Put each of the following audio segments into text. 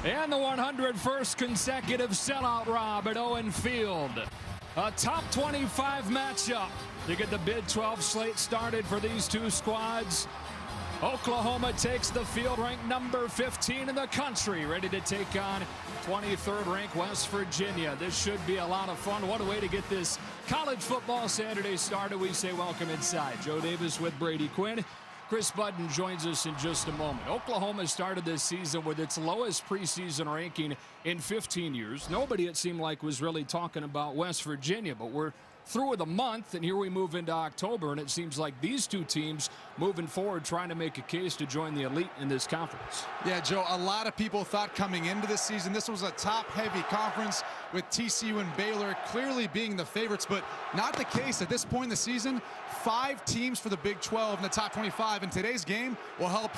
And the 101st consecutive sellout, Rob, at Owen Field. A top 25 matchup to get the Big 12 slate started for these two squads. Oklahoma takes the field, ranked number 15 in the country, ready to take on 23rd ranked West Virginia. This should be a lot of fun. What a way to get this college football Saturday started. We say welcome inside. Joe Davis with Brady Quinn. Chris Budden joins us in just a moment. Oklahoma started this season with its lowest preseason ranking in 15 years. Nobody, it seemed like, was really talking about West Virginia, but we're through with a month, and here we move into October, and it seems like these two teams moving forward trying to make a case to join the elite in this conference. Yeah, Joe, a lot of people thought coming into this season this was a top-heavy conference with TCU and Baylor clearly being the favorites, but not the case at this point in the season. 5 teams for the Big 12 in the top 25, and today's game will help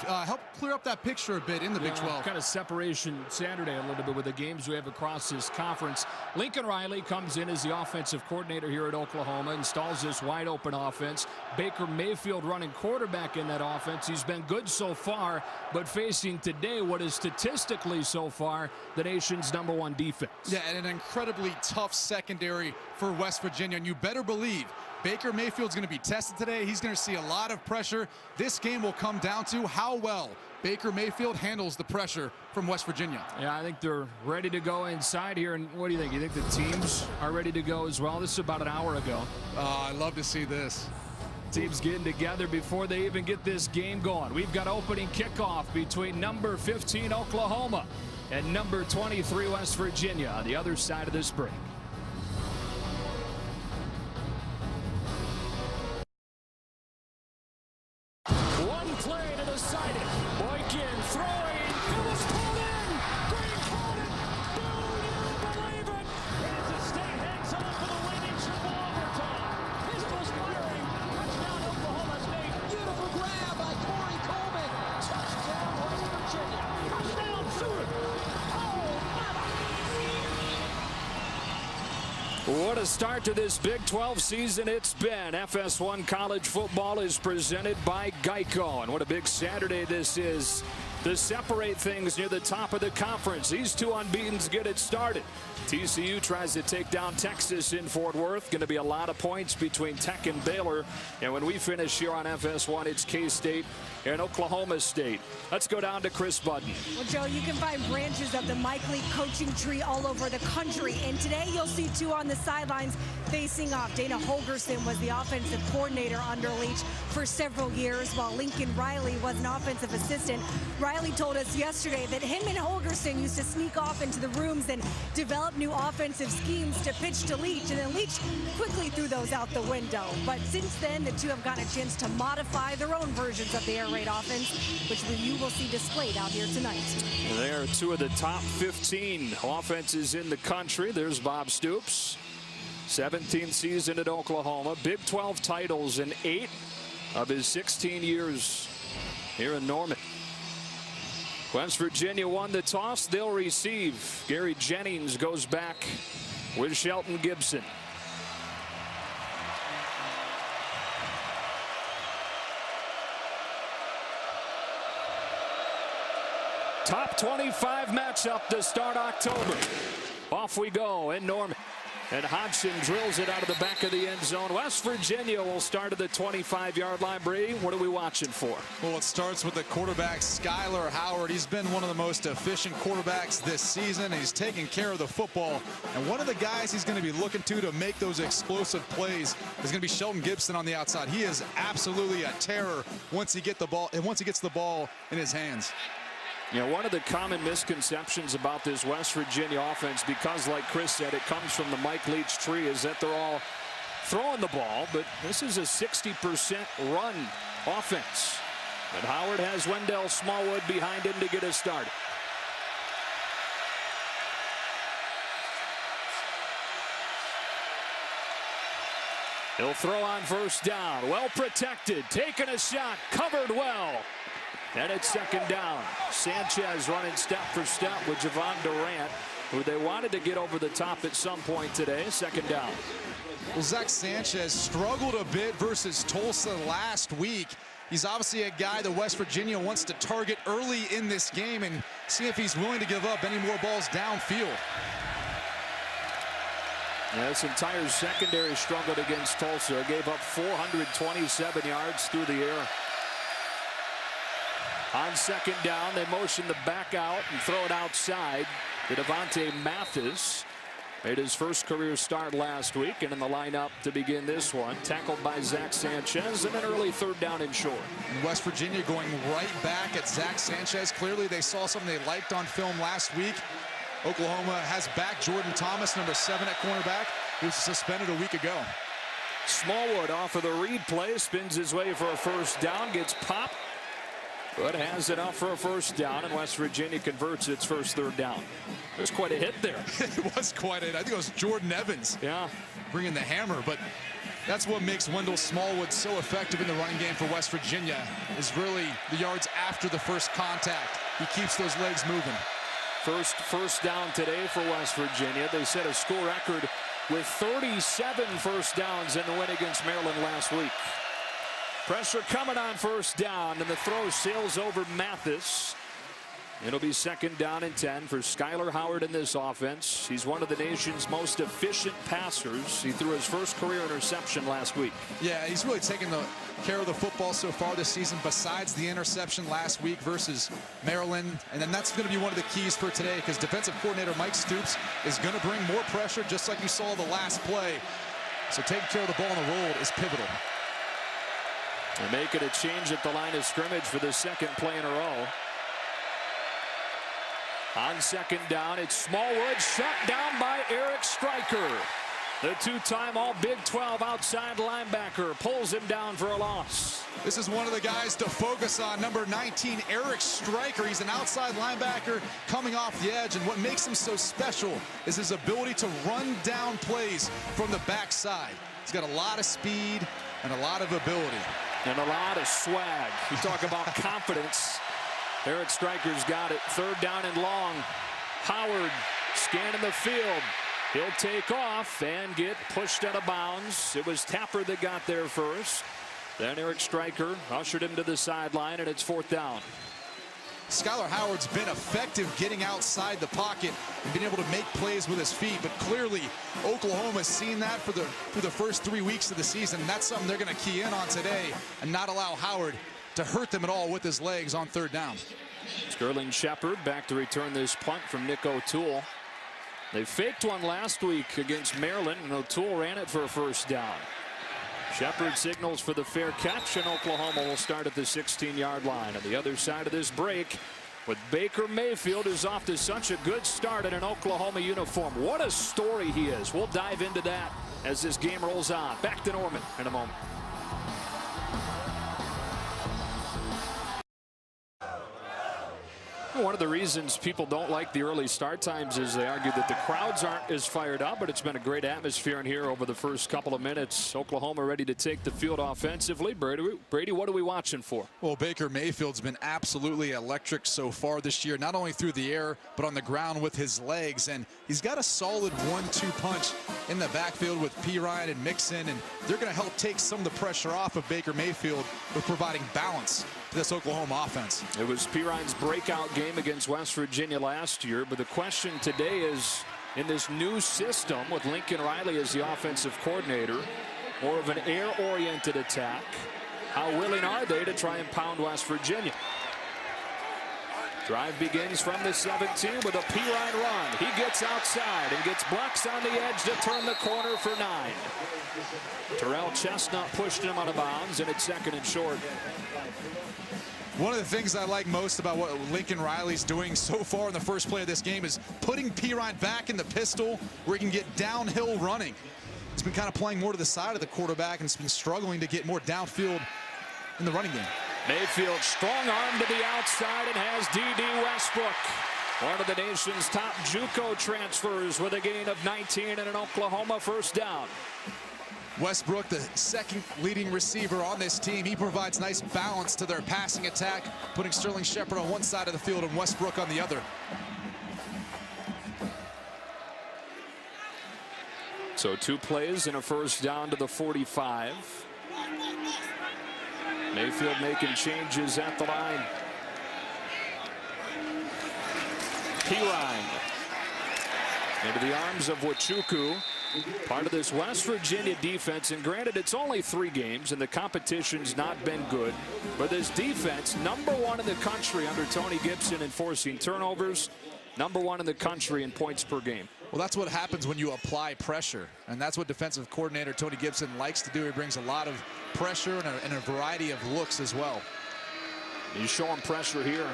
clear up that picture a bit in the Big 12. Kind of separation Saturday a little bit with the games we have across this conference. Lincoln Riley comes in as the offensive coordinator here at Oklahoma, installs this wide open offense. Baker Mayfield running quarterback in that offense. He's been good so far, but facing today what is statistically so far the nation's #1 defense. Yeah, and an incredibly tough secondary for West Virginia, and you better believe Baker Mayfield's going to be tested today. He's going to see a lot of pressure. This game will come down to how well Baker Mayfield handles the pressure from West Virginia. Yeah, I think they're ready to go inside here. And what do you think? You think the teams are ready to go as well? This is about an hour ago. I love to see this. Teams getting together before they even get this game going. We've got opening kickoff between number 15 Oklahoma and number 23 West Virginia on the other side of this break. One play to the side. Boykin throwing. It was pulled in. Green caught it. Do you believe it? Kansas State hangs on for the winning triple overtime. Pistols firing. Touchdown Oklahoma State. Beautiful grab by Corey Coleman. Touchdown West Virginia. Touchdown Sooners. What a start to this Big 12 season it's been. FS1 College Football is presented by Geico. And what a big Saturday this is to separate things near the top of the conference. These two unbeatens get it started. TCU tries to take down Texas in Fort Worth. Going to be a lot of points between Tech and Baylor. And when we finish here on FS1, it's K-State and Oklahoma State. Let's go down to Chris Budden. Well, Joe, you can find branches of the Mike Leach coaching tree all over the country. And today you'll see two on the sidelines facing off. Dana Holgorsen was the offensive coordinator under Leach for several years, while Lincoln Riley was an offensive assistant. Riley told us yesterday that him and Holgorsen used to sneak off into the rooms and develop new offensive schemes to pitch to Leach, and then Leach quickly threw those out the window. But since then, the two have gotten a chance to modify their own versions of the air raid offense, which you will see displayed out here tonight. They are two of the top 15 offenses in the country. There's Bob Stoops, 17th season at Oklahoma, Big 12 titles in 8 of his 16 years here in Norman. West Virginia won the toss. They'll receive. Gary Jennings goes back with Shelton Gibson. Top 25 matchup to start October. Off we go in Norman. And Hodgson drills it out of the back of the end zone. West Virginia will start at the 25-yard line. Brady, what are we watching for? Well, it starts with the quarterback, Skyler Howard. He's been one of the most efficient quarterbacks this season. He's taking care of the football. And one of the guys he's going to be looking to make those explosive plays is going to be Shelton Gibson on the outside. He is absolutely a terror once he gets the ball in his hands. You know, one of the common misconceptions about this West Virginia offense, because like Chris said, it comes from the Mike Leach tree, is that they're all throwing the ball, but this is a 60% run offense. But Howard has Wendell Smallwood behind him to get us started. He'll throw on first down. Well protected, taking a shot, covered well. And it's second down. Sanchez running step for step with Javon Durant, who they wanted to get over the top at some point today. Second down. Well, Zach Sanchez struggled a bit versus Tulsa last week. he's obviously a guy that West Virginia wants to target early in this game and see if he's willing to give up any more balls downfield. Yeah, this entire secondary struggled against Tulsa. Gave up 427 yards through the air. On second down, they motion the back out and throw it outside to Devontae Mathis. Made his first career start last week and in the lineup to begin this one. Tackled by Zach Sanchez and an early third down and short. And West Virginia going right back at Zach Sanchez. Clearly they saw something they liked on film last week. Oklahoma has back Jordan Thomas, number 7 at cornerback, who was suspended a week ago. Smallwood off of the read play, spins his way for a first down, gets popped, but has enough for a first down, and West Virginia converts its first third down. There's quite a hit there. It was quite a hit. I think it was Jordan Evans bringing the hammer, but that's what makes Wendell Smallwood so effective in the running game for West Virginia, is really the yards after the first contact. He keeps those legs moving. First down today for West Virginia. They set a school record with 37 first downs in the win against Maryland last week. Pressure coming on first down, and the throw sails over Mathis. It'll be second down and 10 for Skyler Howard in this offense. He's one of the nation's most efficient passers. He threw his first career interception last week. Yeah, he's really taken care of the football so far this season, besides the interception last week versus Maryland. And then that's going to be one of the keys for today, because defensive coordinator Mike Stoops is going to bring more pressure, just like you saw the last play. So taking care of the ball on the roll is pivotal. They're making a change at the line of scrimmage for the second play in a row. On second down, it's Smallwood, shut down by Eric Striker. The two-time All-Big 12 outside linebacker pulls him down for a loss. This is one of the guys to focus on, number 19, Eric Striker. He's an outside linebacker coming off the edge, and what makes him so special is his ability to run down plays from the backside. He's got a lot of speed and a lot of ability. And a lot of swag. You talk about confidence. Eric Striker's got it. Third down and long. Howard scanning the field. He'll take off and get pushed out of bounds. It was Tapper that got there first. Then Eric Striker ushered him to the sideline, and it's fourth down. Skyler Howard's been effective getting outside the pocket and being able to make plays with his feet, but clearly Oklahoma's seen that through the first 3 weeks of the season. And that's something they're going to key in on today and not allow Howard to hurt them at all with his legs on third down. Sterling Shepard back to return this punt from Nick O'Toole. They faked one last week against Maryland, and O'Toole ran it for a first down. Shepard signals for the fair catch, and Oklahoma will start at the 16-yard line. On the other side of this break, with Baker Mayfield, who's off to such a good start in an Oklahoma uniform. What a story he is. We'll dive into that as this game rolls on. Back to Norman in a moment. One of the reasons people don't like the early start times is they argue that the crowds aren't as fired up, but it's been a great atmosphere in here over the first couple of minutes. Oklahoma ready to take the field offensively. Brady, what are we watching for? Well, Baker Mayfield's been absolutely electric so far this year, not only through the air, but on the ground with his legs. And he's got a solid 1-2 punch in the backfield with Perine and Mixon, and they're going to help take some of the pressure off of Baker Mayfield with providing balance to this Oklahoma offense. It was Perine's breakout game against West Virginia last year, but the question today is, in this new system with Lincoln Riley as the offensive coordinator, more of an air-oriented attack, how willing are they to try and pound West Virginia? Drive begins from the 17 with a Perine run. He gets outside and gets blocks on the edge to turn the corner for 9. Terrell Chestnut pushed him out of bounds, and it's second and short. One of the things I like most about what Lincoln Riley's doing so far in the first play of this game is putting Perine back in the pistol where he can get downhill running. He's been kind of playing more to the side of the quarterback and has been struggling to get more downfield in the running game. Mayfield strong arm to the outside and has D.D. Westbrook, one of the nation's top JUCO transfers, with a gain of 19 and an Oklahoma first down. Westbrook, the second leading receiver on this team, he provides nice balance to their passing attack, putting Sterling Shepard on one side of the field and Westbrook on the other. So 2 plays and a first down to the 45. Mayfield making changes at the line. Pirine into the arms of Wachuku. Part of this West Virginia defense, and granted it's only 3 games and the competition's not been good, but this defense, #1 in the country under Tony Gibson in forcing turnovers, #1 in the country in points per game. Well, that's what happens when you apply pressure, and that's what defensive coordinator Tony Gibson likes to do. He brings a lot of pressure and a variety of looks as well. He's showing pressure here.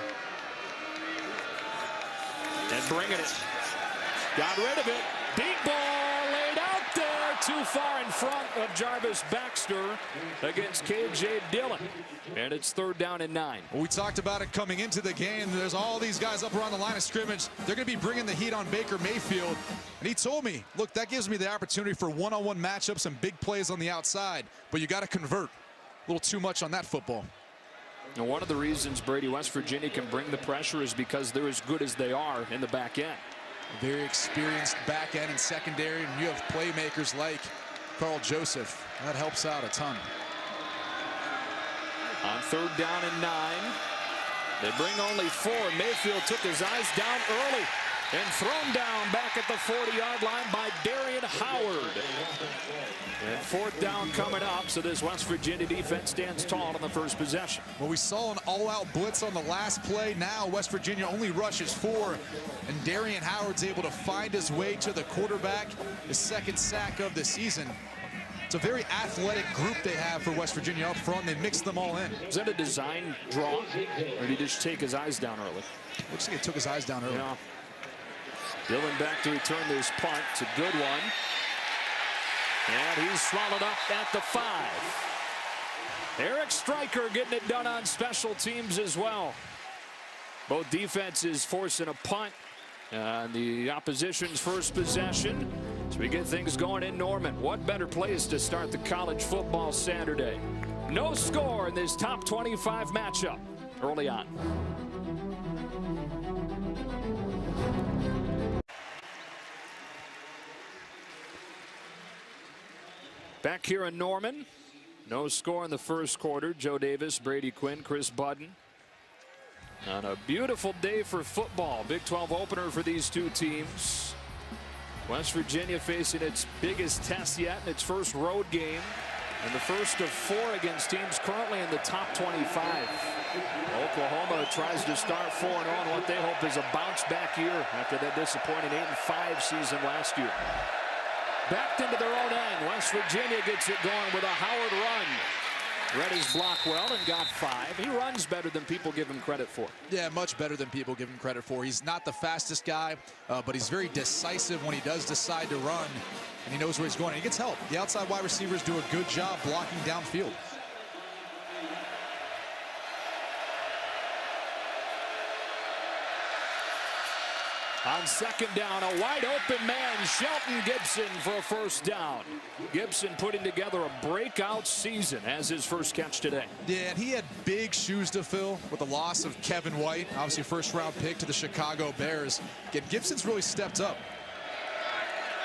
And bringing it. Got rid of it. Deep ball laid out there. Too far in front of Jarvis Baxter against KJ Dillon. And it's 3rd down and 9. Well, we talked about it coming into the game. There's all these guys up around the line of scrimmage. They're going to be bringing the heat on Baker Mayfield. And he told me, look, that gives me the opportunity for one-on-one matchups and big plays on the outside. But you got to convert. A little too much on that football. And one of the reasons, Brady, West Virginia can bring the pressure is because they're as good as they are in the back end. Very experienced back end and secondary, and you have playmakers like Carl Joseph. That helps out a ton. On 3rd down and 9, they bring only 4. Mayfield took his eyes down early and thrown down back at the 40-yard line by Darian Howard. And 4th down coming up, so this West Virginia defense stands tall on the first possession. Well, we saw an all-out blitz on the last play. Now West Virginia only rushes 4, and Darian Howard's able to find his way to the quarterback, his 2nd sack of the season. It's a very athletic group they have for West Virginia up front. They mix them all in. Is that a design draw, or did he just take his eyes down early? Looks like he took his eyes down early. Yeah. Dillon back to return this punt. It's a good one. And he's swallowed up at the 5. Eric Stryker getting it done on special teams as well. Both defenses forcing a punt on the opposition's first possession. So we get things going in Norman. What better place to start the college football Saturday? No score in this top 25 matchup early on. Back here in Norman, no score in the first quarter. Joe Davis, Brady Quinn, Chris Budden. On a beautiful day for football. Big 12 opener for these 2 teams. West Virginia facing its biggest test yet in its first road game. And the first of 4 against teams currently in the top 25. Oklahoma tries to start 4-0 on what they hope is a bounce back year after that disappointing 8-5 season last year. Backed into their own end. West Virginia gets it going with a Howard run. Read his block well and got 5. He runs better than people give him credit for. Yeah, much better than people give him credit for. He's not the fastest guy, but he's very decisive when he does decide to run, and he knows where he's going. He gets help. The outside wide receivers do a good job blocking downfield. On 2nd down, a wide open man, Shelton Gibson for a 1st down. Gibson putting together a breakout season as his first catch today. Yeah, and he had big shoes to fill with the loss of Kevin White, obviously 1st-round pick to the Chicago Bears. Again, Gibson's really stepped up.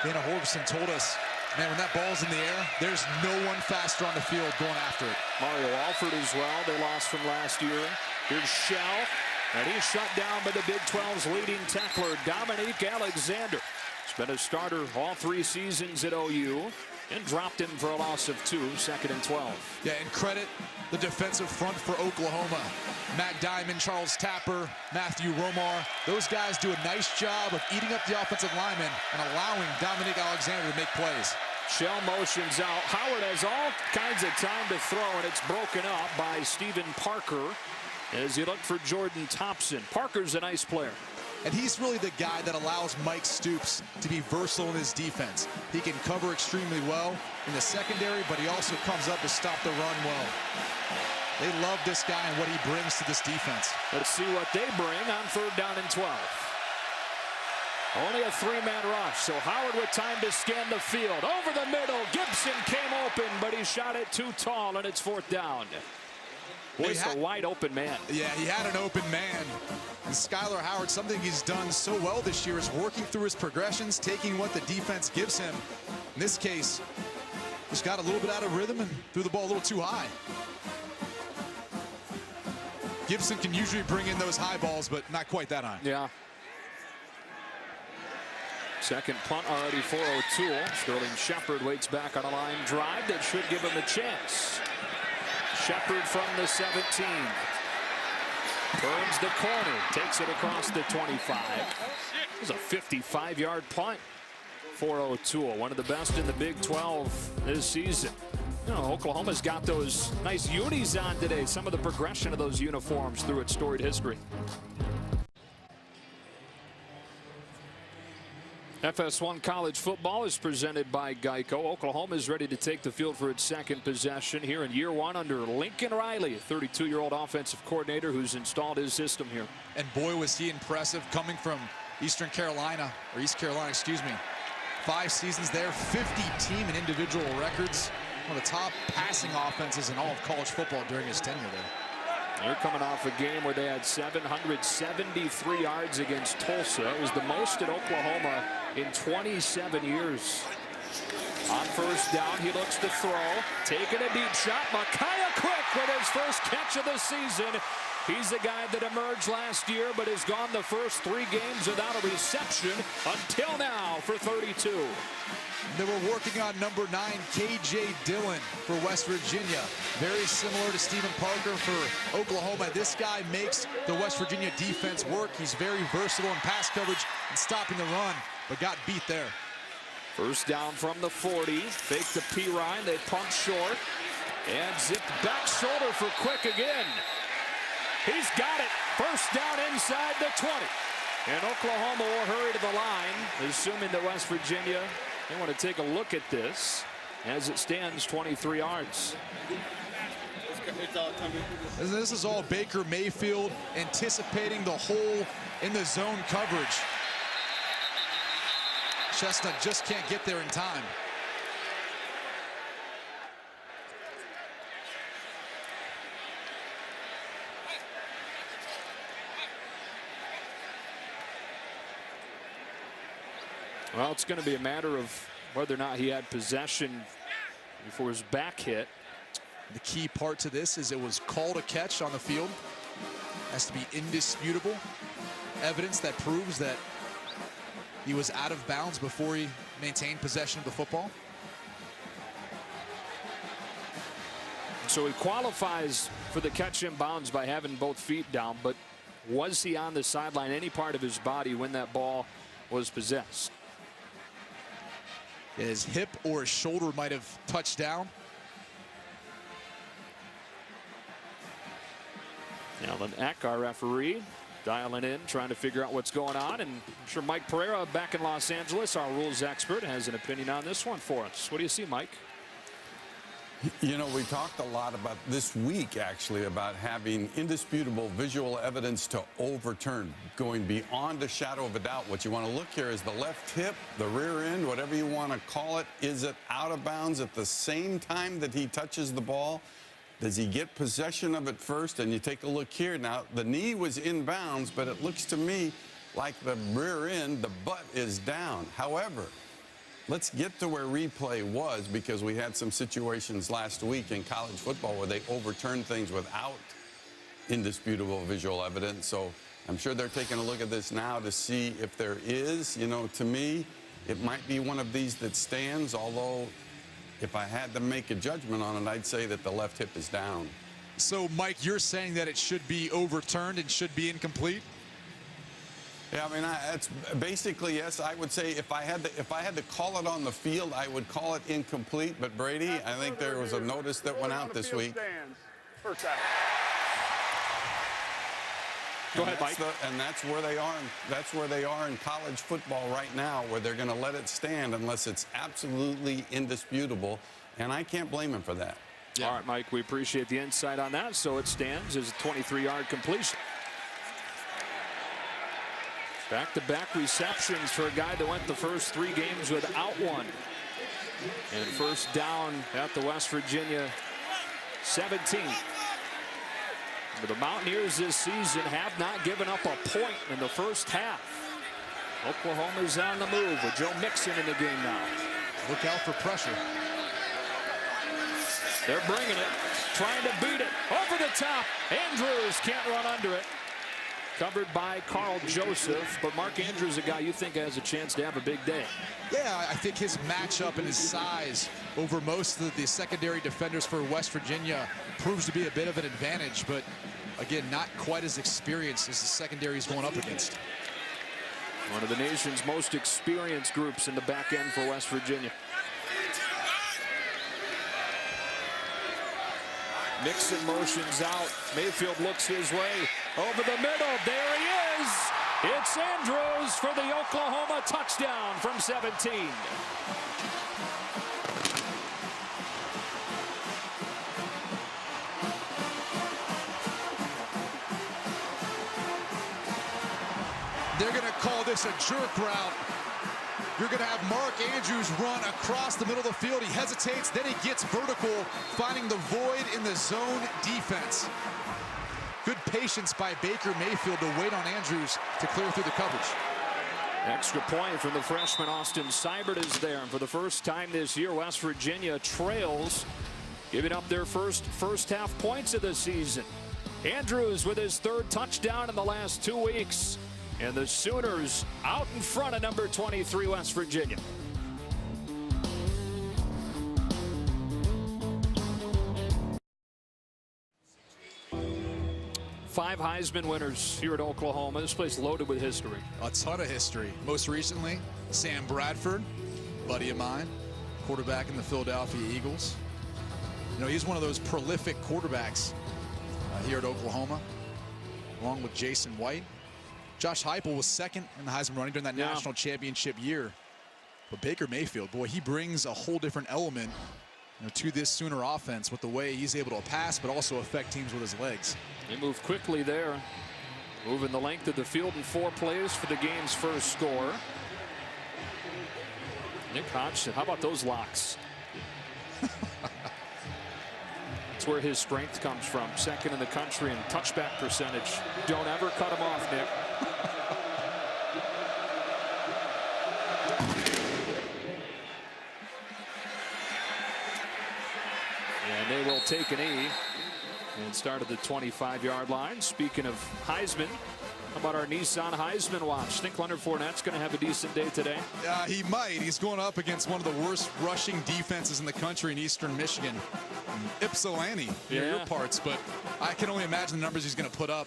Dana Holgorsen told us, man, when that ball's in the air, there's no one faster on the field going after it. Mario Alford as well. They lost from last year. Here's Shell. And he's shut down by the Big 12's leading tackler, Dominique Alexander. He's been a starter all 3 seasons at OU and dropped him for a loss of 2, 2nd and 12. Yeah, and credit the defensive front for Oklahoma. Matt Diamond, Charles Tapper, Matthew Romar. Those guys do a nice job of eating up the offensive linemen and allowing Dominique Alexander to make plays. Shell motions out. Howard has all kinds of time to throw, and it's broken up by Stephen Parker as he looked for Jordan Thompson. Parker's a nice player. And he's really the guy that allows Mike Stoops to be versatile in his defense. He can cover extremely well in the secondary, but he also comes up to stop the run well. They love this guy and what he brings to this defense. Let's see what they bring on 3rd down and 12. Only a 3-man rush, so Howard with time to scan the field. Over the middle, Gibson came open, but he shot it too tall, and it's 4th down. It's a wide open man. Yeah, he had an open man. And Skylar Howard, something he's done so well this year is working through his progressions, taking what the defense gives him. In this case, just got a little bit out of rhythm and threw the ball a little too high. Gibson can usually bring in those high balls, but not quite that high. Yeah. Second punt already for O'Toole. Sterling Shepard waits back on a line drive that should give him a chance. Shepard from the 17. Turns the corner, takes it across the 25. It was a 55-yard punt for O'Toole, one of the best in the Big 12 this season. You know, Oklahoma's got those nice unis on today, some of the progression of those uniforms through its storied history. FS1 college football is presented by Geico. Oklahoma is ready to take the field for its second possession here in year one under Lincoln Riley, a 32-year-old offensive coordinator who's installed his system here. And boy, was he impressive coming from East Carolina, excuse me. 5 seasons there, 50 team and individual records. One of the top passing offenses in all of college football during his tenure there. They're coming off a game where they had 773 yards against Tulsa. It was the most at Oklahoma in 27 years. On first down, he looks to throw. Taking a deep shot. Micaiah Quick with his first catch of the season. He's the guy that emerged last year, but has gone the first 3 games without a reception until now for 32. They were working on number 9, KJ Dillon for West Virginia. Very similar to Stephen Parker for Oklahoma. This guy makes the West Virginia defense work. He's very versatile in pass coverage and stopping the run, but got beat there. First down from the 40. Fake the P-Ryan. They pump short. And zip back shoulder for Quick again. He's got it. First down inside the 20. And Oklahoma will hurry to the line, assuming that West Virginia, they want to take a look at this. As it stands, 23 yards. This is all Baker Mayfield anticipating the hole in the zone coverage. Chestnut just can't get there in time. Well, it's going to be a matter of whether or not he had possession before his back hit. The key part to this is it was called a catch on the field. Has to be indisputable evidence that proves that he was out of bounds before he maintained possession of the football. So he qualifies for the catch in bounds by having both feet down, but was he on the sideline, any part of his body, when that ball was possessed? His hip or his shoulder might have touched down. Alan Eck, our referee, dialing in, trying to figure out what's going on. And I'm sure Mike Pereira back in Los Angeles, our rules expert, has an opinion on this one for us. What do you see, Mike? You know, we talked a lot about this week, actually, about having indisputable visual evidence to overturn, going beyond a shadow of a doubt. What you want to look here is the left hip, the rear end, whatever you want to call it. Is it out of bounds at the same time that he touches the ball? Does he get possession of it first? And you take a look here. Now, the knee was in bounds, but it looks to me like the rear end, the butt is down. However, let's get to where replay was, because we had some situations last week in college football where they overturned things without indisputable visual evidence. So I'm sure they're taking a look at this now to see if there is. You know, to me, it might be one of these that stands, although if I had to make a judgment on it, I'd say that the left hip is down. So, Mike, you're saying that it should be overturned and should be incomplete? Yeah, I mean, that's basically, yes. I would say if I had to call it on the field, I would call it incomplete. But Brady, I think there was a notice that went out this week. First out. Go ahead, Mike. And that's where they are. That's where they are in college football right now, where they're going to let it stand unless it's absolutely indisputable. And I can't blame him for that. Yeah. All right, Mike, we appreciate the insight on that. So it stands as a 23-yard completion. Back-to-back receptions for a guy that went the first 3 games without one. And first down at the West Virginia 17. But the Mountaineers this season have not given up a point in the first half. Oklahoma's on the move with Joe Mixon in the game now. Look out for pressure. They're bringing it, trying to beat it. Over the top. Andrews can't run under it. Covered by Carl Joseph, but Mark Andrews, a guy you think has a chance to have a big day. Yeah, I think his matchup and his size over most of the secondary defenders for West Virginia proves to be a bit of an advantage, but again, not quite as experienced as the secondary he's going up against. One of the nation's most experienced groups in the back end for West Virginia. Mixon motions out. Mayfield looks his way. Over the middle. There he is. It's Andrews for the Oklahoma touchdown from 17. They're going to call this a jerk route. You're going to have Mark Andrews run across the middle of the field. He hesitates, then he gets vertical, finding the void in the zone defense. Good patience by Baker Mayfield to wait on Andrews to clear through the coverage. Extra point from the freshman Austin Seibert is there. And for the first time this year, West Virginia trails, giving up their first half points of the season. Andrews with his third touchdown in the last 2 weeks. And the Sooners out in front of number 23, West Virginia. Five Heisman winners here at Oklahoma. This place loaded with history. A ton of history. Most recently, Sam Bradford, buddy of mine, quarterback in the Philadelphia Eagles. You know, he's one of those prolific quarterbacks here at Oklahoma, along with Jason White. Josh Heupel was second in the Heisman running during that national championship year. But Baker Mayfield, boy, he brings a whole different element, you know, to this Sooner offense with the way he's able to pass, but also affect teams with his legs. They move quickly there, moving the length of the field in 4 plays for the game's first score. Nick Hodgson, how about those locks? That's where his strength comes from. Second in the country in touchback percentage. Don't ever cut him off, Nick. And they will take an knee and start at the 25-yard line. Speaking of Heisman, how about our Nissan Heisman watch? Think Leonard Fournette's going to have a decent day today? He might. He's going up against one of the worst rushing defenses in the country in Eastern Michigan. Ypsilanti, your parts, but I can only imagine the numbers he's going to put up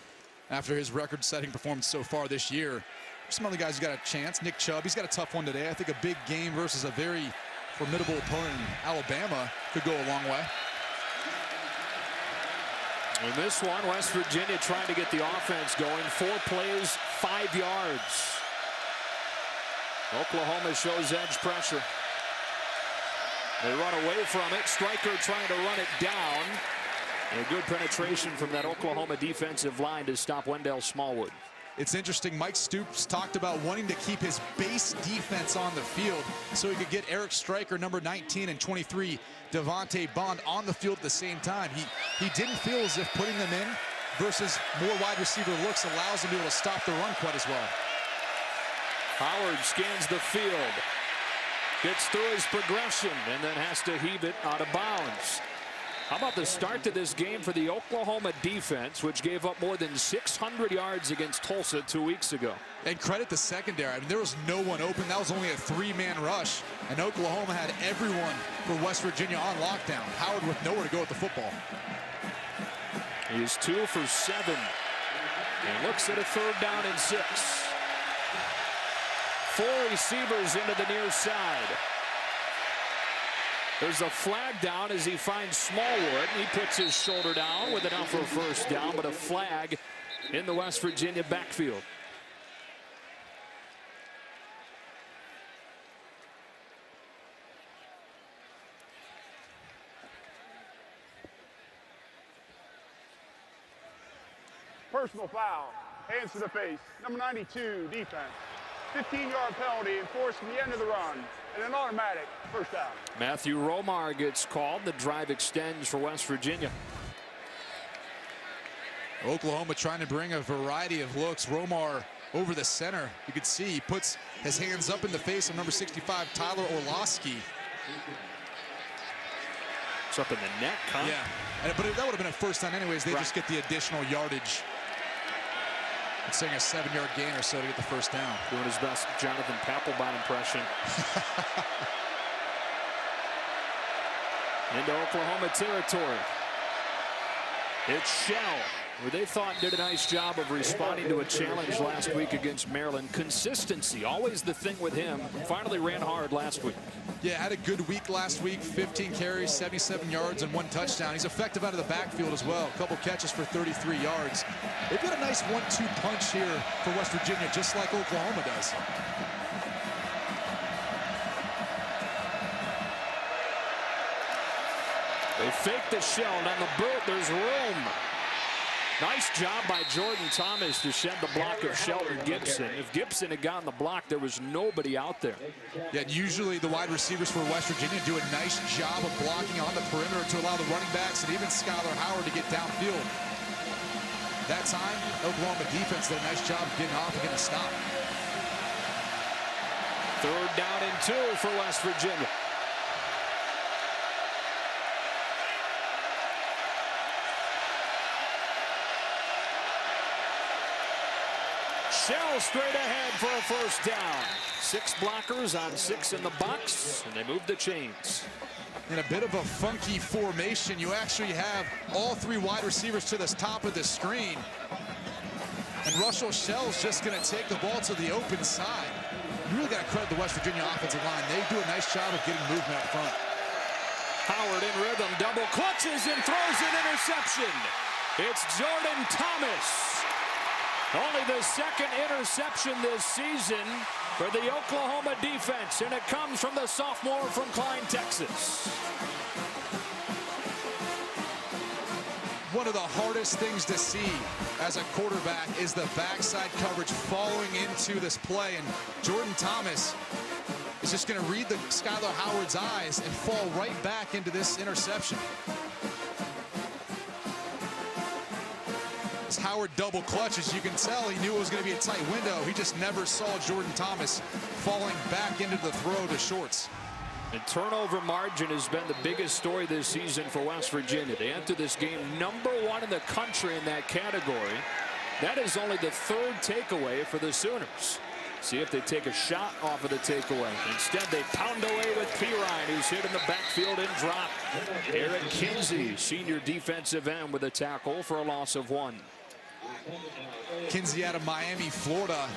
after his record-setting performance so far this year. Some other guys who got a chance. Nick Chubb, he's got a tough one today. I think a big game versus a very formidable opponent in Alabama could go a long way. In this one, West Virginia trying to get the offense going. 4 plays, 5 yards. Oklahoma shows edge pressure. They run away from it. Stryker trying to run it down. And a good penetration from that Oklahoma defensive line to stop Wendell Smallwood. It's interesting. Mike Stoops talked about wanting to keep his base defense on the field so he could get Eric Stryker, number 19, and 23, Devontae Bond, on the field at the same time. He didn't feel as if putting them in versus more wide receiver looks allows him to be able to stop the run quite as well. Howard scans the field, gets through his progression, and then has to heave it out of bounds. How about the start to this game for the Oklahoma defense, which gave up more than 600 yards against Tulsa 2 weeks ago? And credit the secondary. I mean, there was no one open. That was only a 3-man rush. And Oklahoma had everyone for West Virginia on lockdown. Howard with nowhere to go with the football. He's 2 for 7. And looks at a 3rd down and 6. 4 receivers into the near side. There's a flag down as he finds Smallwood. He puts his shoulder down with enough for a 1st down, but a flag in the West Virginia backfield. Personal foul, hands to the face, number 92, defense. 15-yard penalty enforced from the end of the run, and an automatic 1st down. Matthew Romar gets called. The drive extends for West Virginia. Oklahoma trying to bring a variety of looks. Romar over the center. You can see he puts his hands up in the face of number 65, Tyler Orlowski. pass up in the neck, huh? Yeah, but that would have been a first down anyways. They just get the additional yardage. It's saying a 7-yard gain or so to get the first down. Doing his best Jonathan Papelbon impression. Into Oklahoma territory. It's Shell, who they thought did a nice job of responding to a challenge last week against Maryland. Consistency, always the thing with him. Finally ran hard last week. Yeah, had a good week last week. 15 carries, 77 yards, and 1 touchdown. He's effective out of the backfield as well. A couple catches for 33 yards. They've got a nice 1-2 punch here for West Virginia, just like Oklahoma does. They fake the shell, and on the boot, there's room. Nice job by Jordan Thomas to shed the block of Shelton Gibson. If Gibson had gotten the block, there was nobody out there. Yeah, usually the wide receivers for West Virginia do a nice job of blocking on the perimeter to allow the running backs and even Skyler Howard to get downfield. That time, Oklahoma defense did a nice job of getting off and getting a stop. 3rd down and 2 for West Virginia. Shell straight ahead for a first down. 6 blockers on 6 in the box, and they move the chains. In a bit of a funky formation, you actually have all 3 wide receivers to the top of the screen. And Russell Shell's just going to take the ball to the open side. You really got to credit the West Virginia offensive line. They do a nice job of getting movement up front. Howard in rhythm, double clutches and throws an interception. It's Jordan Thomas. Only the 2nd interception this season for the Oklahoma defense, and it comes from the sophomore from Klein, Texas. One of the hardest things to see as a quarterback is the backside coverage following into this play, and Jordan Thomas is just going to read the Skyler Howard's eyes and fall right back into this interception. As Howard double clutches, you can tell he knew it was going to be a tight window. He just never saw Jordan Thomas falling back into the throw to shorts. And turnover margin has been the biggest story this season for West Virginia. They enter this game #1 in the country in that category. That is only the 3rd takeaway for the Sooners. See if they take a shot off of the takeaway. Instead, they pound away with Pirine, who's hit in the backfield and dropped. Eric Kinsey, senior defensive end, with a tackle for a loss of 1. Kinsey out of Miami, Florida.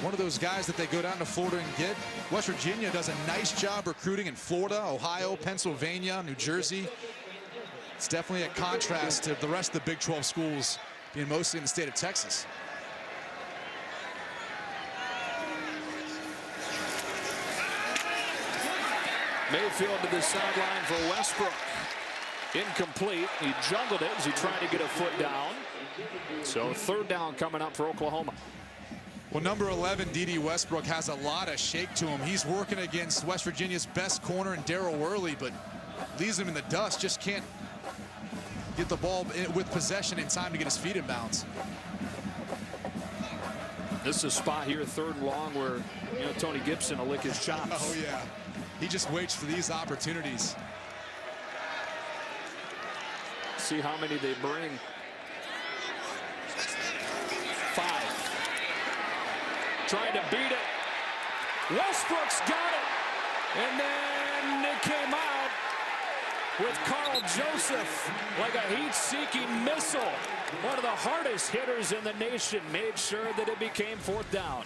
One of those guys that they go down to Florida and get. West Virginia does a nice job recruiting in Florida, Ohio, Pennsylvania, New Jersey. It's definitely a contrast to the rest of the Big 12 schools being mostly in the state of Texas. Mayfield to the sideline for Westbrook. Incomplete. He juggled it as he tried to get a foot down. So 3rd down coming up for Oklahoma. Well, number 11, D.D. Westbrook, has a lot of shake to him. He's working against West Virginia's best corner in Darrell Worley, but leaves him in the dust. Just can't get the ball with possession in time to get his feet in bounds. This is a spot here, 3rd and long, where Tony Gibson will lick his chops. Oh, yeah. He just waits for these opportunities. See how many they bring. 5. Trying to beat it. Westbrook's got it. And then it came out with Carl Joseph like a heat-seeking missile. One of the hardest hitters in the nation made sure that it became 4th down.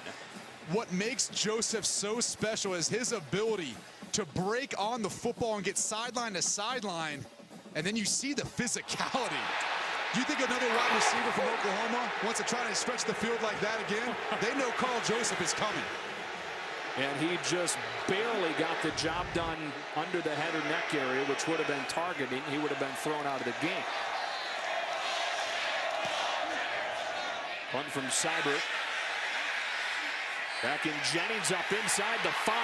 What makes Joseph so special is his ability to break on the football and get sideline to sideline. And then you see the physicality. Do you think another wide receiver from Oklahoma wants to try to stretch the field like that again? They know Carl Joseph is coming. And he just barely got the job done under the head or neck area, which would have been targeting. He would have been thrown out of the game. One from Seibert. Back in Jennings, up inside the 5.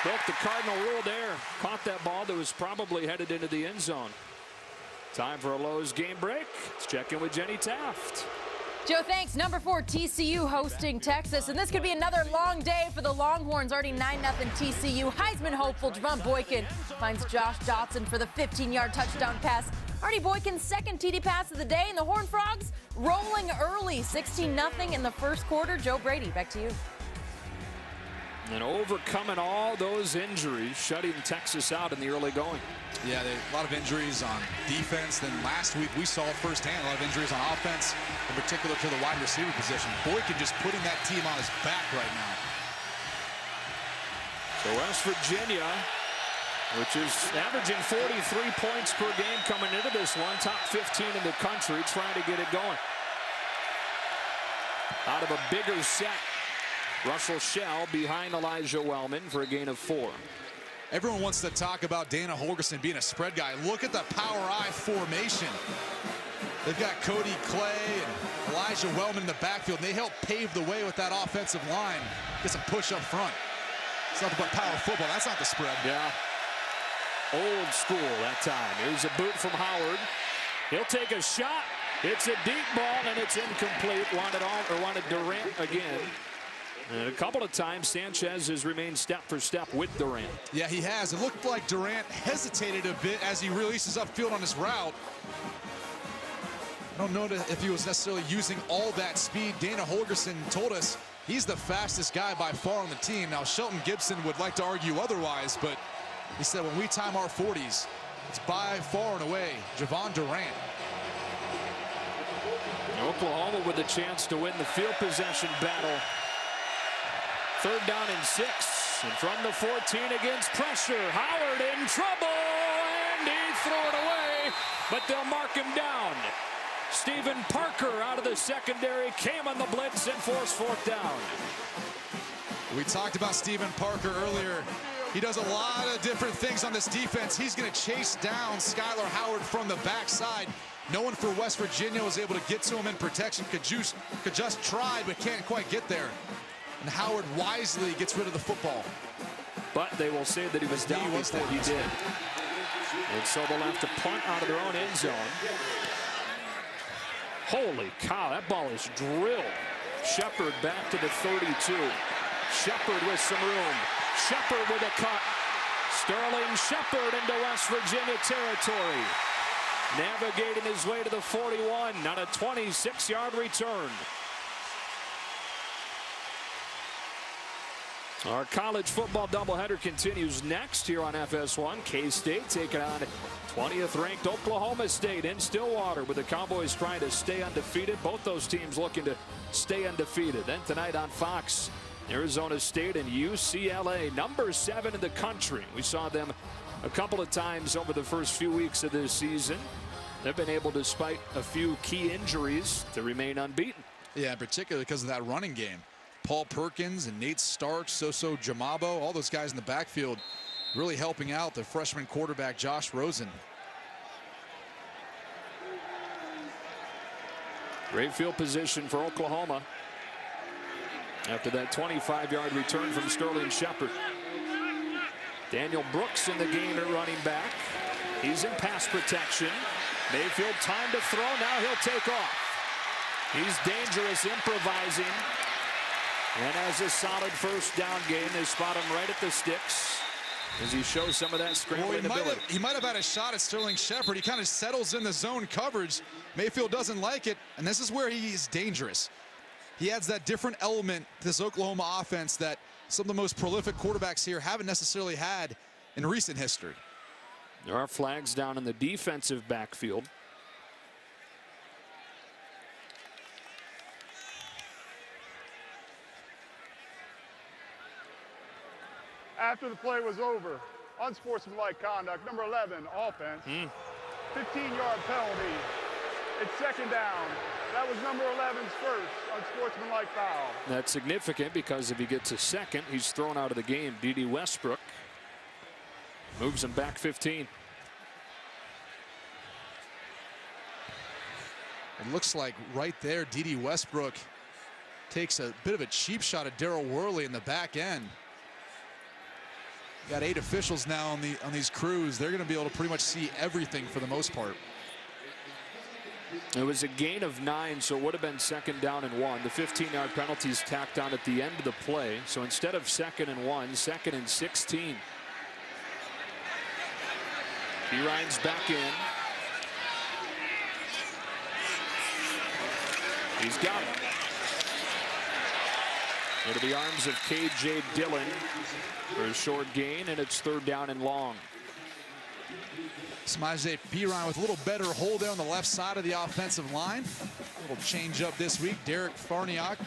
Broke the cardinal rule there. Caught that ball that was probably headed into the end zone. Time for a Lowe's game break. Let's check in with Jenny Taft. Joe, thanks. Number 4 TCU hosting Texas, and this could be another long day for the Longhorns. Already 9-0 TCU. Heisman hopeful Javon Boykin finds Josh Dotson for the 15-yard touchdown pass. Artie Boykin's second TD pass of the day, and the Horned Frogs rolling early, 16-0 in the first quarter. Joe Brady, back to you. And overcoming all those injuries, shutting Texas out in the early going. Yeah, a lot of injuries on defense. Then last week we saw firsthand a lot of injuries on offense, in particular to the wide receiver position. Boykin just putting that team on his back right now. So West Virginia, which is averaging 43 points per game coming into this one, top 15 in the country, trying to get it going. Out of a bigger set, Russell Shell behind Elijah Wellman for a gain of 4. Everyone wants to talk about Dana Holgorsen being a spread guy. Look at the power I formation. They've got Cody Clay and Elijah Wellman in the backfield. And they help pave the way with that offensive line. Get some push up front. It's nothing but power football. That's not the spread. Yeah. Old school that time. Here's a boot from Howard. He'll take a shot. It's a deep ball and it's incomplete. Wanted Durant again. And a couple of times Sanchez has remained step for step with Durant. Yeah, he has. It looked like Durant hesitated a bit as he releases upfield on his route. I don't know if he was necessarily using all that speed. Dana Holgorsen told us he's the fastest guy by far on the team. Now, Shelton Gibson would like to argue otherwise, but he said when we time our 40s, it's by far and away Javon Durant. Oklahoma with a chance to win the field possession battle. 3rd down and 6. And from the 14 against pressure. Howard in trouble, and he threw it away, but they'll mark him down. Stephen Parker out of the secondary came on the blitz and forced 4th down. We talked about Stephen Parker earlier. He does a lot of different things on this defense. He's going to chase down Skylar Howard from the backside. No one for West Virginia was able to get to him in protection. Could just tried, but can't quite get there. And Howard wisely gets rid of the football. But they will say that he was down before he did. And so they'll have to punt out of their own end zone. Holy cow, that ball is drilled. Shepard back to the 32. Shepard with some room. Shepard with a cut. Sterling Shepard into West Virginia territory. Navigating his way to the 41 on a 26-yard return. Our college football doubleheader continues next here on FS1. K-State taking on 20th ranked Oklahoma State in Stillwater, with the Cowboys trying to stay undefeated. Both those teams looking to stay undefeated. Then tonight on Fox, Arizona State and UCLA, number 7 in the country. We saw them a couple of times over the first few weeks of this season. They've been able, despite a few key injuries, to remain unbeaten. Yeah, particularly because of that running game. Paul Perkins and Nate Starks, Soso Jamabo, all those guys in the backfield really helping out the freshman quarterback Josh Rosen. Great field position for Oklahoma after that 25-yard return from Sterling Shepard. Daniel Brooks in the game at running back. He's in pass protection. Mayfield time to throw. Now he'll take off. He's dangerous, improvising. And has a solid first down game. They spot him right at the sticks as he shows some of that scrambling ability. He might have had a shot at Sterling Shepard. He kind of settles in the zone coverage. Mayfield doesn't like it, and this is where he's dangerous. He adds that different element to this Oklahoma offense that some of the most prolific quarterbacks here haven't necessarily had in recent history. There are flags down in the defensive backfield. After the play was over, unsportsmanlike conduct, number 11, offense, 15-yard penalty. It's 2nd down. That was number 11's first unsportsmanlike foul. That's significant because if he gets a second, he's thrown out of the game. D.D. Westbrook moves him back 15. It looks like right there, D.D. Westbrook takes a bit of a cheap shot at Daryl Worley in the back end. Got 8 officials now on these crews. They're going to be able to pretty much see everything for the most part. It was a gain of 9, so it would have been 2nd down and 1. The 15-yard penalty is tacked on at the end of the play. So instead of 2nd and 1, 2nd and 16. Perine's back in. He's got it. Into the arms of K.J. Dillon for a short gain, and it's 3rd down and long. Samaje Perine with a little better hold there on the left side of the offensive line. A little change up this week. Derek Farniok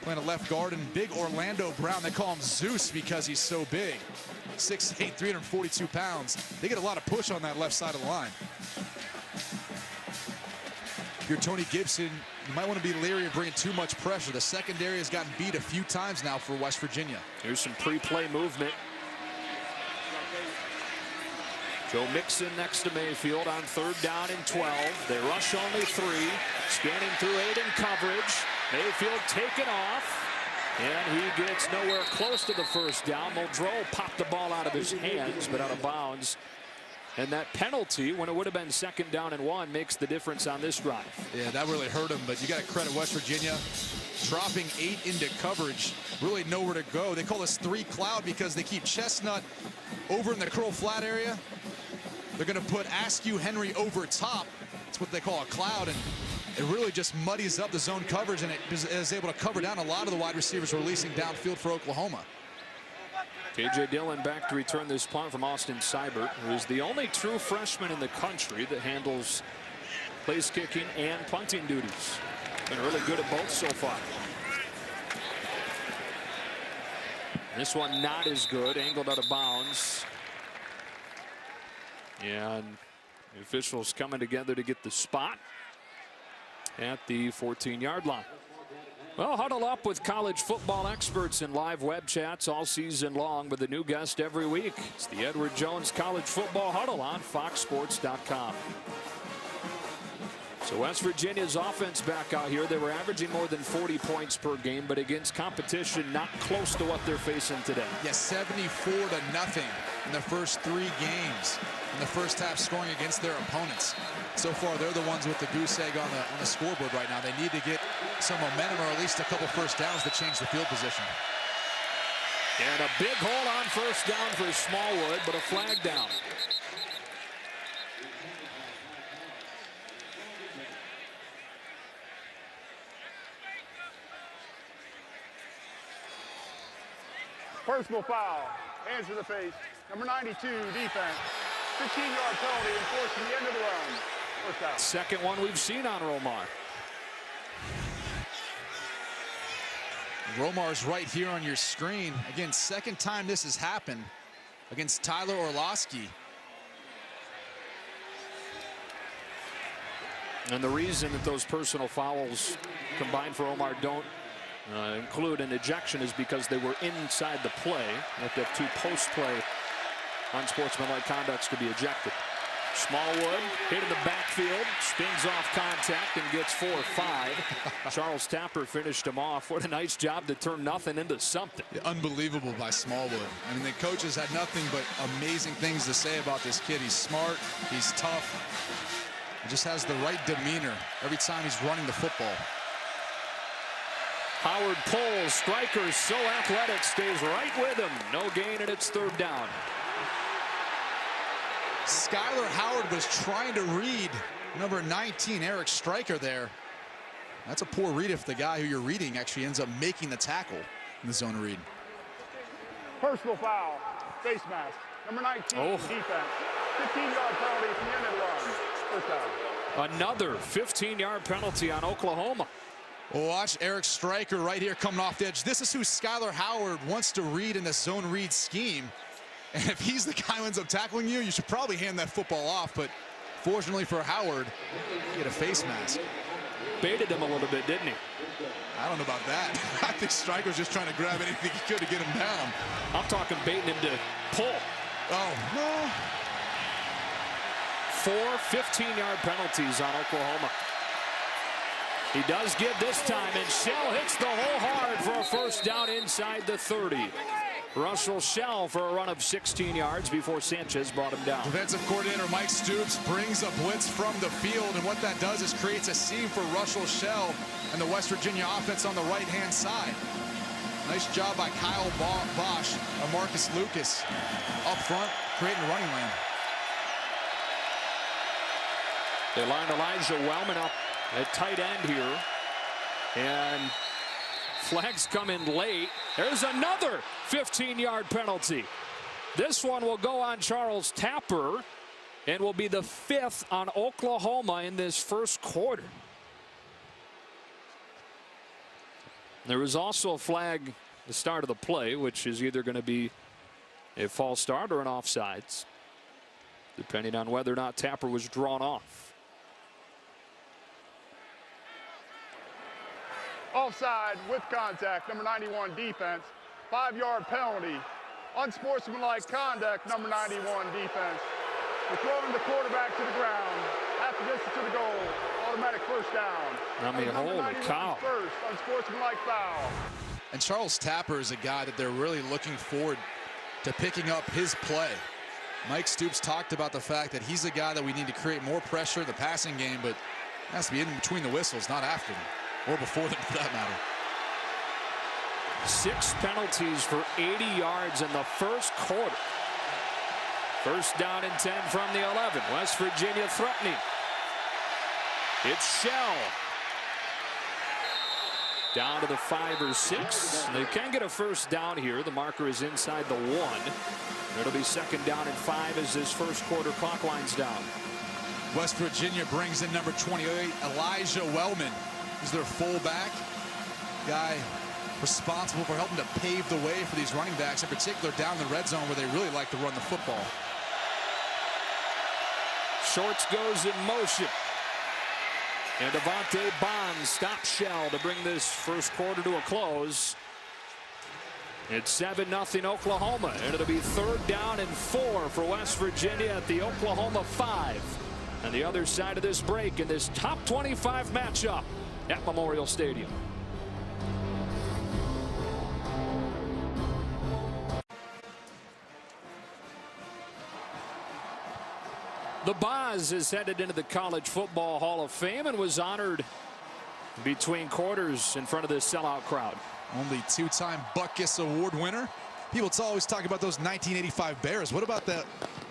playing a left guard, and big Orlando Brown. They call him Zeus because he's so big. 6'8", 342 pounds. They get a lot of push on that left side of the line. If you're Tony Gibson, you might want to be leery of bringing too much pressure. The secondary has gotten beat a few times now for West Virginia. Here's some pre-play movement. Joe Mixon next to Mayfield on 3rd down and 12. They rush only 3. Scanning through 8 in coverage. Mayfield taken off. And he gets nowhere close to the 1st down. Muldrow popped the ball out of his hands, but out of bounds. And that penalty, when it would have been 2nd down and 1, makes the difference on this drive. Yeah, that really hurt him, but you got to credit West Virginia. Dropping 8 into coverage, really nowhere to go. They call this 3 cloud because they keep Chestnut over in the curl flat area. They're going to put Askew Henry over top. That's what they call a cloud, and it really just muddies up the zone coverage, and it is able to cover down a lot of the wide receivers releasing downfield for Oklahoma. K.J. Dillon back to return this punt from Austin Seibert, who is the only true freshman in the country that handles place kicking and punting duties. Been really good at both so far. This one not as good, angled out of bounds. And the officials coming together to get the spot at the 14-yard line. Well, huddle up with college football experts in live web chats all season long with a new guest every week. It's the Edward Jones College Football Huddle on FoxSports.com. So West Virginia's offense back out here. They were averaging more than 40 points per game, but against competition not close to what they're facing today. Yes, 74-0 in the first 3 games. In the first half, scoring against their opponents. So far, they're the ones with the goose egg on the scoreboard right now. They need to get some momentum, or at least a couple first downs to change the field position. And a big hold on 1st down for Smallwood, but a flag down. Personal foul. Hands to the face. Number 92, defense. 15-yard penalty enforcing the end of the run. 1st down. Second one we've seen on Romar. Romar's right here on your screen. Again, 2nd time this has happened against Tyler Orlowski. And the reason that those personal fouls combined for Omar don't include an ejection is because they were inside the play. You have to have 2 post-play unsportsmanlike conducts to be ejected. Smallwood hit in the backfield, spins off contact and gets 4 or 5. Charles Tapper finished him off. What a nice job to turn nothing into something. Yeah, unbelievable by Smallwood. I mean, the coaches had nothing but amazing things to say about this kid. He's smart, he's tough, he just has the right demeanor every time he's running the football. Howard pulls, Striker so athletic, stays right with him. No gain, and it's 3rd down. Skyler Howard was trying to read number 19, Eric Striker there. That's a poor read if the guy who you're reading actually ends up making the tackle in the zone read. Personal foul. Face mask. Number 19, defense. 15-yard penalty at the end of the run. 1st down. Another 15-yard penalty on Oklahoma. Watch Eric Striker right here coming off the edge. This is who Skyler Howard wants to read in the zone read scheme. And if he's the guy who ends up tackling you, you should probably hand that football off. But fortunately for Howard, he had a face mask. Baited him a little bit, didn't he? I don't know about that. I think Striker was just trying to grab anything he could to get him down. I'm talking baiting him to pull. Oh, no. 4 15-yard penalties on Oklahoma. He does give this time, and Shell hits the hole hard for a 1st down inside the 30. Russell Shell for a run of 16 yards before Sanchez brought him down. Defensive coordinator Mike Stoops brings a blitz from the field, and what that does is creates a seam for Russell Shell and the West Virginia offense on the right-hand side. Nice job by Kyle Bosch and Marcus Lucas up front, creating a running lane. They line Elijah Wellman up at tight end here. And flags come in late. There's another 15-yard penalty. This one will go on Charles Tapper and will be the 5th on Oklahoma in this first quarter. There was also a flag at the start of the play, which is either going to be a false start or an offsides, depending on whether or not Tapper was drawn off. Offside with contact, number 91 defense. 5-yard penalty. Unsportsmanlike conduct, number 91 defense. We're throwing the quarterback to the ground. Half the distance to the goal. Automatic first down. I mean, holy cow. First, unsportsmanlike foul. And Charles Tapper is a guy that they're really looking forward to picking up his play. Mike Stoops talked about the fact that he's a guy that we need to create more pressure in the passing game, but it has to be in between the whistles, not after them. Or before them, for that matter. 6 penalties for 80 yards in the first quarter. First down and 10 from the 11. West Virginia threatening. It's Shell. Down to the 5 or 6. They can get a first down here. The marker is inside the 1. It'll be second down and 5 as this first quarter clock winds down. West Virginia brings in number 28, Elijah Wellman. He's their fullback, guy responsible for helping to pave the way for these running backs, in particular down the red zone where they really like to run the football. Shorts goes in motion. And Devontae Bonds stops Shell to bring this first quarter to a close. It's 7-0 Oklahoma, and it'll be third down and 4 for West Virginia at the Oklahoma 5. And the other side of this break in this top 25 matchup at Memorial Stadium. The Boz is headed into the College Football Hall of Fame and was honored between quarters in front of this sellout crowd. Only 2-time Butkus Award winner. People always talk about those 1985 Bears. What about that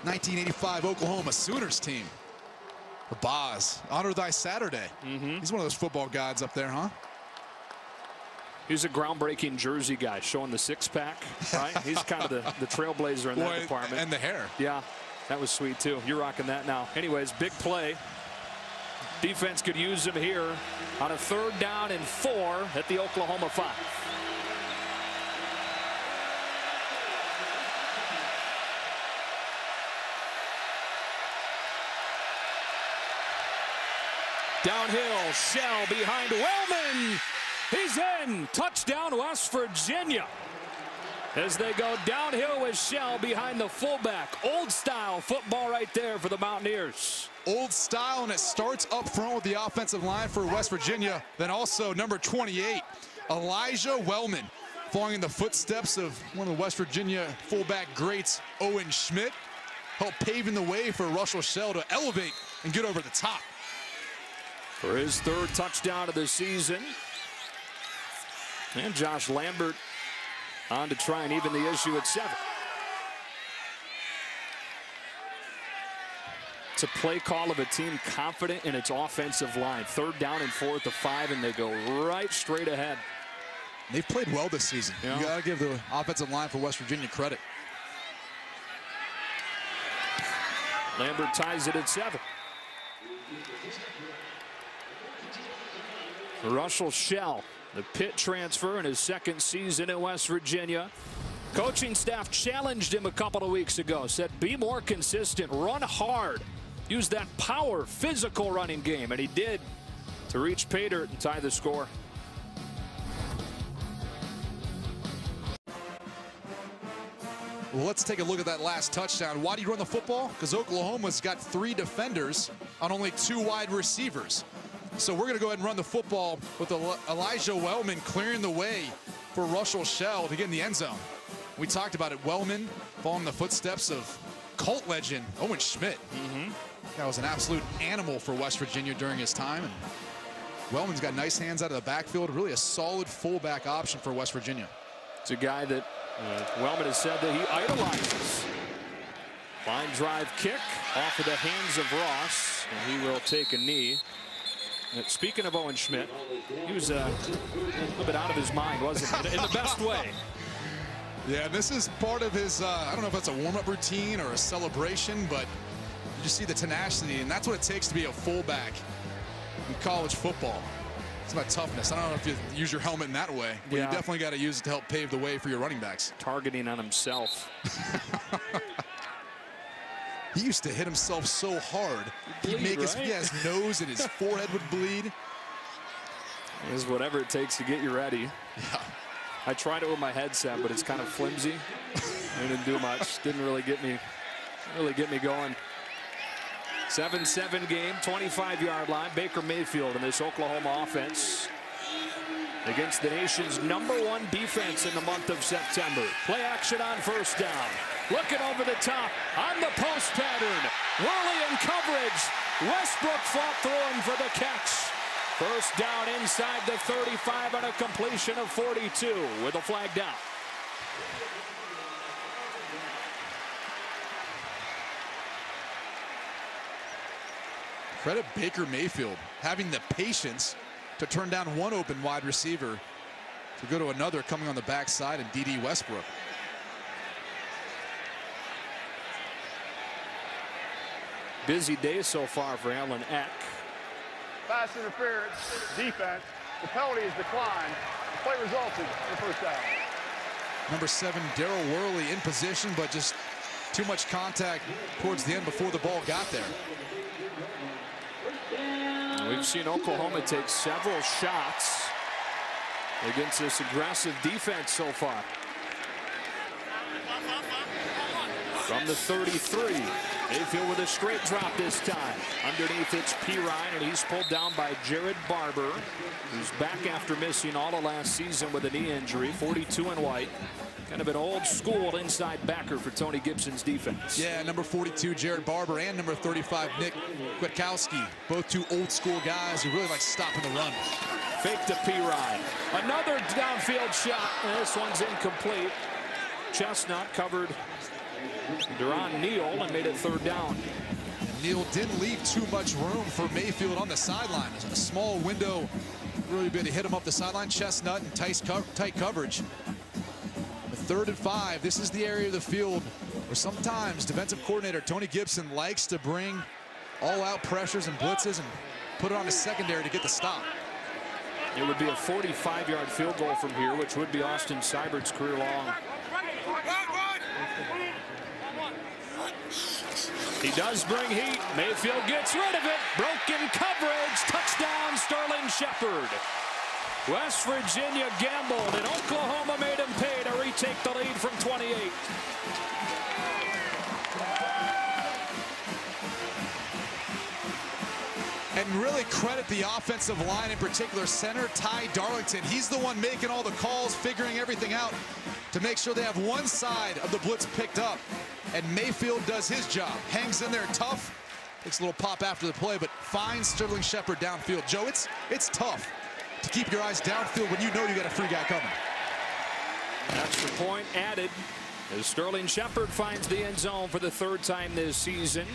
1985 Oklahoma Sooners team? The Boz, honor thy Saturday. He's one of those football gods up there, huh? He's a groundbreaking jersey guy, showing the six-pack, right? He's kind of the trailblazer in that department. And the hair. Yeah, that was sweet, too. You're rocking that now. Anyways, big play. Defense could use him here on a third down and 4 at the Oklahoma 5. Downhill, Shell behind Wellman. He's in. Touchdown, West Virginia. As they go downhill with Shell behind the fullback. Old style football right there for the Mountaineers. Old style, and it starts up front with the offensive line for West Virginia. Then also number 28, Elijah Wellman, following in the footsteps of one of the West Virginia fullback greats, Owen Schmidt, helped paving the way for Russell Shell to elevate and get over the top. For his third touchdown of the season. And Josh Lambert on to try and even the issue at 7. It's a play call of a team confident in its offensive line. Third down and 4 at the 5, and they go right straight ahead. They've played well this season. Yeah. You got to give the offensive line for West Virginia credit. Lambert ties it at 7. Russell Shell, the Pitt transfer in his second season at West Virginia. Coaching staff challenged him a couple of weeks ago, said be more consistent, run hard, use that power, physical running game, and he did to reach pay dirt and tie the score. Well, let's take a look at that last touchdown. Why do you run the football? Because Oklahoma's got 3 defenders on only 2 wide receivers. So we're going to go ahead and run the football with Elijah Wellman clearing the way for Russell Shell to get in the end zone. We talked about it. Wellman following the footsteps of cult legend Owen Schmidt. That was an absolute animal for West Virginia during his time. And Wellman's got nice hands out of the backfield. Really a solid fullback option for West Virginia. It's a guy that Wellman has said that he idolizes. Line drive kick off of the hands of Ross, and he will take a knee. And speaking of Owen Schmidt, he was a little bit out of his mind, wasn't he? In the best way. Yeah, this is part of his, I don't know if that's a warm-up routine or a celebration, but you just see the tenacity, and that's what it takes to be a fullback in college football. It's about toughness. I don't know if you use your helmet in that way, but you definitely got to use it to help pave the way for your running backs. Targeting on himself. He used to hit himself so hard. He'd make his nose and his forehead would bleed. It is whatever it takes to get you ready. Yeah. I tried it with my headset, but it's kind of flimsy. It didn't do much. Didn't really get me going. 7-7 game, 25-yard line. Baker Mayfield in this Oklahoma offense against the nation's #1 defense in the month of September. Play action on first down. Looking over the top on the post pattern. Worley in coverage. Westbrook flat throwing for the catch. First down inside the 35 on a completion of 42 with a flag down. Credit Baker Mayfield having the patience to turn down one open wide receiver to go to another coming on the backside and D.D. Westbrook. Busy day so far for Alan Eck. Pass interference, defense. The penalty is declined. The play resulted in a first down. Number 7, Daryl Worley in position, but just too much contact towards the end before the ball got there. We've seen Oklahoma take several shots against this aggressive defense so far. From the 33, Mayfield with a straight drop this time. Underneath it's Pirine, and he's pulled down by Jared Barber, who's back after missing all of last season with a knee injury. 42 and white. Kind of an old school inside backer for Tony Gibson's defense. Yeah, number 42, Jared Barber, and number 35, Nick Kwiatkowski. Both two old school guys who really like stopping the run. Fake to Pirine. Another downfield shot, and this one's incomplete. Chestnut covered Duron Neal and made it third down. Neal didn't leave too much room for Mayfield on the sideline. There's a small window really be able to hit him up the sideline. Chestnut and tight coverage. 3rd and 5. This is the area of the field where sometimes defensive coordinator Tony Gibson likes to bring all-out pressures and blitzes and put it on the secondary to get the stop. It would be a 45-yard field goal from here, which would be Austin Seibert's career long. He does bring heat. Mayfield gets rid of it. Broken coverage. Touchdown, Sterling Shepard. West Virginia gambled, and Oklahoma made him pay to retake the lead from 28. And really credit the offensive line, in particular center Ty Darlington. He's the one making all the calls, figuring everything out to make sure they have one side of the blitz picked up. And Mayfield does his job, hangs in there tough, takes a little pop after the play, but finds Sterling Shepard downfield. Joe, it's tough to keep your eyes downfield when you know you got a free guy coming. Extra point added as Sterling Shepard finds the end zone for the 3rd time this season.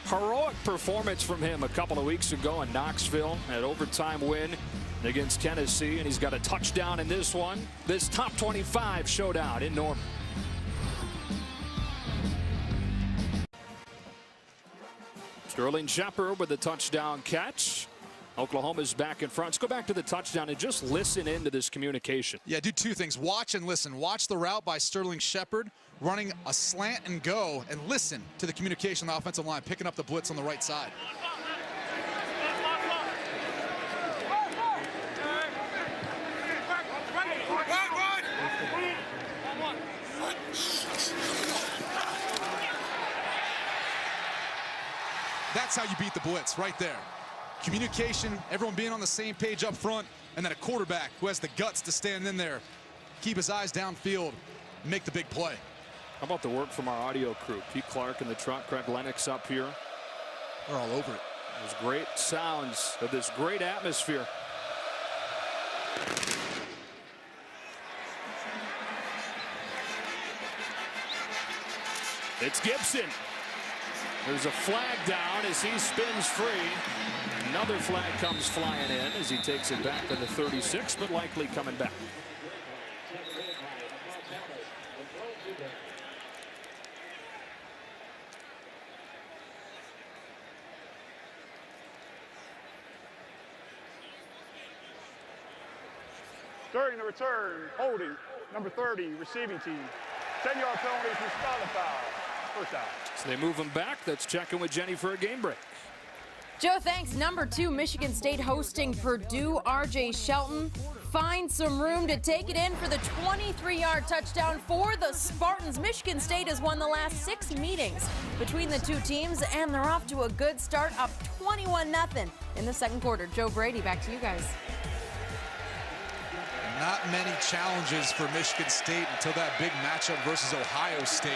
Heroic performance from him a couple of weeks ago in Knoxville, an overtime win against Tennessee, and he's got a touchdown in this one. This top 25 showdown in Norman. Sterling Shepard with the touchdown catch. Oklahoma's back in front. Let's go back to the touchdown and just listen into this communication. Yeah, do two things. Watch and listen. Watch the route by Sterling Shepard, running a slant and go, and listen to the communication on the offensive line, picking up the blitz on the right side. That's how you beat the blitz, right there. Communication, everyone being on the same page up front, and then a quarterback who has the guts to stand in there, keep his eyes downfield, make the big play. How about the work from our audio crew? Pete Clark in the truck, Craig Lennox up here. They're all over it. Those great sounds of this great atmosphere. It's Gibson. There's a flag down as he spins free. Another flag comes flying in as he takes it back to the 36, but likely coming back. During the return, holding, number 30, receiving team. 10-yard penalty for spot foul. First down. So they move him back. Let's check in with Jenny for a game break. Joe, thanks. Number 2, Michigan State hosting Purdue. R.J. Shelton finds some room to take it in for the 23-yard touchdown for the Spartans. Michigan State has won the last 6 meetings between the two teams, and they're off to a good start, up 21-0 in the second quarter. Joe Brady, back to you guys. Not many challenges for Michigan State until that big matchup versus Ohio State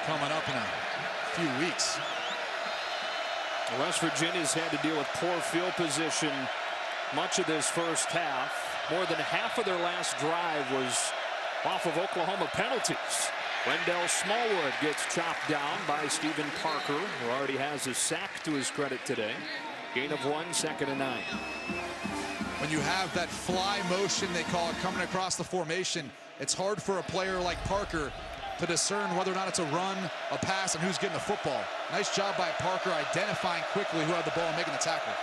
coming up in a few weeks. West Virginia's had to deal with poor field position much of this first half. More than half of their last drive was off of Oklahoma penalties. Wendell Smallwood gets chopped down by Stephen Parker, who already has a sack to his credit today. Gain of 1, 2nd and 9. When you have that fly motion, they call it, coming across the formation, it's hard for a player like Parker to discern whether or not it's a run, a pass, and who's getting the football. Nice job by Parker identifying quickly who had the ball and making the tackle.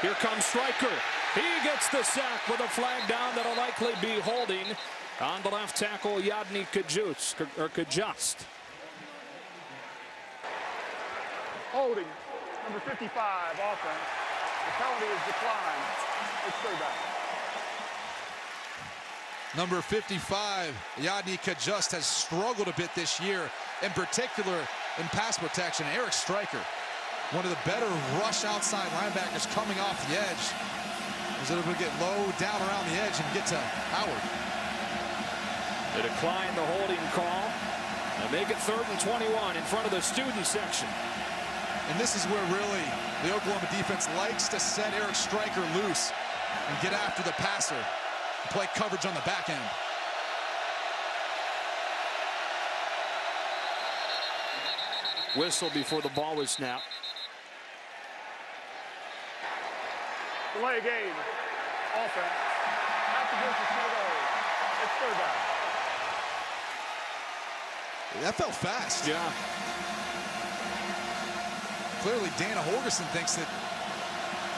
Here comes Stryker. He gets the sack with a flag down that'll likely be holding on the left tackle, Yadni Kajust. Holding, number 55, offense. The penalty is declined. It's third down. Number 55, Yadni Kajust, has struggled a bit this year, in particular in pass protection. Eric Stryker, one of the better rush outside linebackers coming off the edge, was able to get low down around the edge and get to Howard. They decline the holding call and make it 3rd and 21 in front of the student section. And this is where really the Oklahoma defense likes to set Eric Stryker loose and get after the passer. Play coverage on the back end. Whistle before the ball was snapped. Delay game. Offense. After this is going to go. It's third down. That felt fast. Yeah. Clearly, Dana Holgorsen thinks that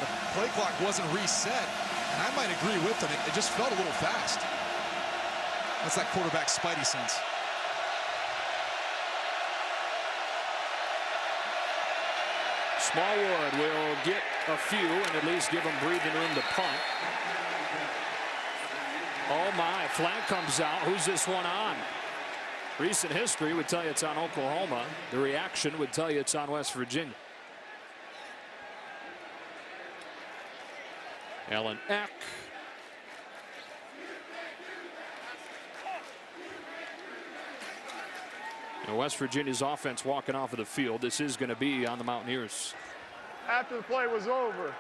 the play clock wasn't reset. And I might agree with him. It just felt a little fast. That's that quarterback spidey sense. Smallwood will get a few and at least give him breathing room to punt. Oh my, flag comes out. Who's this one on? Recent history would tell you it's on Oklahoma. The reaction would tell you it's on West Virginia. Alan Eck. And West Virginia's offense walking off of the field. This is going to be on the Mountaineers. After the play was over,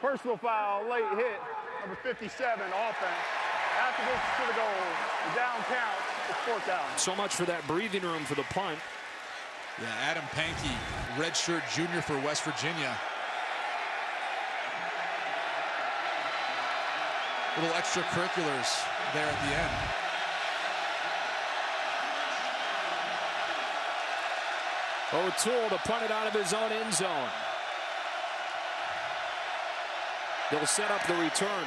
personal foul, late hit, number 57, offense. After this to the goal, the down count, it's 4th down. So much for that breathing room for the punt. Yeah, Adam Pankey, redshirt junior for West Virginia. Little extracurriculars there at the end. O'Toole to punt it out of his own end zone. They'll set up the return.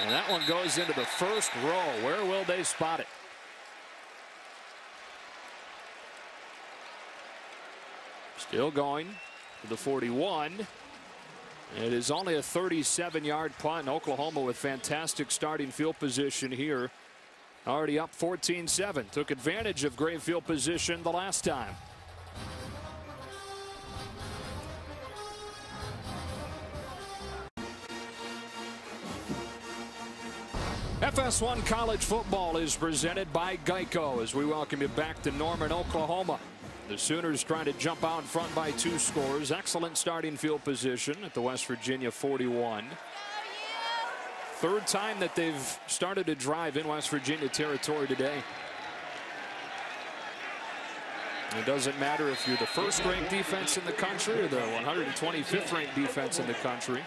And that one goes into the first row. Where will they spot it? Still going to the 41. It is only a 37-yard punt. Oklahoma with fantastic starting field position here. Already up 14-7. Took advantage of great field position the last time. FS1 College Football is presented by Geico as we welcome you back to Norman, Oklahoma. The Sooners trying to jump out in front by 2 scores. Excellent starting field position at the West Virginia 41. Third time that they've started a drive in West Virginia territory today. It doesn't matter if you're the first-ranked defense in the country or the 125th-ranked defense in the country.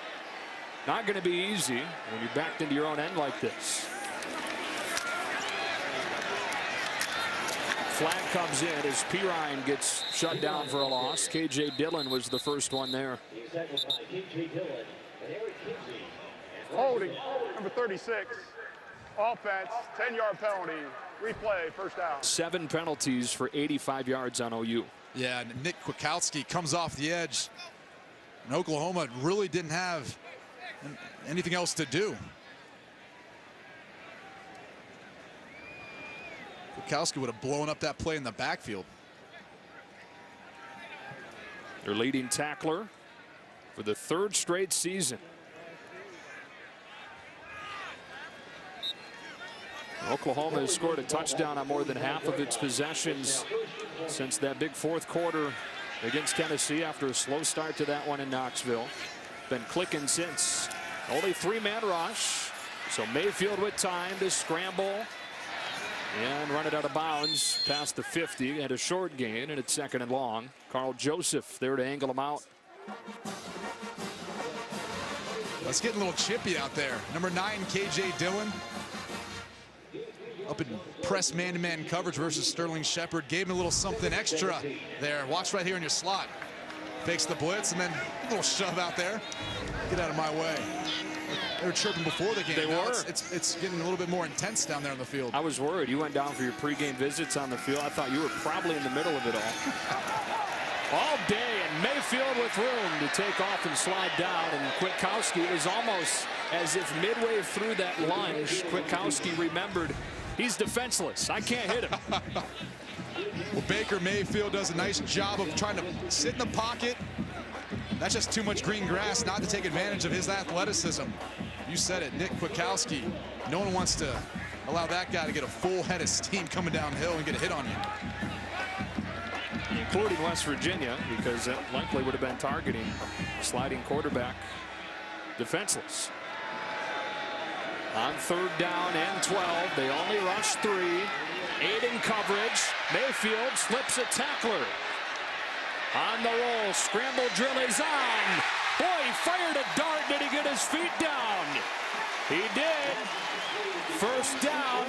Not going to be easy when you're backed into your own end like this. Flag comes in as Pirine gets shut down for a loss. KJ Dillon was the first one there. Holding, number 36. Offense, 10-yard penalty. Replay, first down. 7 penalties for 85 yards on OU. Yeah, Nick Kwiatkowski comes off the edge. And Oklahoma really didn't have anything else to do. Kwiatkowski would have blown up that play in the backfield. Their leading tackler for the 3rd straight season. Oklahoma has scored a touchdown on more than half of its possessions since that big 4th quarter against Tennessee after a slow start to that one in Knoxville. Been clicking since. Only 3-man rush. So Mayfield with time to scramble and run it out of bounds past the 50 and a short gain, and it's 2nd and long. Carl Joseph there to angle him out. Let's get a little chippy out there. Number 9, KJ Dillon. Up in press man-to-man coverage versus Sterling Shepard. Gave him a little something extra there. Watch right here in your slot. Fakes the blitz and then a little shove out there. Get out of my way. They were chirping before the game. They now were. It's getting a little bit more intense down there on the field. I was worried. You went down for your pregame visits on the field. I thought you were probably in the middle of it all day, and Mayfield with room to take off and slide down. And Kwiatkowski, it was almost as if midway through that lunge, Kwiatkowski remembered he's defenseless. I can't hit him. Well, Baker Mayfield does a nice job of trying to sit in the pocket. That's just too much green grass not to take advantage of his athleticism. You said it, Nick Kwiatkowski. No one wants to allow that guy to get a full head of steam coming downhill and get a hit on you. Including West Virginia, because that likely would have been targeting sliding quarterback defenseless. On 3rd down and 12, they only rush 3. 8 in coverage. Mayfield slips a tackler. On the roll, scramble drill is on. Boy, he fired a dart. Did he get his feet down? He did. First down.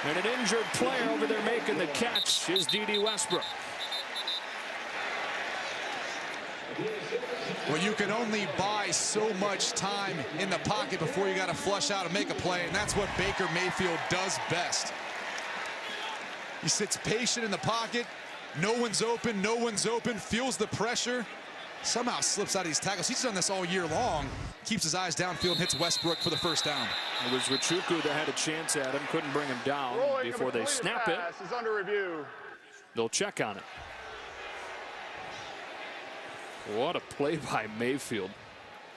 And an injured player over there making the catch is D.D. Westbrook. Well, you can only buy so much time in the pocket before you got to flush out and make a play, and that's what Baker Mayfield does best. He sits patient in the pocket. No one's open, feels the pressure, somehow slips out of these tackles. He's done this all year long. Keeps his eyes downfield and hits Westbrook for the first down. It was Richuku that had a chance at him, couldn't bring him down before they snap it. Pass is under review. They'll check on it. What a play by Mayfield.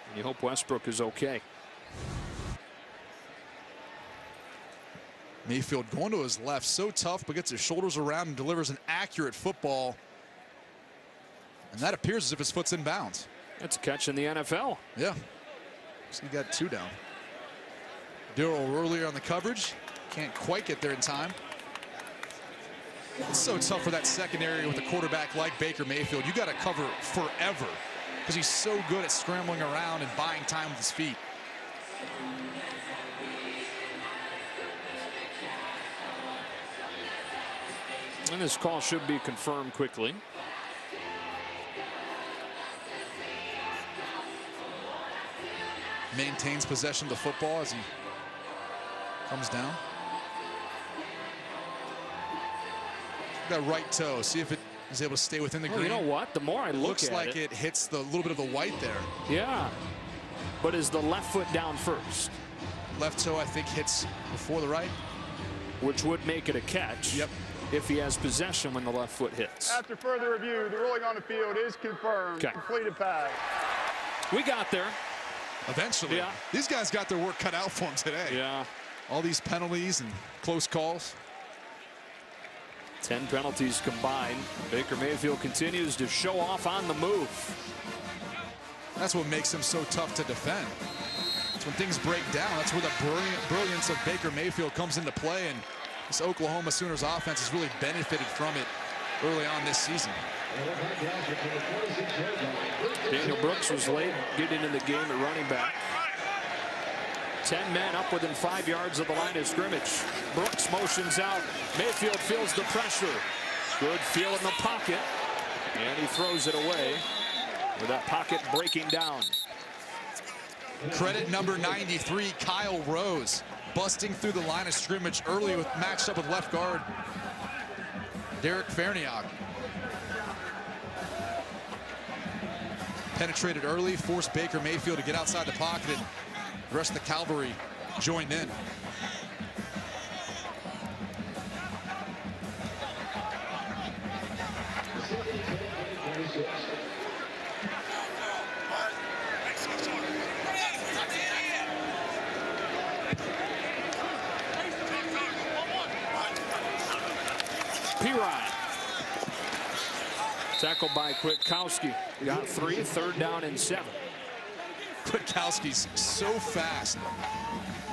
And you hope Westbrook is okay. Mayfield going to his left, so tough, but gets his shoulders around and delivers an accurate football. And that appears as if his foot's in bounds. That's a catch in the NFL. Yeah. So he got 2 down. Darrell earlier on the coverage. Can't quite get there in time. It's so tough for that secondary with a quarterback like Baker Mayfield. You got to cover forever because he's so good at scrambling around and buying time with his feet. And this call should be confirmed quickly. Maintains possession of the football as he comes down. That right toe, see if it is able to stay within the green. You know what? The more I look looks at like it hits the little bit of the white there. Yeah. But is the left foot down first? Left toe, I think, hits before the right. Which would make it a catch. Yep. If he has possession when the left foot hits. After further review, the ruling on the field is confirmed. Okay. Completed pass. We got there. Eventually. Yeah. These guys got their work cut out for them today. Yeah. All these penalties and close calls. 10 penalties combined. Baker Mayfield continues to show off on the move. That's what makes him so tough to defend. It's when things break down. That's where the brilliance of Baker Mayfield comes into play, and this Oklahoma Sooners offense has really benefited from it early on this season. Daniel Brooks was late getting in the game at running back. 10 men up within 5 yards of the line of scrimmage. Brooks motions out. Mayfield feels the pressure. Good feel in the pocket. And he throws it away with that pocket breaking down. Credit number 93, Kyle Rose, busting through the line of scrimmage early with matched up with left guard Derek Ferniak. Penetrated early, forced Baker Mayfield to get outside the pocket, and the rest of the cavalry joined in. Pirine. Tackled by Kwiatkowski. Got 3, 3rd down and 7. Kwiatkowski's so fast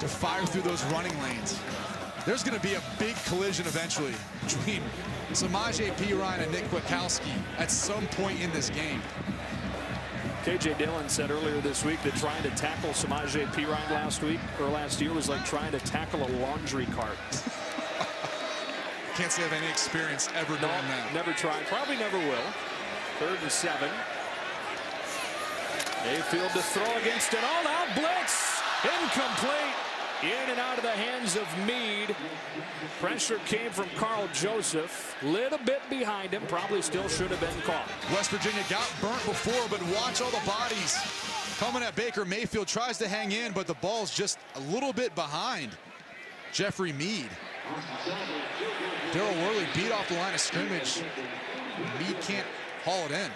to fire through those running lanes. There's going to be a big collision eventually between Samaje Perine and Nick Kwiatkowski at some point in this game. KJ Dillon said earlier this week that trying to tackle Samaje Perine last year was like trying to tackle a laundry cart. Can't say I have any experience ever doing that. Never tried. Probably never will. 3rd and 7. Mayfield to throw against an all-out blitz. Incomplete. In and out of the hands of Meade. Pressure came from Carl Joseph. Little bit behind him. Probably still should have been caught. West Virginia got burnt before, but watch all the bodies coming at Baker Mayfield. Tries to hang in, but the ball's just a little bit behind Jeffrey Meade. Daryl Worley beat off the line of scrimmage. Meade can't haul it in.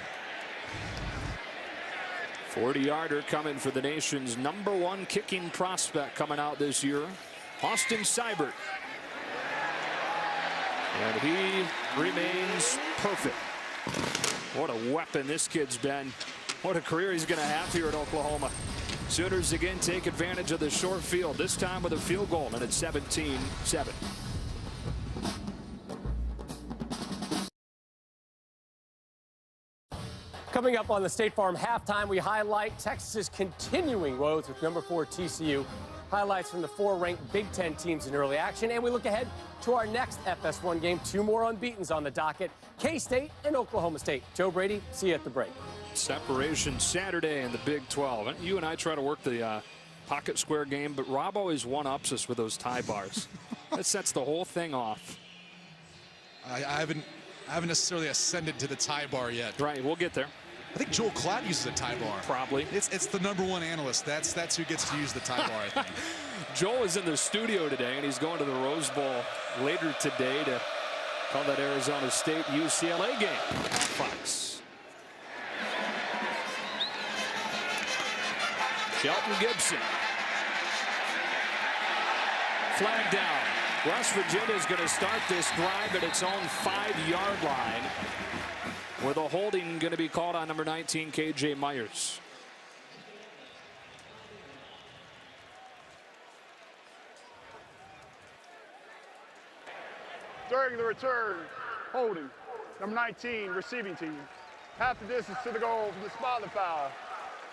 40-yarder coming for the nation's #1 kicking prospect coming out this year, Austin Seibert. And he remains perfect. What a weapon this kid's been. What a career he's going to have here at Oklahoma. Sooners again take advantage of the short field, this time with a field goal, and it's 17-7. Coming up on the State Farm halftime, we highlight Texas's continuing woes with #4 TCU. Highlights from the 4 ranked Big Ten teams in early action, and we look ahead to our next FS1 game. 2 more unbeatens on the docket, K-State and Oklahoma State. Joe Brady, see you at the break. Separation Saturday in the Big 12. You and I try to work the pocket square game, but Rob always one-ups us with those tie bars. That sets the whole thing off. I haven't necessarily ascended to the tie bar yet. Right, we'll get there. I think Joel Klatt uses a tie bar. Probably. It's the #1 analyst. That's who gets to use the tie bar, I think. Joel is in the studio today, and he's going to the Rose Bowl later today to call that Arizona State UCLA game on Fox. Shelton Gibson. Flag down. West Virginia is going to start this drive at its own 5-yard line, with a holding going to be called on number 19, KJ Myers. During the return, holding, number 19, receiving team. Half the distance to the goal from the spot of the foul.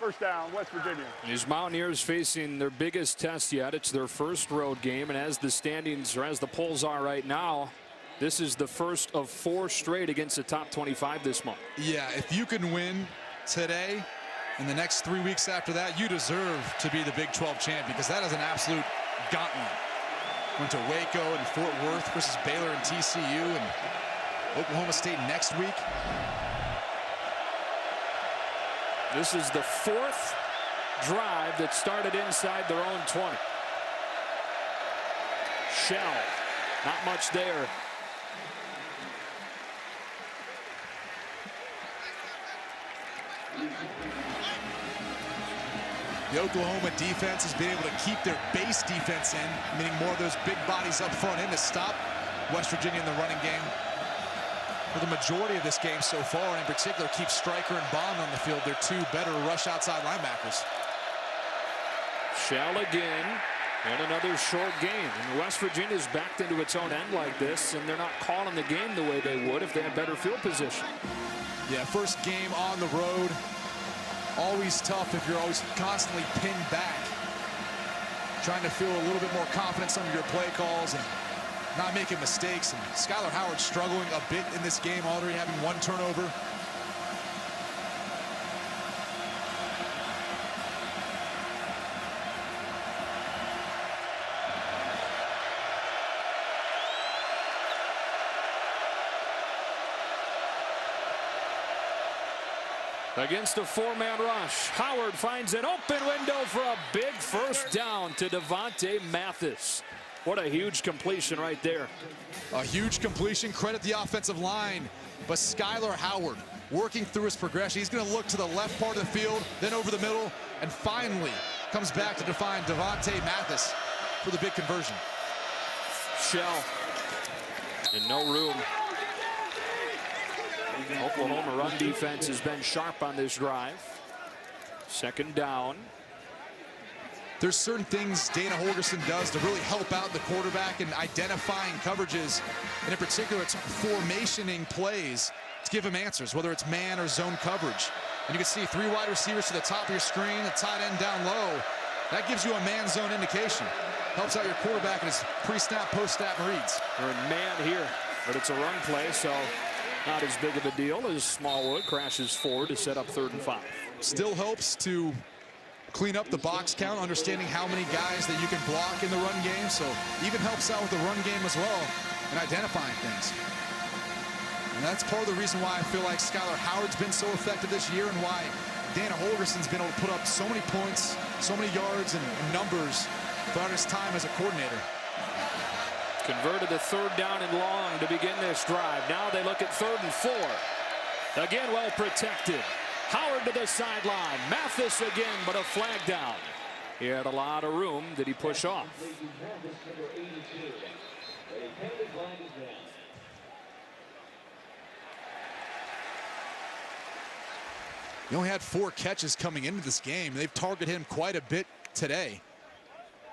First down, West Virginia. These Mountaineers facing their biggest test yet. It's their first road game, and as the standings, or as the polls are right now, this is the first of 4 straight against the top 25 this month. Yeah, if you can win today, in the next 3 weeks after that, you deserve to be the Big 12 champ, because that is an absolute gauntlet. Went to Waco and Fort Worth versus Baylor and TCU, and Oklahoma State next week. This is the 4th drive that started inside their own 20. Shell, not much there. The Oklahoma defense has been able to keep their base defense in, meaning more of those big bodies up front in to stop West Virginia in the running game for the majority of this game so far, and in particular keep Stryker and Bond on the field. They're two better rush outside linebackers. Shell again, and another short game. And West Virginia's backed into its own end like this, and they're not calling the game the way they would if they had better field position. Yeah, first game on the road. Always tough if you're always constantly pinned back. Trying to feel a little bit more confidence under your play calls and not making mistakes. And Skyler Howard struggling a bit in this game, already having one turnover. Against a four-man rush, Howard finds an open window for a big first down to Devontae Mathis. What a huge completion right there. A huge completion, credit the offensive line, but Skyler Howard working through his progression. He's going to look to the left part of the field, then over the middle, and finally comes back to define Devontae Mathis for the big conversion. Shell in no room. Oklahoma run defense has been sharp on this drive. Second down. There's certain things Dana Holgorsen does to really help out the quarterback in identifying coverages, and in particular it's formationing plays to give him answers, whether it's man or zone coverage. And you can see three wide receivers to the top of your screen, the tight end down low. That gives you a man zone indication. Helps out your quarterback in his pre-snap, post-snap reads. They're in man here, but it's a run play, so not as big of a deal as Smallwood crashes forward to set up 3rd and 5. Still helps to clean up the box count, understanding how many guys that you can block in the run game. So even helps out with the run game as well and identifying things. And that's part of the reason why I feel like Skyler Howard's been so effective this year and why Dana Holgorsen's been able to put up so many points, so many yards and numbers throughout his time as a coordinator. Converted to 3rd down and long to begin this drive. Now they look at 3rd and 4. Again, well protected. Howard to the sideline. Mathis again, but a flag down. He had a lot of room. Did he push off? He only had 4 catches coming into this game. They've targeted him quite a bit today.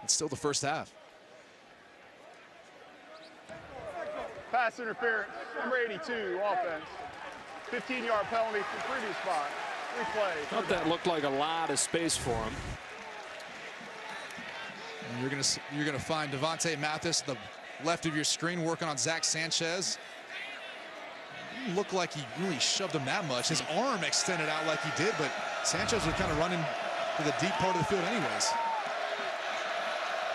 It's still the first half. Pass interference, number 82, offense. 15-yard penalty from previous spot. Replay. Thought that looked like a lot of space for him. And you're gonna find Devontae Mathis, the left of your screen, working on Zach Sanchez. Didn't look like he really shoved him that much. His arm extended out like he did, but Sanchez was kind of running to the deep part of the field anyways.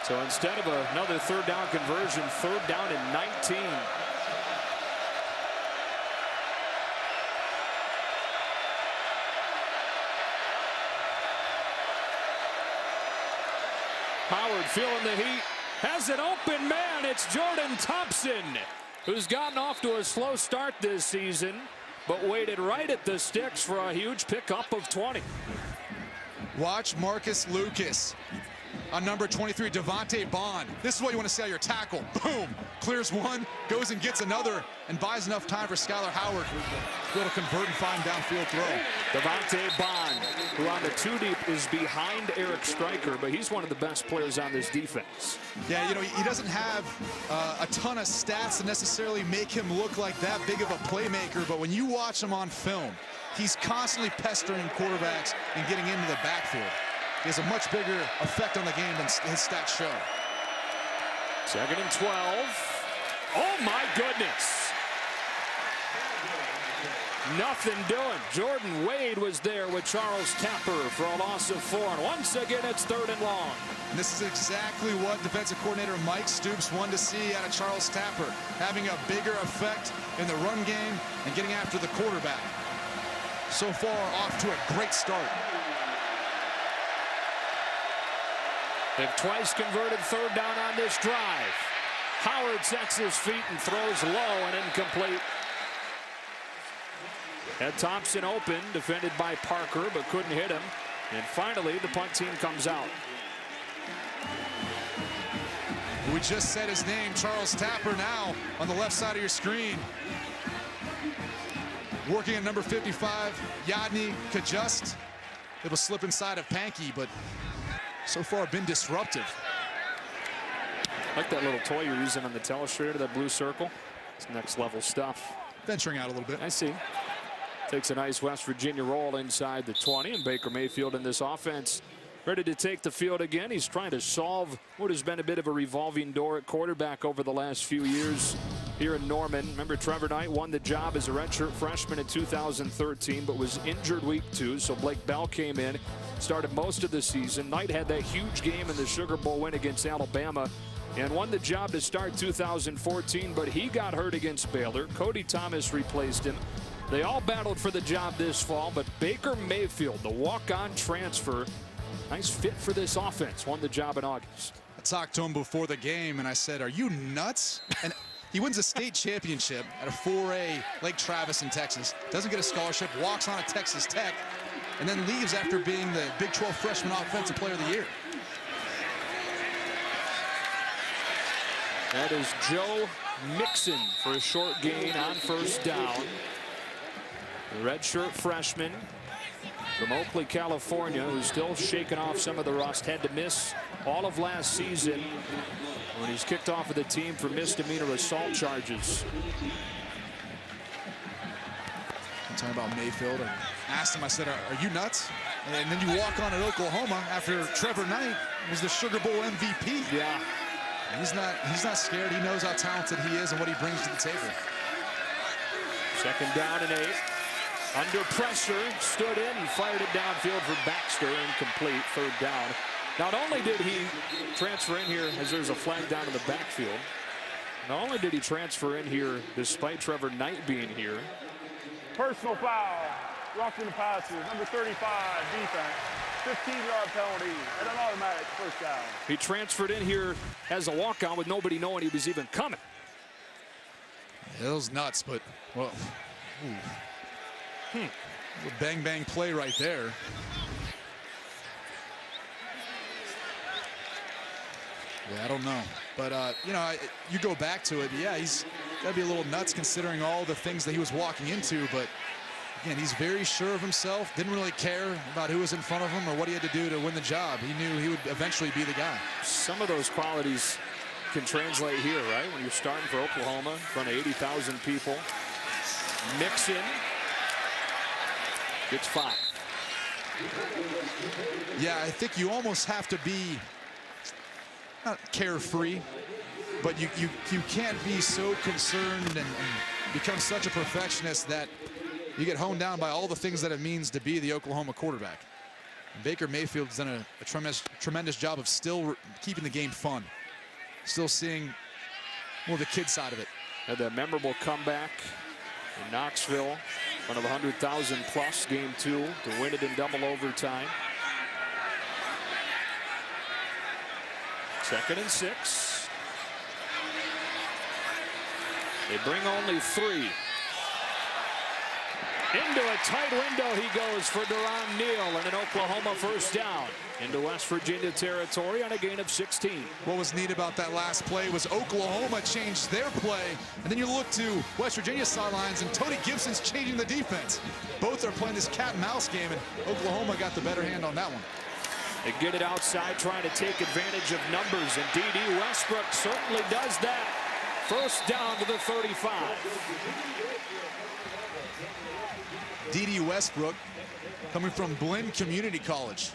So instead of another 3rd down conversion, 3rd down and 19. Howard feeling the heat, has an open man. It's Jordan Thompson, who's gotten off to a slow start this season, but waited right at the sticks for a huge pickup of 20. Watch Marcus Lucas on number 23, Devontae Bond. This is what you want to see out of your tackle. Boom, clears one, goes and gets another, and buys enough time for Skyler Howard to be able to convert and find downfield throw. Devontae Bond, who on the 2-deep is behind Eric Stryker, but he's one of the best players on this defense. Yeah, you know, he doesn't have a ton of stats to necessarily make him look like that big of a playmaker, but when you watch him on film, he's constantly pestering quarterbacks and getting into the backfield. He has a much bigger effect on the game than his stats show. 2nd and 12. Oh my goodness. Nothing doing. Jordan Wade was there with Charles Tapper for a loss of 4. And once again, it's 3rd and long. And this is exactly what defensive coordinator Mike Stoops wanted to see out of Charles Tapper, having a bigger effect in the run game and getting after the quarterback. So far, off to a great start. They've twice converted 3rd down on this drive. Howard sets his feet and throws low and incomplete. Had Thompson open, defended by Parker, but couldn't hit him. And finally, the punt team comes out. We just said his name, Charles Tapper, now on the left side of your screen. Working at number 55, Yadni Kajust. It'll slip inside of Pankey, but so far been disruptive. I like that little toy you're using on the telestrator, that blue circle. It's next level stuff. Venturing out a little bit. I see. Takes a nice West Virginia roll inside the 20, and Baker Mayfield in this offense ready to take the field again. He's trying to solve what has been a bit of a revolving door at quarterback over the last few years here in Norman. Remember, Trevor Knight won the job as a redshirt freshman in 2013, but was injured week 2, so Blake Bell came in, started most of the season. Knight had that huge game in the Sugar Bowl win against Alabama and won the job to start 2014, but he got hurt against Baylor. Cody Thomas replaced him. They all battled for the job this fall, but Baker Mayfield, the walk-on transfer, nice fit for this offense, won the job in August. I talked to him before the game, and I said, are you nuts? And he wins a state championship at a 4A Lake Travis in Texas, doesn't get a scholarship, walks on at Texas Tech, and then leaves after being the Big 12 Freshman Offensive Player of the Year. That is Joe Mixon for a short gain on first down. The redshirt freshman from Oakley, California, who's still shaking off some of the rust, had to miss all of last season when he's kicked off of the team for misdemeanor assault charges. I'm talking about Mayfield. I asked him, I said, are you nuts? And then you walk on at Oklahoma after Trevor Knight was the Sugar Bowl MVP. Yeah. He's not scared. He knows how talented he is and what he brings to the table. Second down and 8. Under pressure, stood in and fired it downfield for Baxter, incomplete, third down. Not only did he transfer in here as there's a flag down in the backfield, not only did he transfer in here despite Trevor Knight being here. Personal foul, roughing the passer, number 35, defense. 15-yard penalty and an automatic first down. He transferred in here as a walk-on with nobody knowing he was even coming. It was nuts, but, well, a bang-bang play right there. Yeah, I don't know. But, you know, you go back to it, yeah, he's got to be a little nuts considering all the things that he was walking into, but again, he's very sure of himself, didn't really care about who was in front of him or what he had to do to win the job. He knew he would eventually be the guy. Some of those qualities can translate here, right? When you're starting for Oklahoma in front of 80,000 people. Mixon gets 5. Yeah, I think you almost have to be not carefree, but you can't be so concerned and become such a perfectionist that you get honed down by all the things that it means to be the Oklahoma quarterback. Baker Mayfield's done a tremendous job of still keeping the game fun, still seeing more of the kid side of it. Had that memorable comeback in Knoxville, one of 100,000 plus, game 2, to win it in double overtime. 2nd and 6. They bring only 3. Into a tight window he goes for Deron Neal, and an Oklahoma first down into West Virginia territory on a gain of 16. What was neat about that last play was Oklahoma changed their play, and then you look to West Virginia sidelines, and Tony Gibson's changing the defense. Both are playing this cat and mouse game, and Oklahoma got the better hand on that one. They get it outside, trying to take advantage of numbers, and D.D. Westbrook certainly does that. First down to the 35. D.D. Westbrook, coming from Blinn Community College,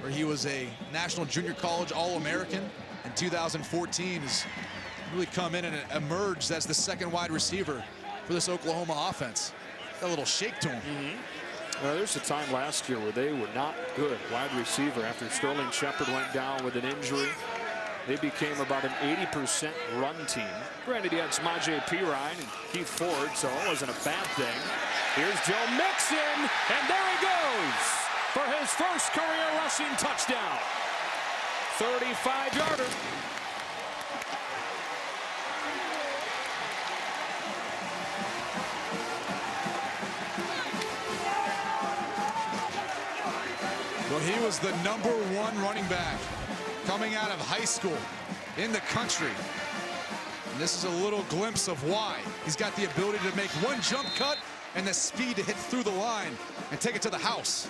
where he was a National Junior College All-American in 2014, has really come in and emerged as the second wide receiver for this Oklahoma offense. Got a little shake to him. Well, there's a time last year where they were not good wide receiver after Sterling Shepard went down with an injury. They became about an 80% run team. Granted, he had Samaje Perine and Keith Ford, so it wasn't a bad thing. Here's Joe Mixon, and there he goes for his first career rushing touchdown. 35-yarder. he was the #1 running back coming out of high school in the country. And this is a little glimpse of why. He's got the ability to make one jump cut and the speed to hit through the line and take it to the house.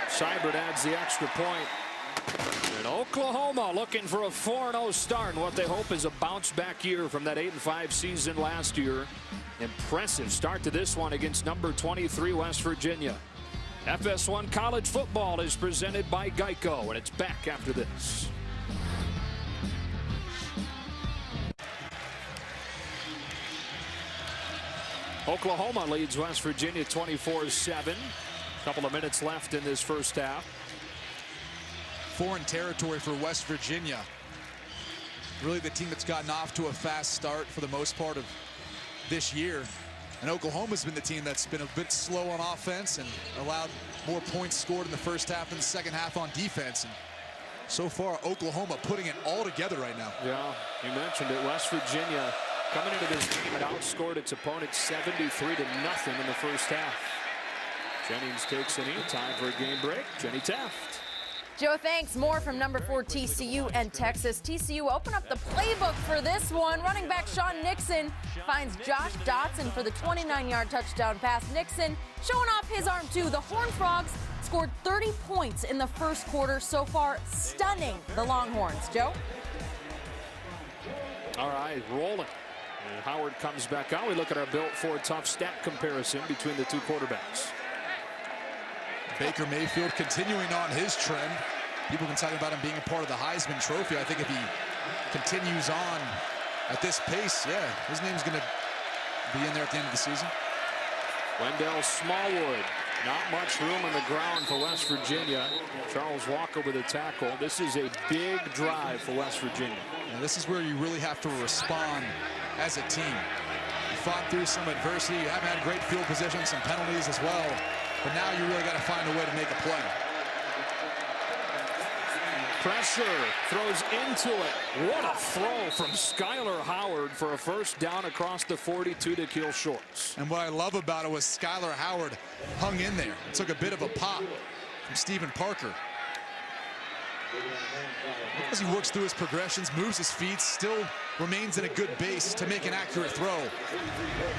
Seibert adds the extra point. And Oklahoma looking for a 4-0 start, and what they hope is a bounce-back year from that 8-5 season last year. Impressive start to this one against number 23 West Virginia. FS1 College Football is presented by Geico, and it's back after this. Oklahoma leads West Virginia 24-7. Couple of minutes left in this first half. Foreign territory for West Virginia. Really the team that's gotten off to a fast start for the most part of this year. And Oklahoma's been the team that's been a bit slow on offense and allowed more points scored in the first half than the second half on defense. And so far, Oklahoma putting it all together right now. Yeah, you mentioned it. West Virginia coming into this game, it outscored its opponent 73-0 in the first half. Jennings takes it in. Time for a game break. Jenny Taft. Joe, thanks. More from number 4 TCU and Texas. TCU open up the playbook for this one. Running back Sean Nixon finds Josh Dotson for the 29-yard touchdown pass. Nixon showing off his arm too. The Horned Frogs scored 30 points in the first quarter so far, stunning the Longhorns. Joe? All right, rolling. And Howard comes back out. We look at our Built Ford tough stat comparison between the two quarterbacks. Baker Mayfield continuing on his trend. People have been talking about him being a part of the Heisman Trophy. I think if he continues on at this pace, yeah, his name's going to be in there at the end of the season. Wendell Smallwood. Not much room on the ground for West Virginia. Charles Walker with a tackle. This is a big drive for West Virginia. And this is where you really have to respond as a team. You fought through some adversity. You haven't had great field position, some penalties as well. But now you really got to find a way to make a play. Pressure, throws into it. What a throw from Skyler Howard for a first down across the 42 to kill Shorts. And what I love about it was Skyler Howard hung in there. It took a bit of a pop from Stephen Parker. As he works through his progressions, moves his feet, still remains in a good base to make an accurate throw.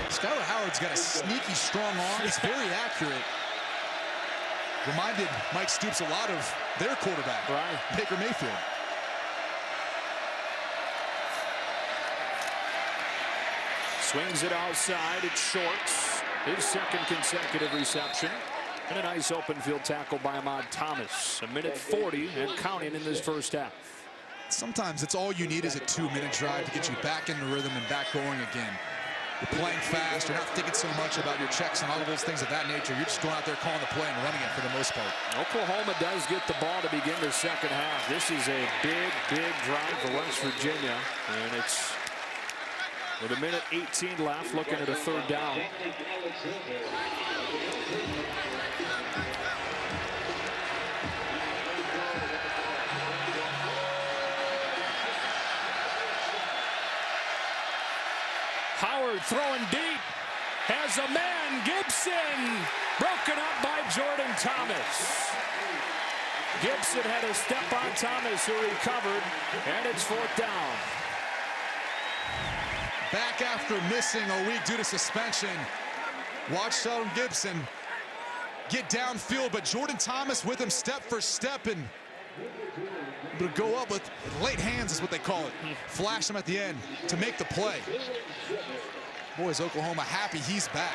Skyler Howard's got a sneaky strong arm. He's very accurate. Reminded Mike Stoops a lot of their quarterback, right, Baker Mayfield. Swings it outside. It's Shorts. His second consecutive reception. And a nice open field tackle by Ahmad Thomas. 1:40 and counting in this first half. Sometimes it's all you need is a 2-minute drive to get you back in the rhythm and back going again. You're playing fast. You're not thinking so much about your checks and all of those things of that nature. You're just going out there calling the play and running it for the most part. Oklahoma does get the ball to begin the second half. This is a big, big drive for West Virginia. And it's with 1:18 left, looking at a third down. Howard throwing deep, has a man, Gibson, broken up by Jordan Thomas. Gibson had a step on Thomas, who recovered, and it's fourth down. Back after missing a week due to suspension. Watch Sheldon Gibson get downfield, but Jordan Thomas with him step for step and able to go up with late hands is what they call it. Flash him at the end to make the play. Boy, is Oklahoma happy he's back.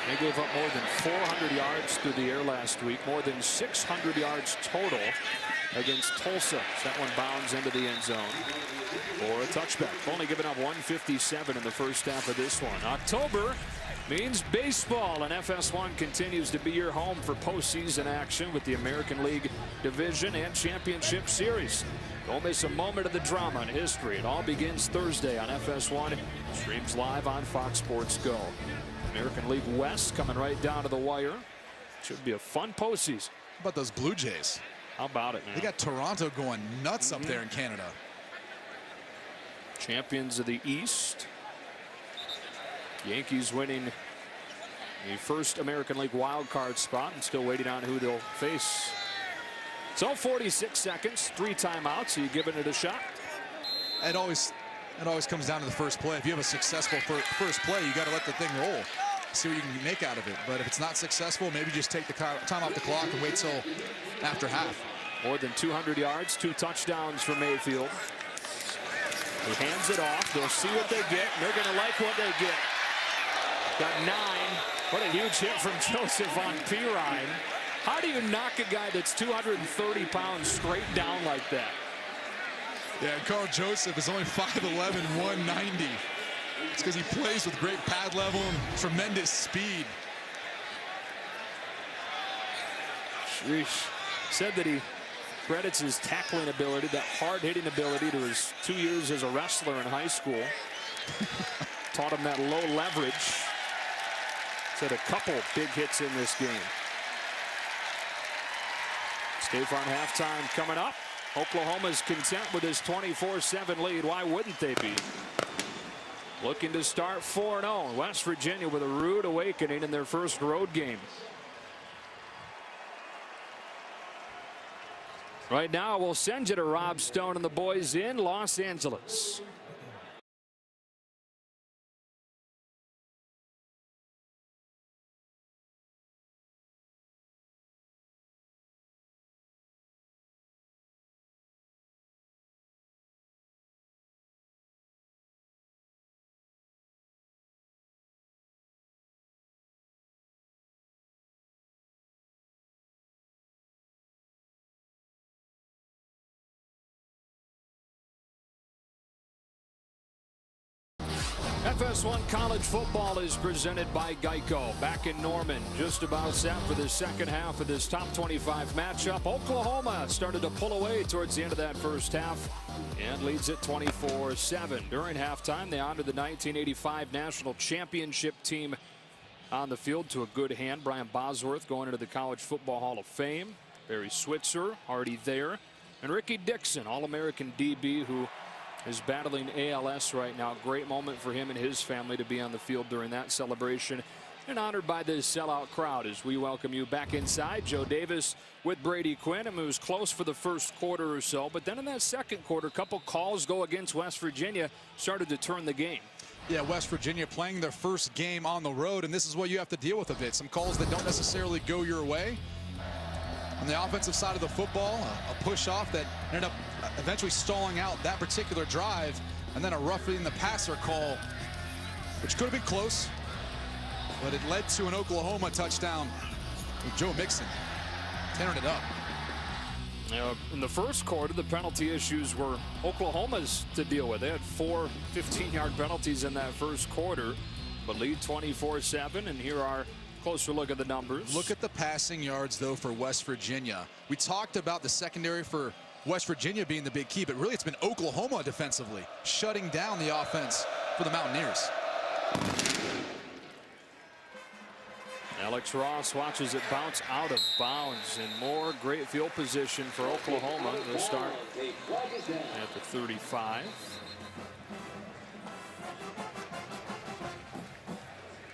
They gave up more than 400 yards through the air last week, more than 600 yards total against Tulsa. That one bounds into the end zone for a touchback. Only giving up 157 in the first half of this one. October means baseball, and FS1 continues to be your home for postseason action with the American League Division and Championship Series. Don't miss a moment of the drama and history. It all begins Thursday on FS1. Streams live on Fox Sports Go. American League West coming right down to the wire. Should be a fun postseason. How about those Blue Jays? How about it, man? They got Toronto going nuts up there in Canada. Champions of the East. Yankees winning the first American League wild card spot and still waiting on who they'll face. So 46 seconds, 3 timeouts. So you giving it a shot? It always comes down to the first play. If you have a successful first play, you got to let the thing roll. See what you can make out of it. But if it's not successful, maybe just take the time off the clock and wait till after half. More than 200 yards, 2 touchdowns for Mayfield. He hands it off. They'll see what they get. And they're going to like what they get. Got 9. What a huge hit from Joseph on Pirine. How do you knock a guy that's 230 pounds straight down like that? Yeah, Carl Joseph is only 5'11", 190. It's because he plays with great pad level and tremendous speed. Sheesh. Said that he credits his tackling ability, that hard-hitting ability, to his 2 years as a wrestler in high school. Taught him that low leverage. Said a couple big hits in this game. State Farm halftime coming up. Oklahoma's content with his 24-7 lead. Why wouldn't they be? Looking to start 4-0. West Virginia with a rude awakening in their first road game. Right now, we'll send you to Rob Stone and the boys in Los Angeles. FS1 College Football is presented by Geico. Back in Norman, just about set for the second half of this top 25 matchup. Oklahoma started to pull away towards the end of that first half and leads it 24-7. During halftime, they honored the 1985 National Championship team on the field to a good hand. Brian Bosworth going into the College Football Hall of Fame. Barry Switzer already there. And Ricky Dixon, All-American DB, who is battling ALS right now. Great moment for him and his family to be on the field during that celebration, and honored by this sellout crowd as we welcome you back inside. Joe Davis with Brady Quinn. It was close for the first quarter or so, but then in that second quarter, a couple calls go against West Virginia, started to turn the game. Yeah, West Virginia playing their first game on the road, and this is what you have to deal with a bit. Some calls that don't necessarily go your way. On the offensive side of the football, a push off that ended up eventually stalling out that particular drive, and then a roughing the passer call, which could have been close, but it led to an Oklahoma touchdown with Joe Mixon tearing it up. In the first quarter, the penalty issues were Oklahoma's to deal with. They had 4 15-yard penalties in that first quarter, but lead 24-7, and here are closer look at the numbers. Look at the passing yards, though, for West Virginia. We talked about the secondary for West Virginia being the big key, but really it's been Oklahoma defensively shutting down the offense for the Mountaineers. Alex Ross watches it bounce out of bounds, and more great field position for Oklahoma. They'll start at the 35.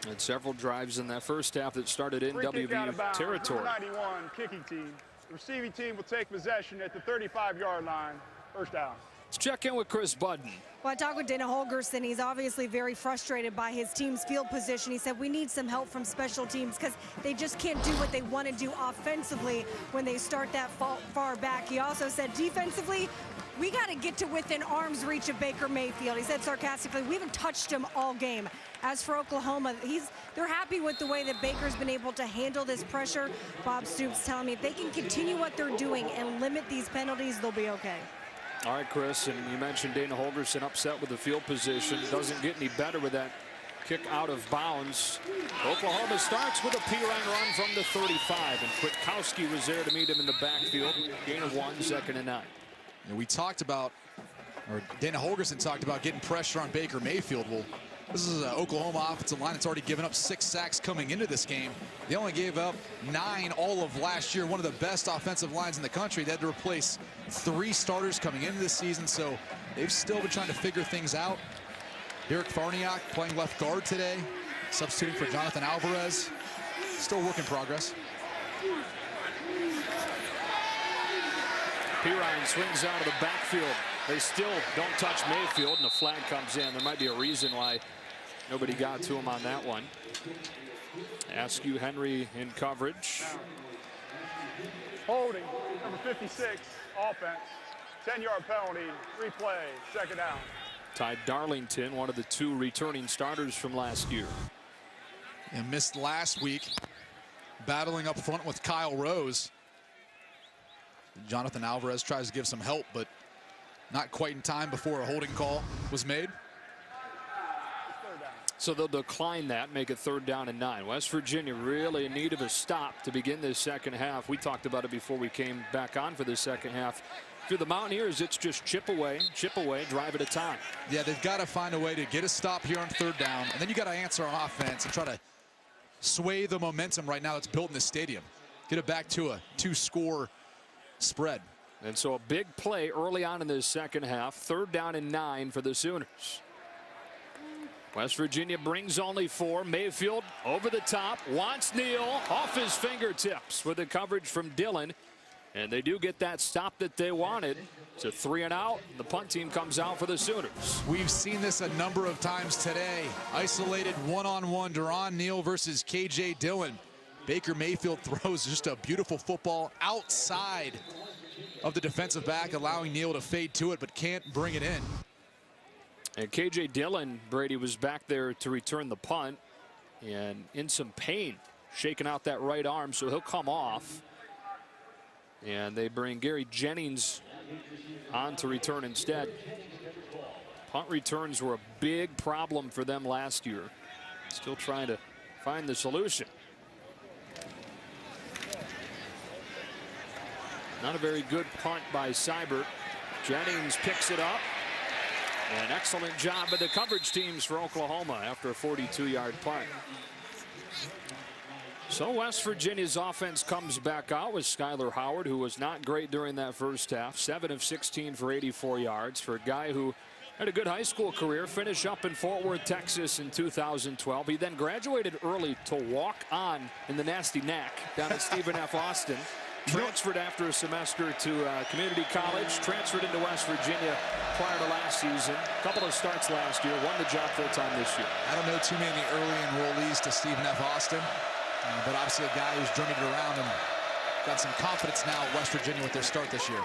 And several drives in that first half that started in WVU territory. Number 91 kicking team. The receiving team will take possession at the 35-yard line. First down. Let's check in with Chris Budden. Well, I talked with Dana Holgerson. He's obviously very frustrated by his team's field position. He said we need some help from special teams because they just can't do what they want to do offensively when they start that far back. He also said defensively, we got to get to within arm's reach of Baker Mayfield. He said sarcastically, we haven't touched him all game. As for Oklahoma, they're happy with the way that Baker's been able to handle this pressure. Bob Stoops telling me if they can continue what they're doing and limit these penalties, they'll be okay. All right, Chris, and you mentioned Dana Holgerson upset with the field position. Doesn't get any better with that kick out of bounds. Oklahoma starts with a Pirine run from the 35, and Kwiatkowski was there to meet him in the backfield. Gain of 1, 2nd and 9. And we talked about, or Dana Holgerson talked about getting pressure on Baker Mayfield. Well, this is an Oklahoma offensive line that's already given up 6 sacks coming into this game. They only gave up 9 all of last year. One of the best offensive lines in the country. They had to replace 3 starters coming into this season, so they've still been trying to figure things out. Derek Farniak playing left guard today. substituting for Jonathan Alvarez. Still a work in progress. Perine swings out of the backfield. They still don't touch Mayfield, and the flag comes in. There might be a reason why nobody got to him on that one. Askew Henry in coverage. Holding, number 56, offense. 10-yard penalty, replay, second down. Ty Darlington, one of the 2 returning starters from last year. And missed last week, battling up front with Kyle Rose. Jonathan Alvarez tries to give some help, but not quite in time before a holding call was made. So they'll decline that, make it 3rd down and 9. West Virginia really in need of a stop to begin this second half. We talked about it before we came back on for the second half. For the Mountaineers, it's just chip away, drive at a time. Yeah, they've got to find a way to get a stop here on 3rd down, and then you got to answer on offense and try to sway the momentum right now that's built in the stadium. Get it back to a 2-score spread. And so a big play early on in this second half. 3rd down and 9 for the Sooners. West Virginia brings only 4. Mayfield over the top, wants Neal off his fingertips with the coverage from Dillon. And they do get that stop that they wanted. It's a 3 and out. The punt team comes out for the Sooners. We've seen this a number of times today. Isolated one-on-one, Deron Neal versus KJ Dillon. Baker Mayfield throws just a beautiful football outside of the defensive back, allowing Neal to fade to it, but can't bring it in. And KJ Dillon, Brady, was back there to return the punt and in some pain, shaking out that right arm, so he'll come off. And they bring Gary Jennings on to return instead. Punt returns were a big problem for them last year. Still trying to find the solution. Not a very good punt by Seibert. Jennings picks it up. An excellent job by the coverage teams for Oklahoma after a 42-yard punt. So West Virginia's offense comes back out with Skyler Howard, who was not great during that first half. 7 of 16 for 84 yards for a guy who had a good high school career, finished up in Fort Worth, Texas in 2012. He then graduated early to walk on in the Nasty Knack down at Stephen F. Austin. Transferred after a semester to community college, transferred into West Virginia prior to last season. A couple of starts last year, won the job full-time this year. I don't know too many early enrollees to Stephen F. Austin, but obviously a guy who's journeyed it around and got some confidence now at West Virginia with their start this year.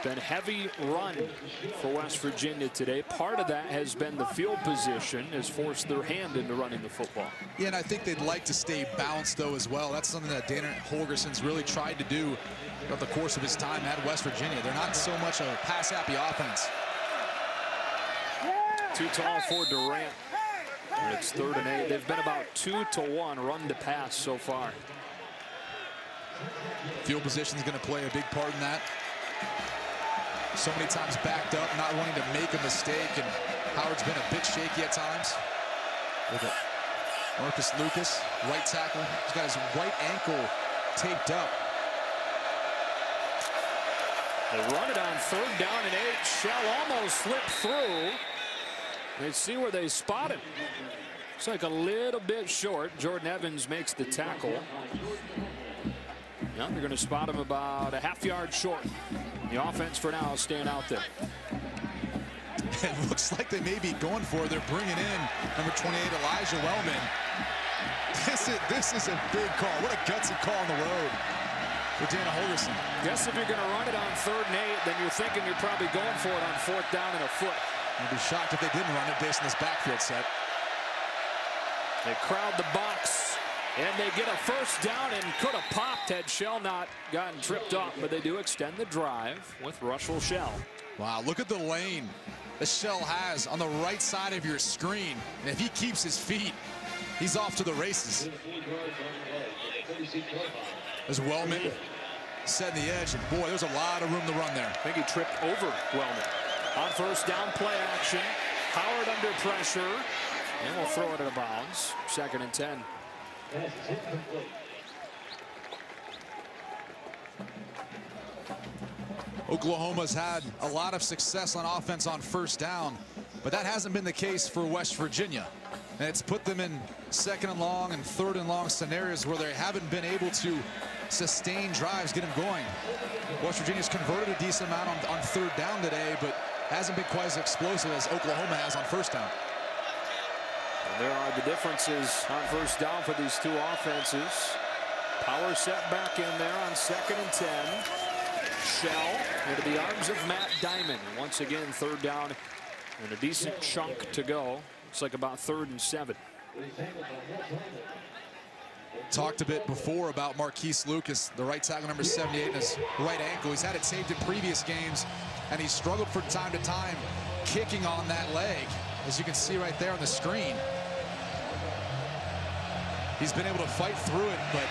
It's been heavy run for West Virginia today. Part of that has been the field position has forced their hand into running the football. Yeah, and I think they'd like to stay balanced, though, as well. That's something that Dana Holgerson's really tried to do throughout the course of his time at West Virginia. They're not so much a pass-happy offense. Too tall for Durant. And it's 3rd and 8. They've been about 2-to-1 run to pass so far. Field position is going to play a big part in that. So many times backed up, not wanting to make a mistake, and Howard's been a bit shaky at times. With it. Marcus Lucas, right tackle. He's got his right ankle taped up. They run it on 3rd down and 8. Shell almost slipped through. They see where they spot him. It's like a little bit short. Jordan Evans makes the tackle. Yeah, they're going to spot him about a half-yard short. The offense for now is staying out there. It looks like they may be going for it. They're bringing in number 28, Elijah Wellman. This is a big call. What a gutsy call on the road for Dana Holgerson. Guess if you're going to run it on 3rd and 8, then you're thinking you're probably going for it on 4th down and a foot. I'd be shocked if they didn't run it based on this backfield set. They crowd the box, and they get a 1st down, and could have popped had Shell not gotten tripped up, but they do extend the drive with Russell Shell. Wow, look at the lane that Shell has on the right side of your screen. And if he keeps his feet, he's off to the races. As Wellman setting the edge, and boy, there's a lot of room to run there. I think he tripped over Wellman. On 1st down, play action. Howard under pressure, and we'll throw it out of bounds. 2nd and 10. Oklahoma's had a lot of success on offense on 1st down, but that hasn't been the case for West Virginia. And it's put them in 2nd and long and 3rd and long scenarios where they haven't been able to sustain drives, get them going. West Virginia's converted a decent amount on 3rd down today, but hasn't been quite as explosive as Oklahoma has on 1st down. And there are the differences on 1st down for these two offenses. Power set back in there on 2nd and 10. Shell into the arms of Matt Diamond. And once again, 3rd down and a decent chunk to go. Looks like about 3rd and 7. Talked a bit before about Marquise Lucas, the right tackle, number 78, in his right ankle. He's had it saved in previous games, and he struggled from time to time kicking on that leg, as you can see right there on the screen. He's been able to fight through it, but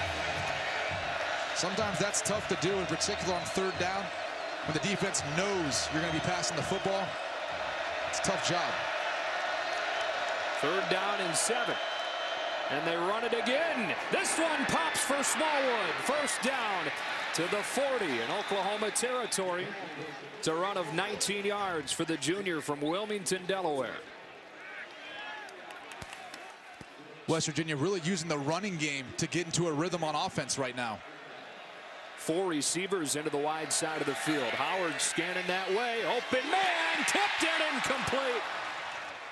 sometimes that's tough to do, in particular on 3rd down, when the defense knows you're going to be passing the football. It's a tough job. 3rd down and 7. And they run it again. This one pops for Smallwood. 1st down to the 40 in Oklahoma territory. It's a run of 19 yards for the junior from Wilmington, Delaware. West Virginia really using the running game to get into a rhythm on offense right now. 4 receivers into the wide side of the field. Howard scanning that way. Open man, tipped and incomplete.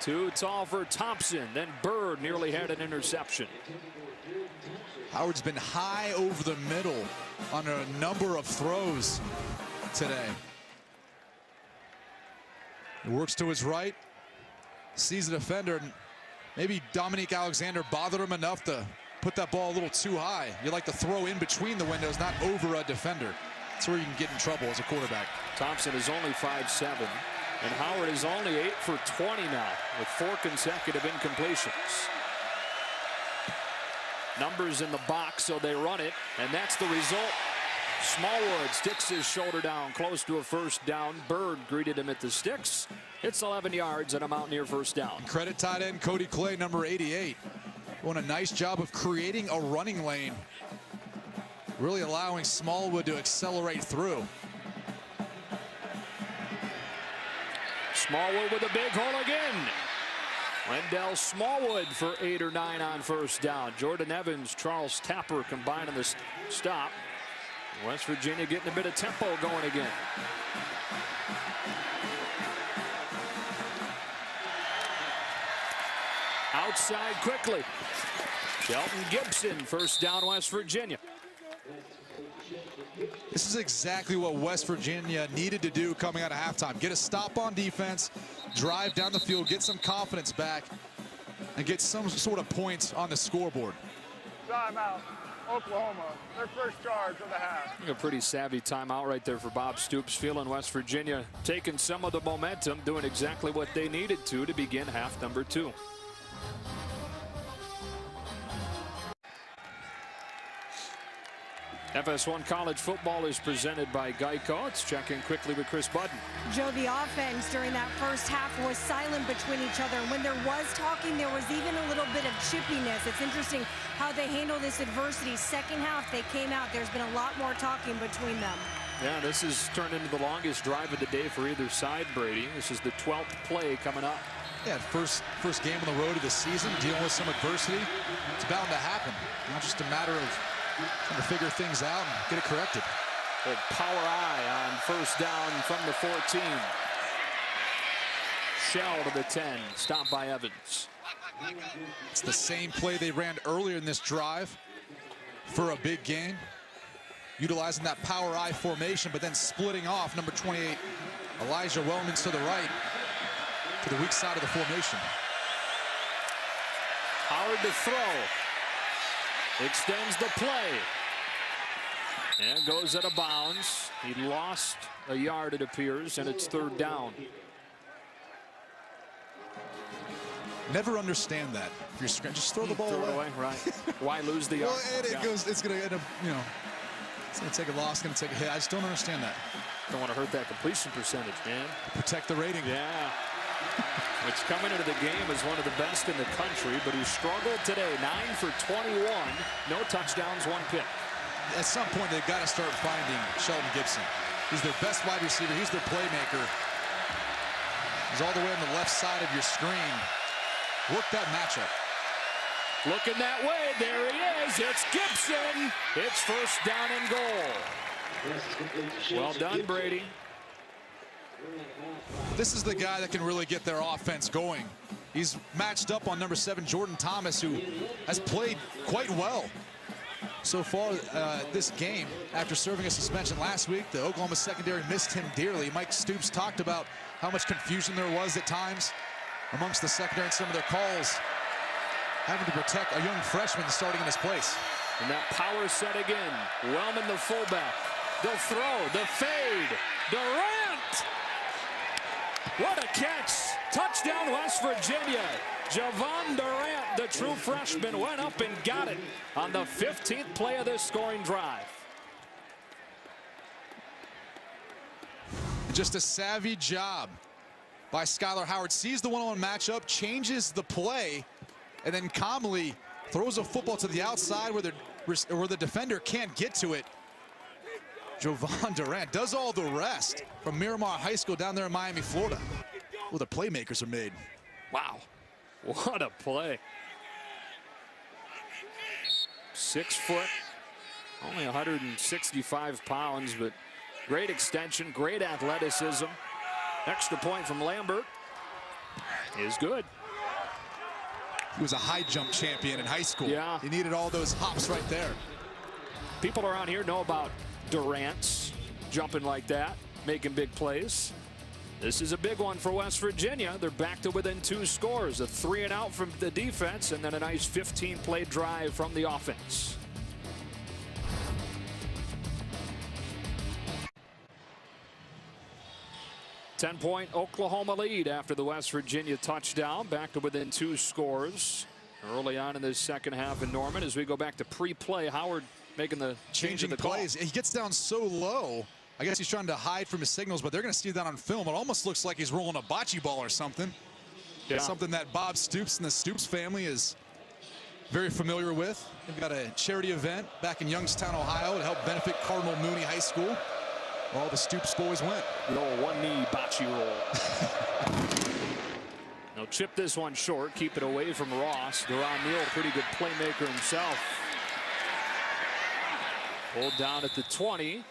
Too tall for Thompson. Then Bird nearly had an interception. Howard's been high over the middle on a number of throws today. He works to his right, sees the defender, and maybe Dominique Alexander bothered him enough to put that ball a little too high. You like to throw in between the windows, not over a defender. That's where you can get in trouble as a quarterback. Thompson is only 5'7", and Howard is only 8 for 20 now with 4 consecutive incompletions. Numbers in the box, so they run it, and that's the result. Smallwood sticks his shoulder down close to a 1st down. Bird greeted him at the sticks. It's 11 yards and a Mountaineer 1st down. Credit tight end Cody Clay, number 88. Doing a nice job of creating a running lane, really allowing Smallwood to accelerate through. Smallwood with a big hole again. Wendell Smallwood for 8 or 9 on 1st down. Jordan Evans, Charles Tapper combining the stop. West Virginia getting a bit of tempo going again. Outside quickly. Shelton Gibson, 1st down West Virginia. This is exactly what West Virginia needed to do coming out of halftime. Get a stop on defense, drive down the field, get some confidence back, and get some sort of points on the scoreboard. Timeout, Oklahoma, their 1st charge of the half. A pretty savvy timeout right there for Bob Stoops, feeling West Virginia taking some of the momentum, doing exactly what they needed to begin half number 2. FS1 College Football is presented by Geico. Let's check in quickly with Chris Budden. Joe, the offense during that 1st half was silent between each other. And when there was talking, there was even a little bit of chippiness. It's interesting how they handle this adversity. 2nd half, they came out. There's been a lot more talking between them. Yeah, this has turned into the longest drive of the day for either side, Brady. This is the 12th play coming up. Yeah, first game on the road of the season, dealing with some adversity. It's bound to happen. Not just a matter of trying to figure things out and get it corrected. A power eye on 1st down from the 14. Shell to the 10, stopped by Evans. It's the same play they ran earlier in this drive for a big gain. Utilizing that power eye formation, but then splitting off number 28, Elijah Wellman to the right, to the weak side of the formation. Howard to throw. Extends the play. And goes out of bounds. He lost a yard, it appears, and it's 3rd down. Never understand that. If you're just throw the ball away. Right. Why lose the yard? Well, it's going to end up, it's going to take a loss, going to take a hit. I just don't understand that. Don't want to hurt that completion percentage, man. Protect the rating. Yeah. Which coming into the game is one of the best in the country, but he struggled today. 9 for 21, no touchdowns, 1 pick. At some point, they've got to start finding Shelton Gibson. He's their best wide receiver. He's their playmaker. He's all the way on the left side of your screen. Work that matchup. Looking that way. There he is. It's Gibson. It's first down and goal. Well done, Brady. This is the guy that can really get their offense going. He's matched up on number 7, Jordan Thomas, who has played quite well so far this game. After serving a suspension last week, the Oklahoma secondary missed him dearly. Mike Stoops talked about how much confusion there was at times amongst the secondary and some of their calls, having to protect a young freshman starting in his place. And that power set again. Wellman, the fullback. They'll throw. The fade. Durant! What a catch. Touchdown, West Virginia. Javon Durant, the true freshman, went up and got it on the 15th play of this scoring drive. Just a savvy job by Skyler Howard. Sees the one-on-one matchup, changes the play, and then calmly throws a football to the outside where the defender can't get to it. Javon Durant does all the rest from Miramar High School down there in Miami, Florida. Well, the playmakers are made. Wow. What a play. 6 foot, only 165 pounds, but great extension, great athleticism. Extra point from Lambert is good. He was a high jump champion in high school. Yeah. He needed all those hops right there. People around here know about Durant's jumping like that, making big plays. This is a big one for West Virginia. They're back to within 2 scores. A 3-and-out from the defense, and then a nice 15-play drive from the offense. Ten-point Oklahoma lead after the West Virginia touchdown. Back to within 2 scores early on in the second half in Norman. As we go back to pre-play, Howard making the changing the plays. Call. He gets down so low. I guess he's trying to hide from his signals, but they're going to see that on film. It almost looks like he's rolling a bocce ball or something. Yeah. Something that Bob Stoops and the Stoops family is very familiar with. They've got a charity event back in Youngstown, Ohio to help benefit Cardinal Mooney High School. Where all the Stoops boys went. Good old one-knee bocce roll. They'll chip this one short, keep it away from Ross. Deron Neal, pretty good playmaker himself. Pulled down at the 20.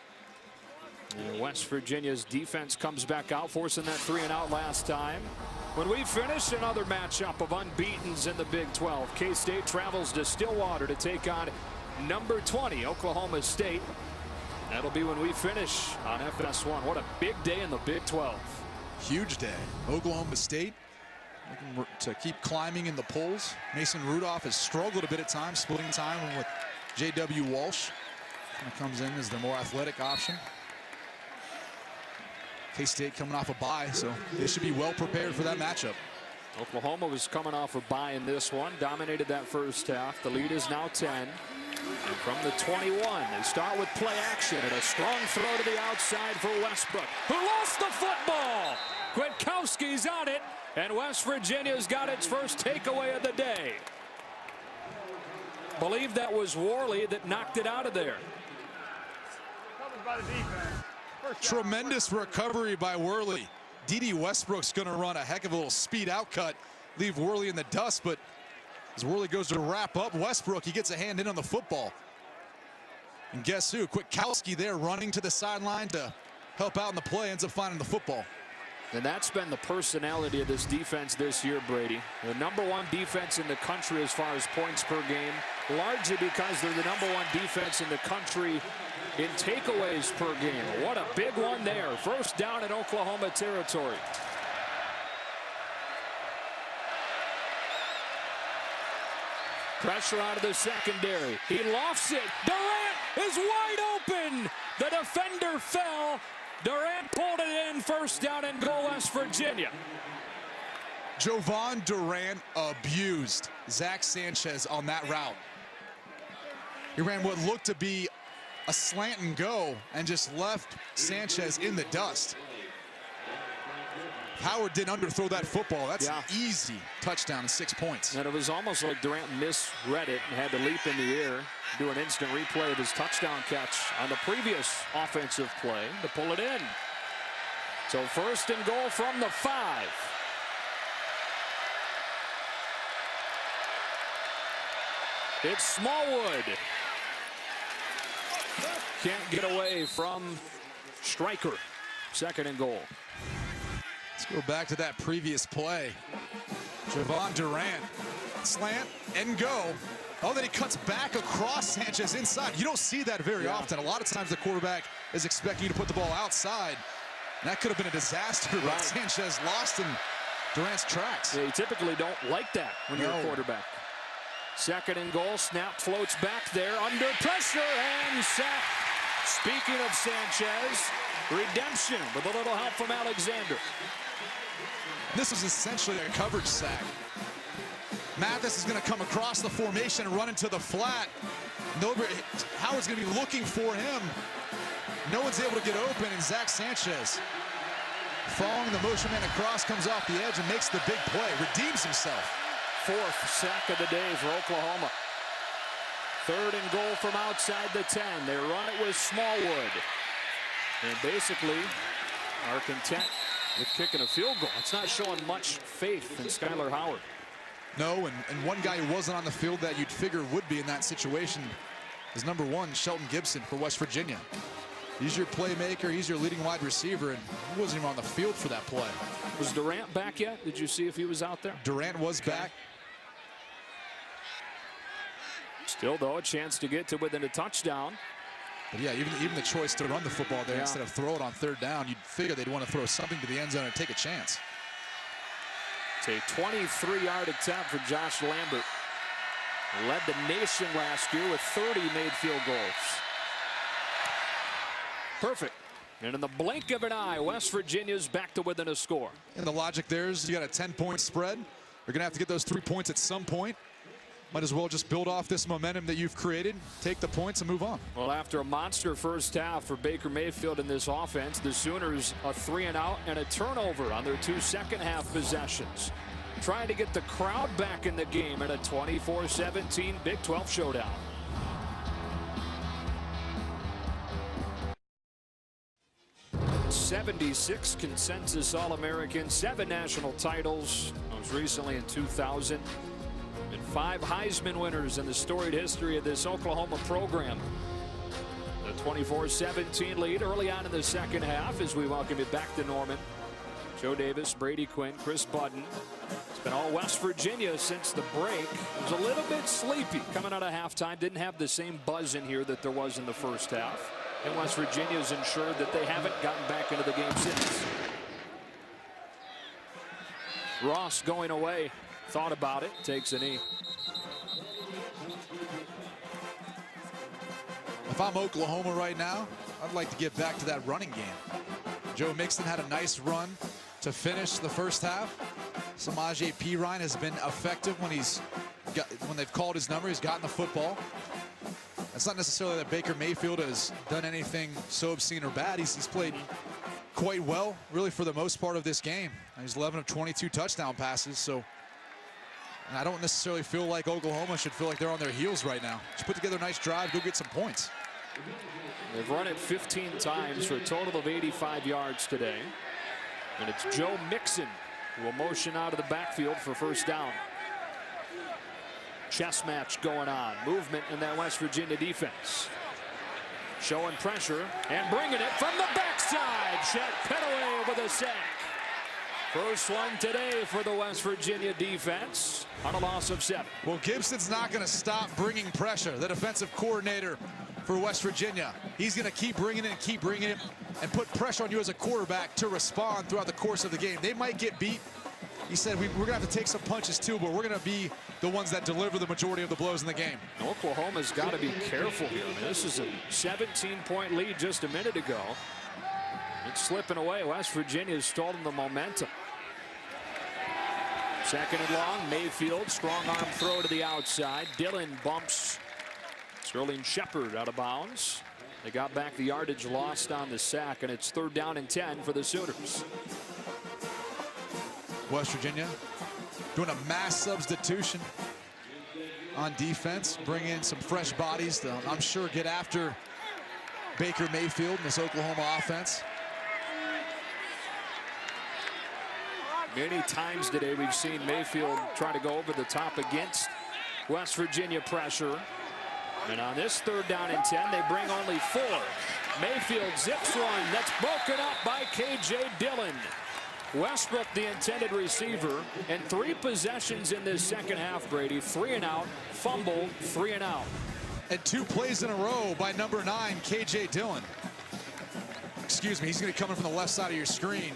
And West Virginia's defense comes back out, forcing that 3-and-out last time. When we finish, another matchup of unbeatens in the Big 12. K-State travels to Stillwater to take on number 20, Oklahoma State. That'll be when we finish on FS1. What a big day in the Big 12. Huge day. Oklahoma State looking to keep climbing in the polls. Mason Rudolph has struggled a bit at times, splitting time with J.W. Walsh. Kind of comes in as the more athletic option. K-State coming off a bye, so they should be well prepared for that matchup. Oklahoma was coming off a bye in this one, dominated that first half. The lead is now 10. And from the 21, they start with play action and a strong throw to the outside for Westbrook, who lost the football. Kwiatkowski's on it, and West Virginia's got its first takeaway of the day. Believe that was Worley that knocked it out of there. Covered by the defense. Tremendous recovery by Worley. D.D. Westbrook's going to run a heck of a little speed out cut, leave Worley in the dust, but as Worley goes to wrap up Westbrook, he gets a hand in on the football. And guess who? Kwiatkowski there running to the sideline to help out in the play, ends up finding the football. And that's been the personality of this defense this year, Brady. The #1 defense in the country as far as points per game, largely because they're the #1 defense in the country in takeaways per game. What a big one there. First down in Oklahoma territory. Pressure out of the secondary. He lofts it. Durant is wide open. The defender fell. Durant pulled it in. First down and goal, West Virginia. Javon Durant abused Zach Sanchez on that route. He ran what looked to be a slant and go and just left Sanchez in the dust. Howard didn't underthrow that football. That's an easy touchdown and 6 points. And it was almost like Durant misread it and had to leap in the air, do an instant replay of his touchdown catch on the previous offensive play to pull it in. So first and goal from the 5. It's Smallwood. Can't get away from Stryker. 2nd and goal. Let's go back to that previous play. Javon Durant, slant and go. Oh, then he cuts back across Sanchez inside. You don't see that very often. A lot of times the quarterback is expecting you to put the ball outside. And that could have been a disaster, but Sanchez lost in Durant's tracks. Yeah, you typically don't like that when you're a quarterback. 2nd and goal, snap floats back there, under pressure, and sack. Speaking of Sanchez, redemption with a little help from Alexander. This is essentially a coverage sack. Mathis is going to come across the formation and run into the flat. Howard's going to be looking for him. No one's able to get open, and Zach Sanchez, following the motion man across, comes off the edge and makes the big play, redeems himself. 4th sack of the day for Oklahoma. 3rd and goal from outside the 10. They run it with Smallwood. And basically are content with kicking a field goal. It's not showing much faith in Skyler Howard. No, and one guy who wasn't on the field that you'd figure would be in that situation is number 1, Shelton Gibson for West Virginia. He's your playmaker, he's your leading wide receiver, and he wasn't even on the field for that play. Was Durant back yet? Did you see if he was out there? Durant was back. Still, though, a chance to get to within a touchdown. But yeah, even the choice to run the football there instead of throw it on 3rd down, you'd figure they'd want to throw something to the end zone and take a chance. It's a 23-yard attempt for Josh Lambert. Led the nation last year with 30 made field goals. Perfect. And in the blink of an eye, West Virginia's back to within a score. And the logic there is you got a 10-point spread. You're going to have to get those 3 points at some point. Might as well just build off this momentum that you've created, take the points, and move on. Well, after a monster first half for Baker Mayfield in this offense, the Sooners a 3-and-out and a turnover on their 2 second-half possessions. Trying to get the crowd back in the game at a 24-17 Big 12 showdown. '76 consensus All-American, 7 national titles, most recently in 2000. And 5 Heisman winners in the storied history of this Oklahoma program. The 24-17 lead early on in the second half as we welcome you back to Norman. Joe Davis, Brady Quinn, Chris Budden. It's been all West Virginia since the break. It was a little bit sleepy coming out of halftime. Didn't have the same buzz in here that there was in the first half. And West Virginia's ensured that they haven't gotten back into the game since. Ross going away. Thought about it, takes a knee. If I'm Oklahoma right now, I'd like to get back to that running game. Joe Mixon had a nice run to finish the first half. Samaje Perine has been effective when they've called his number. He's gotten the football. It's not necessarily that Baker Mayfield has done anything so obscene or bad. He's played quite well, really, for the most part of this game. He's 11 of 22 touchdown passes, so I don't necessarily feel like Oklahoma should feel like they're on their heels right now. Just put together a nice drive, go get some points. They've run it 15 times for a total of 85 yards today. And it's Joe Mixon who will motion out of the backfield for first down. Chess match going on. Movement in that West Virginia defense. Showing pressure and bringing it from the backside. Chet Petaway with a sack. First one today for the West Virginia defense on a loss of 7. Well, Gibson's not going to stop bringing pressure. The defensive coordinator for West Virginia. He's going to keep bringing it and put pressure on you as a quarterback to respond throughout the course of the game. They might get beat. He said we're going to have to take some punches too, but we're going to be the ones that deliver the majority of the blows in the game. Oklahoma's got to be careful here. I mean, this is a 17-point lead just a minute ago. It's slipping away. West Virginia's stolen the momentum. 2nd and long. Mayfield, strong arm throw to the outside. Dillon bumps Sterling Shepard out of bounds. They got back the yardage lost on the sack, and it's 3rd down and 10 for the Sooners. West Virginia doing a mass substitution on defense, bring in some fresh bodies to, I'm sure, get after Baker Mayfield in this Oklahoma offense. Many times today we've seen Mayfield try to go over the top against West Virginia pressure. And on this 3rd down and 10, they bring only 4. Mayfield zips one. That's broken up by K.J. Dillon. Westbrook, the intended receiver, and 3 possessions in this second half, Brady. 3 and out, fumble, 3 and out. And 2 plays in a row by number 9, K.J. Dillon. Excuse me, he's going to come in from the left side of your screen.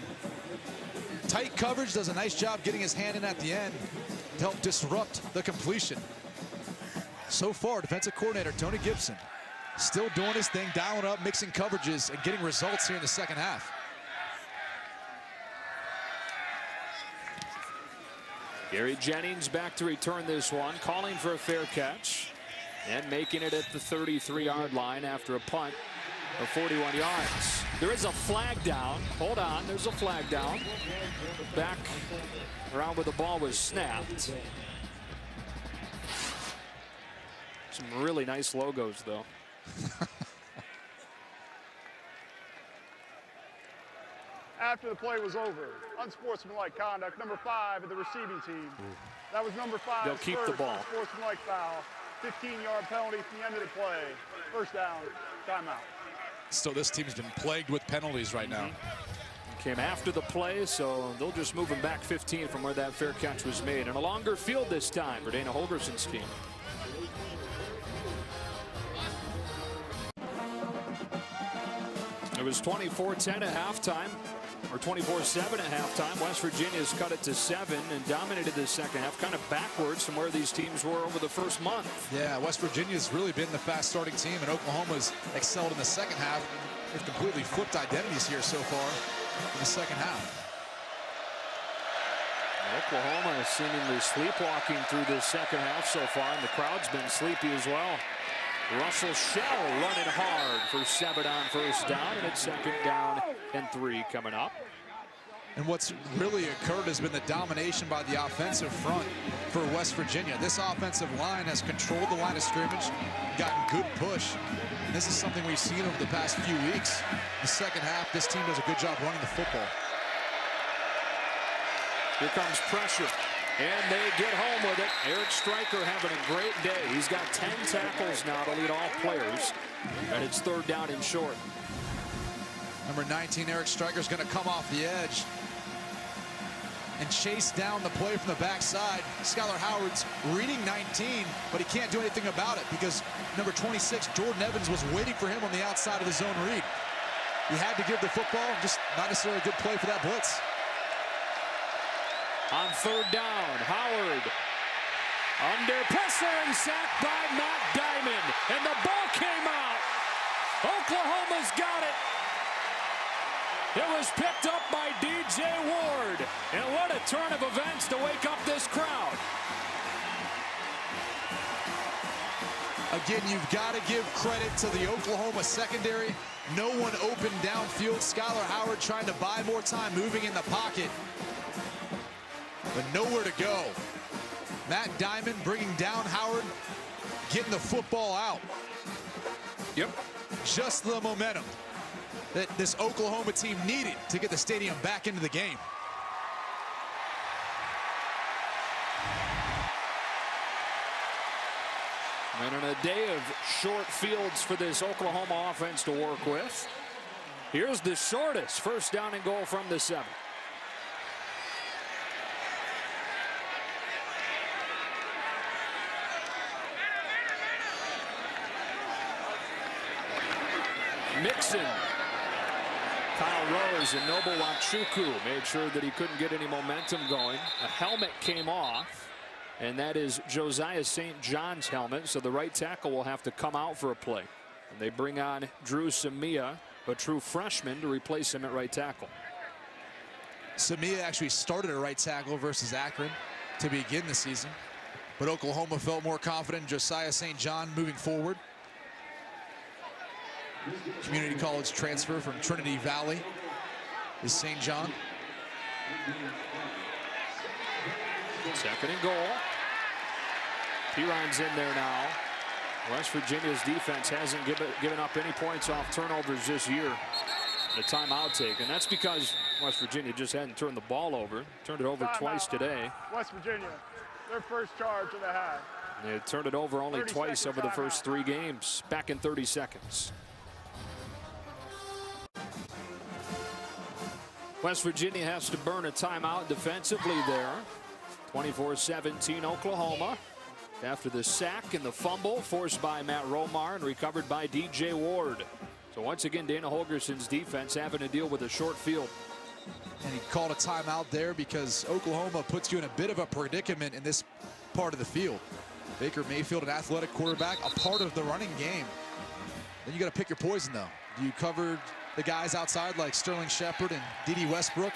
Tight coverage, does a nice job getting his hand in at the end to help disrupt the completion. So far, defensive coordinator Tony Gibson still doing his thing, dialing up, mixing coverages, and getting results here in the second half. Gary Jennings back to return this one, calling for a fair catch and making it at the 33-yard line after a punt of 41 yards. There is a flag down. Hold on, there's a flag down. Back around where the ball was snapped. Some really nice logos, though. After the play was over, unsportsmanlike conduct, number 5 of the receiving team. That was number 5. They'll keep the ball. Unsportsmanlike foul. 15-yard penalty from the end of the play. First down, timeout. So this team's been plagued with penalties right now. Came after the play, so they'll just move him back 15 from where that fair catch was made. And a longer field this time for Dana Holgerson's team. It was 24-10 at halftime, or 24-7 at halftime. West Virginia's cut it to 7 and dominated the second half, kind of backwards from where these teams were over the first month. Yeah, West Virginia's really been the fast starting team, and Oklahoma's excelled in the second half. They've completely flipped identities here so far in the second half. Oklahoma is seemingly sleepwalking through this second half so far, and the crowd's been sleepy as well. Russell Shell running hard for 7 on first down, and it's 2nd down and 3 coming up. And what's really occurred has been the domination by the offensive front for West Virginia. This offensive line has controlled the line of scrimmage, gotten good push. And this is something we've seen over the past few weeks. The second half, this team does a good job running the football. Here comes pressure, and they get home with it. Eric Striker having a great day. He's got 10 tackles now to lead all players, and it's 3rd down and short. Number 19, Eric Striker's going to come off the edge and chase down the play from the backside. Skylar Howard's reading 19, but he can't do anything about it because number 26, Jordan Evans, was waiting for him on the outside of the zone read. He had to give the football, just not necessarily a good play for that blitz. On 3rd down, Howard under pressure and sacked by Matt Diamond, and the ball came out. Oklahoma's got it. It was picked up by DJ Ward, and what a turn of events to wake up this crowd. Again, you've got to give credit to the Oklahoma secondary. No one open downfield. Skylar Howard trying to buy more time moving in the pocket, but nowhere to go. Matt Diamond bringing down Howard, getting the football out. Yep. Just the momentum that this Oklahoma team needed to get the stadium back into the game. And on a day of short fields for this Oklahoma offense to work with, here's the shortest 1st down and goal from the 7. Mixon, Kyle Rose, and Noble Wanchuku made sure that he couldn't get any momentum going. A helmet came off, and that is Josiah St. John's helmet, so the right tackle will have to come out for a play. And they bring on Drew Samia, a true freshman, to replace him at right tackle. Samia actually started at right tackle versus Akron to begin the season, but Oklahoma felt more confident in Josiah St. John moving forward. Community college transfer from Trinity Valley is St. John. 2nd and goal. Piron's in there now. West Virginia's defense hasn't given up any points off turnovers this year. The timeout taken. That's because West Virginia just hadn't turned the ball over. Turned it over twice today. West Virginia, their first charge of the half. They turned it over only twice over the first 3 games. Back in 30 seconds. West Virginia has to burn a timeout defensively there. 24-17 Oklahoma. After the sack and the fumble forced by Matt Romar and recovered by DJ Ward. So once again, Dana Holgerson's defense having to deal with a short field. And he called a timeout there because Oklahoma puts you in a bit of a predicament in this part of the field. Baker Mayfield, an athletic quarterback, a part of the running game. Then you got to pick your poison, though. Do you cover the guys outside like Sterling Shepard and Dede Westbrook,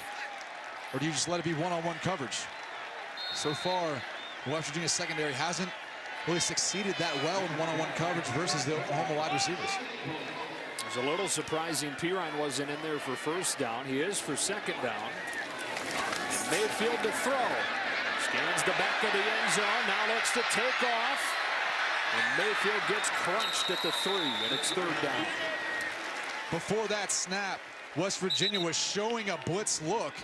or do you just let it be one-on-one coverage? So far, West Virginia secondary hasn't really succeeded that well in one-on-one coverage versus the Oklahoma wide receivers. It's a little surprising Pirine wasn't in there for first down. He is for second down. And Mayfield to throw. Scans the back of the end zone. Now looks to take off. And Mayfield gets crunched at the 3, and it's third down. Before that snap, West Virginia was showing a blitz look.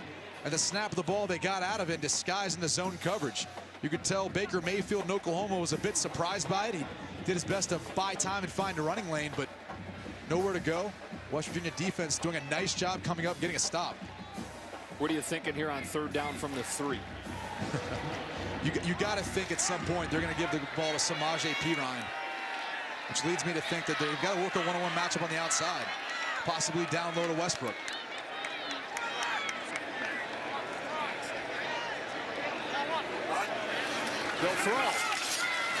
And the snap of the ball, they got out of it, disguised in the zone coverage. You could tell Baker Mayfield in Oklahoma was a bit surprised by it. He did his best to buy time and find a running lane, but nowhere to go. West Virginia defense doing a nice job coming up, getting a stop. What are you thinking here on third down from the 3? You got to think at some point they're going to give the ball to Samaje Perine, which leads me to think that they've got to work a one-on-one matchup on the outside, possibly down low to Westbrook. They'll throw.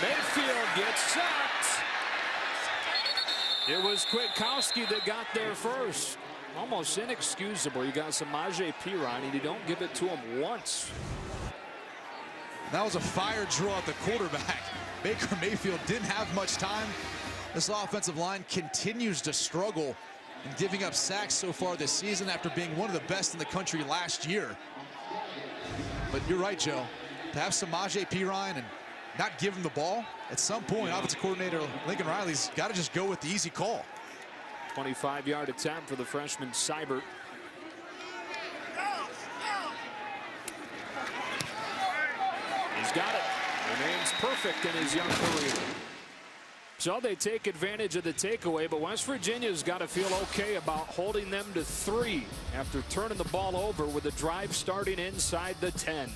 Mayfield gets sacked. It was Kwiatkowski that got there first. Almost inexcusable. You got Samaje Perine, and you don't give it to him once. That was a fire draw at the quarterback. Baker Mayfield didn't have much time. This offensive line continues to struggle and giving up sacks so far this season after being one of the best in the country last year. But you're right, Joe. To have Samaje Perine and not give him the ball, at some point, offensive coordinator Lincoln Riley's got to just go with the easy call. 25-yard attempt for the freshman Seibert. He's got it. Remains perfect in his young career. So they take advantage of the takeaway, but West Virginia's got to feel okay about holding them to 3 after turning the ball over with a drive starting inside the 10.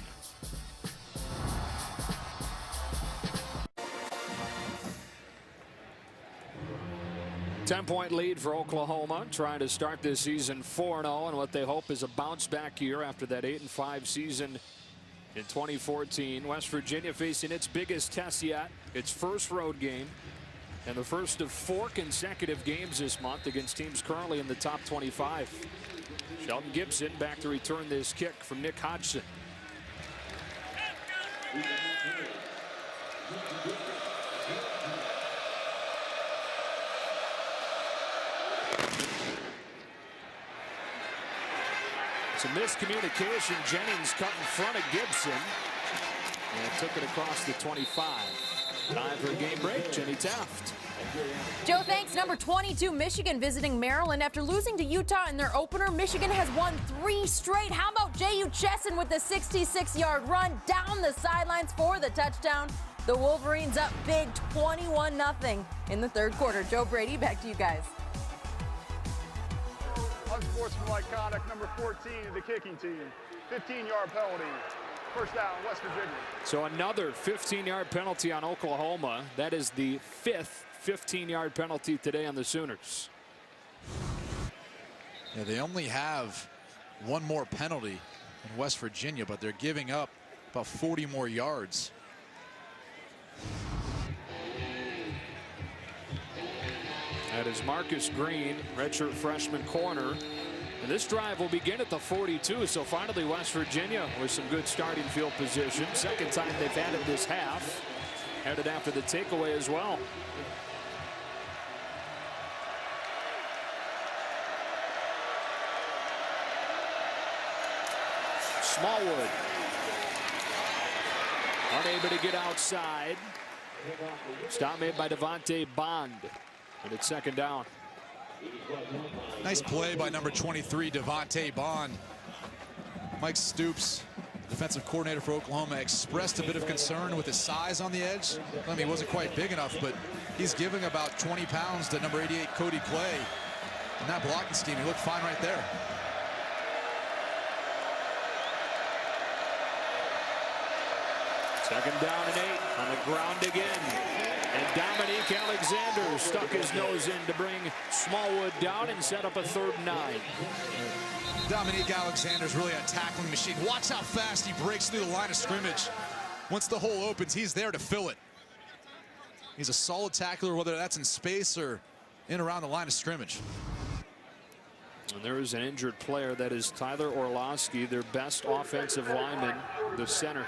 Ten-point lead for Oklahoma, trying to start this season 4-0 and what they hope is a bounce-back year after that 8-5 season in 2014. West Virginia facing its biggest test yet, its first road game, and the first of 4 consecutive games this month against teams currently in the top 25. Shelton Gibson back to return this kick from Nick Hodgson. It's a miscommunication. Jennings cut in front of Gibson and took it across the 25. Time for a game break. Jenny Taft. Joe, thanks. Number 22, Michigan visiting Maryland. After losing to Utah in their opener, Michigan has won 3 straight. How about J.U. Chesson with the 66-yard run down the sidelines for the touchdown? The Wolverines up big 21-0 in the third quarter. Joe Brady, back to you guys. Unsportsmanlike conduct, number 14, the kicking team. 15-yard penalty. First down, West Virginia. So another 15-yard penalty on Oklahoma. That is the 5th 15-yard penalty today on the Sooners. Yeah, they only have 1 more penalty in West Virginia, but they're giving up about 40 more yards. That is Marcus Green, redshirt freshman corner. And this drive will begin at the 42. So finally West Virginia with some good starting field position. Second time they've had it this half. Had it after the takeaway as well. Smallwood unable to get outside. Stop made by Devontae Bond. And it's second down. Nice play by number 23, Devontae Bond. Mike Stoops defensive coordinator for Oklahoma, expressed a bit of concern with his size on the edge. I mean, he wasn't quite big enough, but he's giving about 20 pounds to number 88, Cody Clay. In that blocking scheme, he looked fine right there. Second down and 8 on the ground again. And Dominique Alexander stuck his nose in to bring Smallwood down and set up a 3rd and 9. Dominique Alexander's really a tackling machine. Watch how fast he breaks through the line of scrimmage. Once the hole opens, he's there to fill it. He's a solid tackler, whether that's in space or in around the line of scrimmage. And there is an injured player. That is Tyler Orlowski, their best offensive lineman, the center.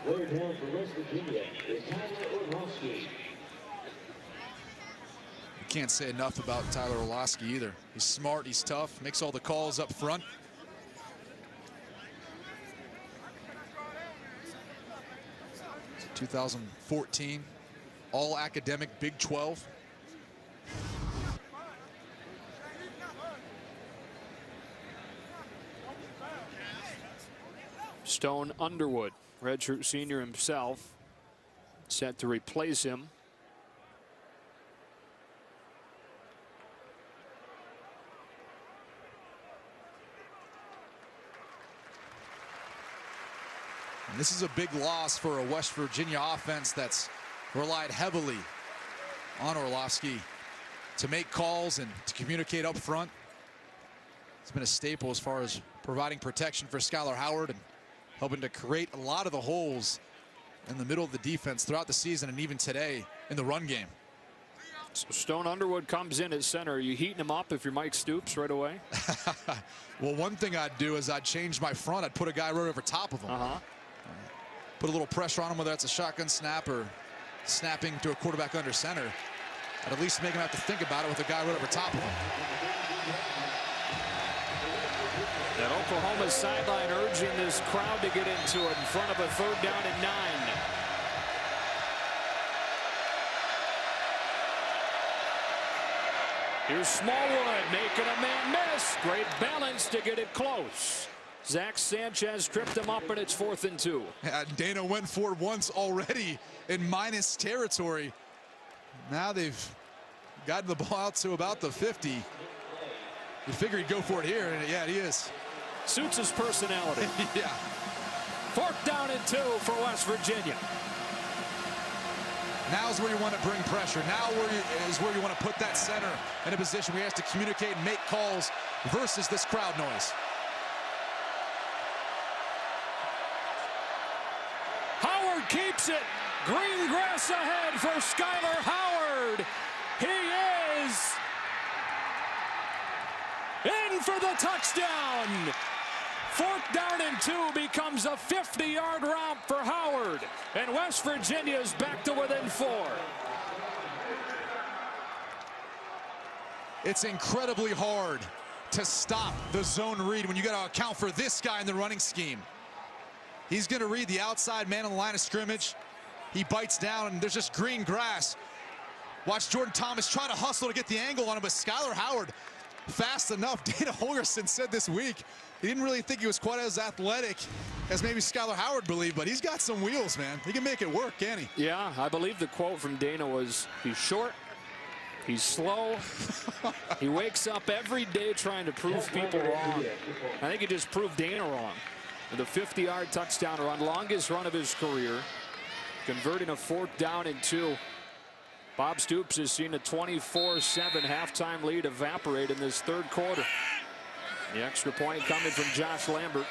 Player down for West Virginia is Tyler Orlowski. You can't say enough about Tyler Orlowski either. He's smart, he's tough, makes all the calls up front. It's 2014 all academic Big 12. Stone Underwood, redshirt senior himself, set to replace him. And this is a big loss for a West Virginia offense that's relied heavily on Orlowski to make calls and to communicate up front. It's been a staple as far as providing protection for Skylar Howard and helping to create a lot of the holes in the middle of the defense throughout the season and even today in the run game. So Stone Underwood comes in at center. Are you heating him up if you're Mike Stoops right away? Well, one thing I'd do is I'd change my front. I'd put a guy right over top of him. Put a little pressure on him, whether that's a shotgun snap or snapping to a quarterback under center. I'd at least make him have to think about it with a guy right over top of him. That Oklahoma sideline urging this crowd to get into it in front of a 3rd down and 9. Here's Smallwood making a man miss. Great balance to get it close. Zach Sanchez tripped him up, and it's 4th and 2. And Dana went for it once already in minus territory. Now they've gotten the ball out to about the 50. You figure he'd go for it here, and yeah, he is. Suits his personality. Yeah. 4th down and 2 for West Virginia. Now's where you want to bring pressure. Now is where you want to put that center in a position where he has to communicate and make calls versus this crowd noise. Howard keeps it. Green grass ahead for Skylar Howard. He is in for the touchdown. 4th down and 2 becomes a 50-yard romp for Howard. And West Virginia's back to within 4. It's incredibly hard to stop the zone read when you got to account for this guy in the running scheme. He's going to read the outside man on the line of scrimmage. He bites down, and there's just green grass. Watch Jordan Thomas try to hustle to get the angle on him, but Skylar Howard fast enough. Dana Holgorsen said this week he didn't really think he was quite as athletic as maybe Skylar Howard believed, but he's got some wheels, man. He can make it work, can he? Yeah, I believe the quote from Dana was, he's short, he's slow, he wakes up every day trying to prove people wrong. I think he just proved Dana wrong. With a 50-yard touchdown run, longest run of his career, converting a 4th down and 2. Bob Stoops has seen a 24-7 halftime lead evaporate in this 3rd quarter. The extra point coming from Josh Lambert.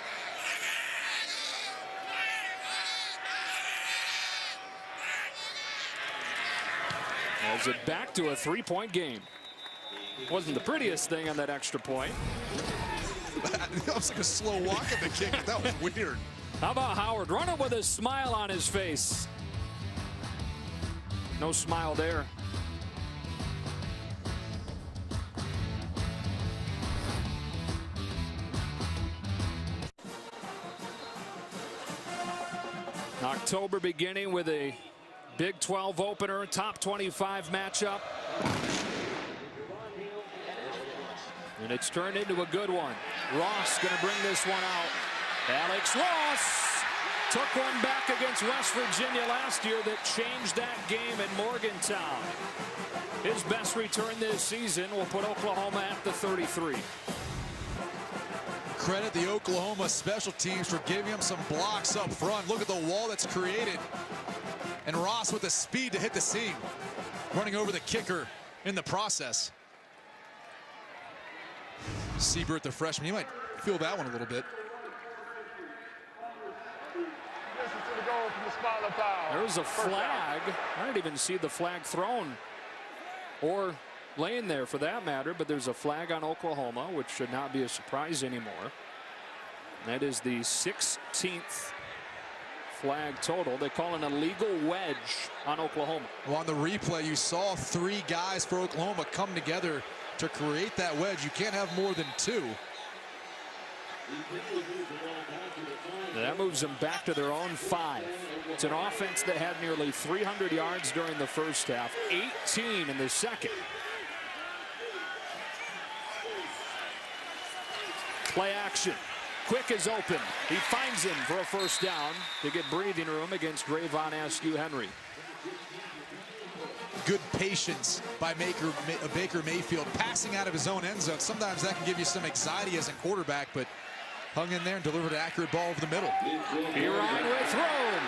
As it back to a 3-point game. Wasn't the prettiest thing on that extra point. That was like a slow walk at the kick. That was weird. How about Howard running with a smile on his face? No smile there. October beginning with a Big 12 opener, top 25 matchup. And it's turned into a good one. Ross going to bring this one out. Alex Ross took one back against West Virginia last year that changed that game in Morgantown. His best return this season will put Oklahoma at the 33. Credit the Oklahoma special teams for giving him some blocks up front. Look at the wall that's created. And Ross with the speed to hit the seam, running over the kicker in the process. Siebert, the freshman, he might feel that one a little bit. There's a flag. I didn't even see the flag thrown or laying there for that matter, but there's a flag on Oklahoma, which should not be a surprise anymore. That is the 16th flag total. They call an illegal wedge on Oklahoma. Well, on the replay, you saw 3 guys for Oklahoma come together to create that wedge. You can't have more than 2. That moves them back to their own 5. It's an offense that had nearly 300 yards during the first half, 18 in the second. Play action. Quick is open. He finds him for a first down to get breathing room against Rayvon Askew Henry. Good patience by Baker Mayfield, passing out of his own end zone. Sometimes that can give you some anxiety as a quarterback, but hung in there and delivered an accurate ball over the middle. Perine with room.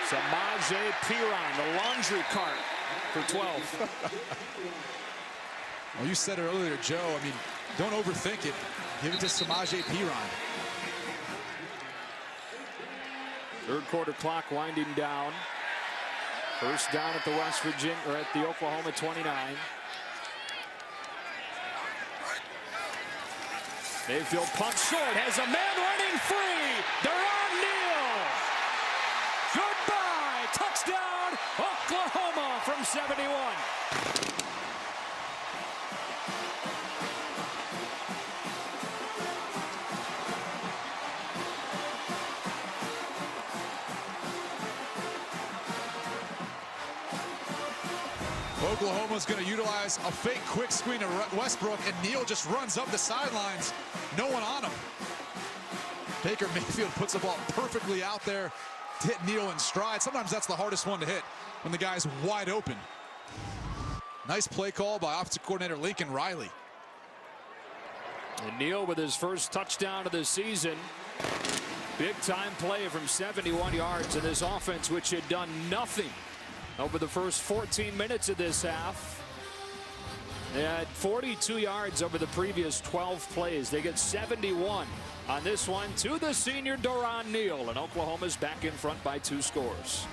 Samaje Perine, the laundry cart for 12. Well, you said it earlier, Joe. I mean, don't overthink it. Give it to Samaje Perine. Third quarter clock winding down. First down at the West Virginia, or at the Oklahoma 29. Mayfield pump short, has a man running free. Duron Neal. Goodbye. Touchdown, Oklahoma from 71. Oklahoma's going to utilize a fake quick screen to Westbrook, and Neal just runs up the sidelines. No one on him. Baker Mayfield puts the ball perfectly out there to hit Neal in stride. Sometimes that's the hardest one to hit when the guy's wide open. Nice play call by offensive coordinator Lincoln Riley. And Neal with his first touchdown of the season. Big time play from 71 yards in this offense, which had done nothing over the first 14 minutes of this half. They had 42 yards over the previous 12 plays. They get 71 on this one to the senior Duron Neal, and Oklahoma's back in front by 2 scores.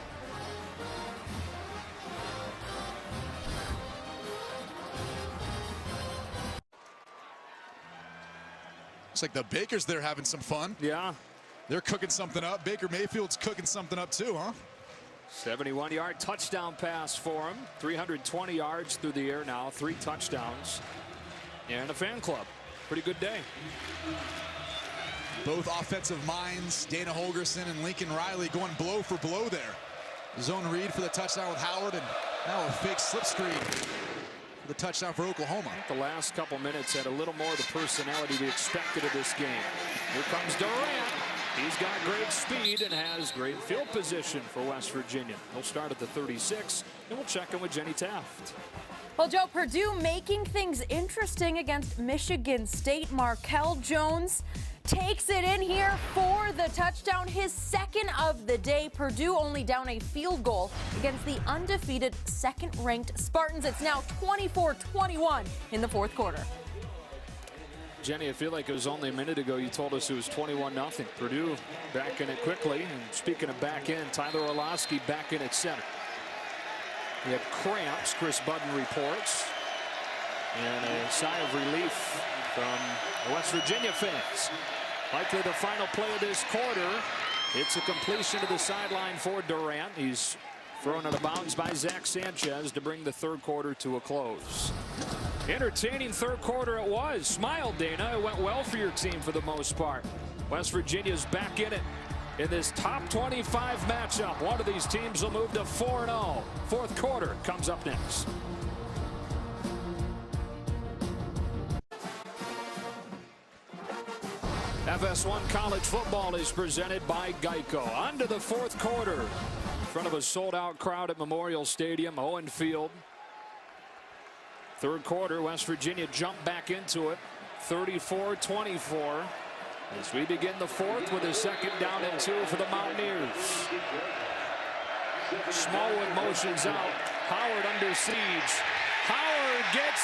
Looks like the Bakers there having some fun. Yeah. They're cooking something up. Baker Mayfield's cooking something up too, huh? 71-yard touchdown pass for him. 320 yards through the air now. 3 touchdowns. And a fan club. Pretty good day. Both offensive minds, Dana Holgorsen and Lincoln Riley, going blow for blow there. Zone read for the touchdown with Howard, and now a fake slip screen for the touchdown for Oklahoma. The last couple minutes had a little more of the personality we expected of this game. Here comes Durant. He's got great speed and has great field position for West Virginia. He'll start at the 36, and we'll check in with Jenny Taft. Well, Joe, Purdue making things interesting against Michigan State. Markel Jones takes it in here for the touchdown, his second of the day. Purdue only down a field goal against the undefeated second-ranked Spartans. It's now 24-21 in the fourth quarter. Jenny, I feel like it was only a minute ago you told us it was 21-0. Purdue back in it quickly. And speaking of back in, Tyler Orlowski back in at center. We have cramps, Chris Budden reports. And a sigh of relief from the West Virginia fans. Likely the final play of this quarter. It's a completion to the sideline for Durant. He's thrown out of bounds by Zach Sanchez to bring the third quarter to a close. Entertaining third quarter it was. Smile, Dana. It went well for your team for the most part. West Virginia's back in it in this top 25 matchup. One of these teams will move to 4-0. Fourth quarter comes up next. FS1 College Football is presented by Geico. On to the fourth quarter. In front of a sold-out crowd at Memorial Stadium, Owen Field. Third quarter, West Virginia jumped back into it, 34-24. As we begin the fourth with a 2nd down and 2 for the Mountaineers. Smallwood motions out. Howard under siege. Howard gets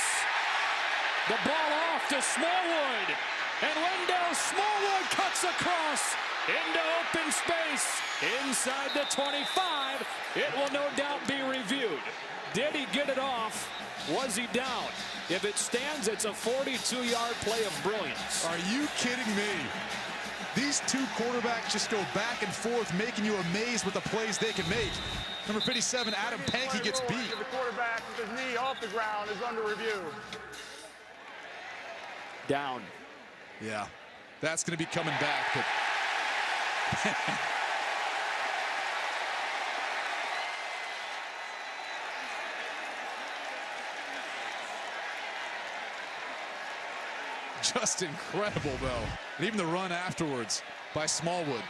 the ball off to Smallwood. And Wendell Smallwood cuts across into open space inside the 25. It will no doubt be reviewed. Did he get it off? Was he down? If it stands, it's a 42-yard play of brilliance. Are you kidding me? These two quarterbacks just go back and forth, making you amazed with the plays they can make. Number 57, Adam Pankey gets beat. The quarterback with his knee off the ground is under review. Down. Yeah, that's going to be coming back. But just incredible, though. And even the run afterwards by Smallwood.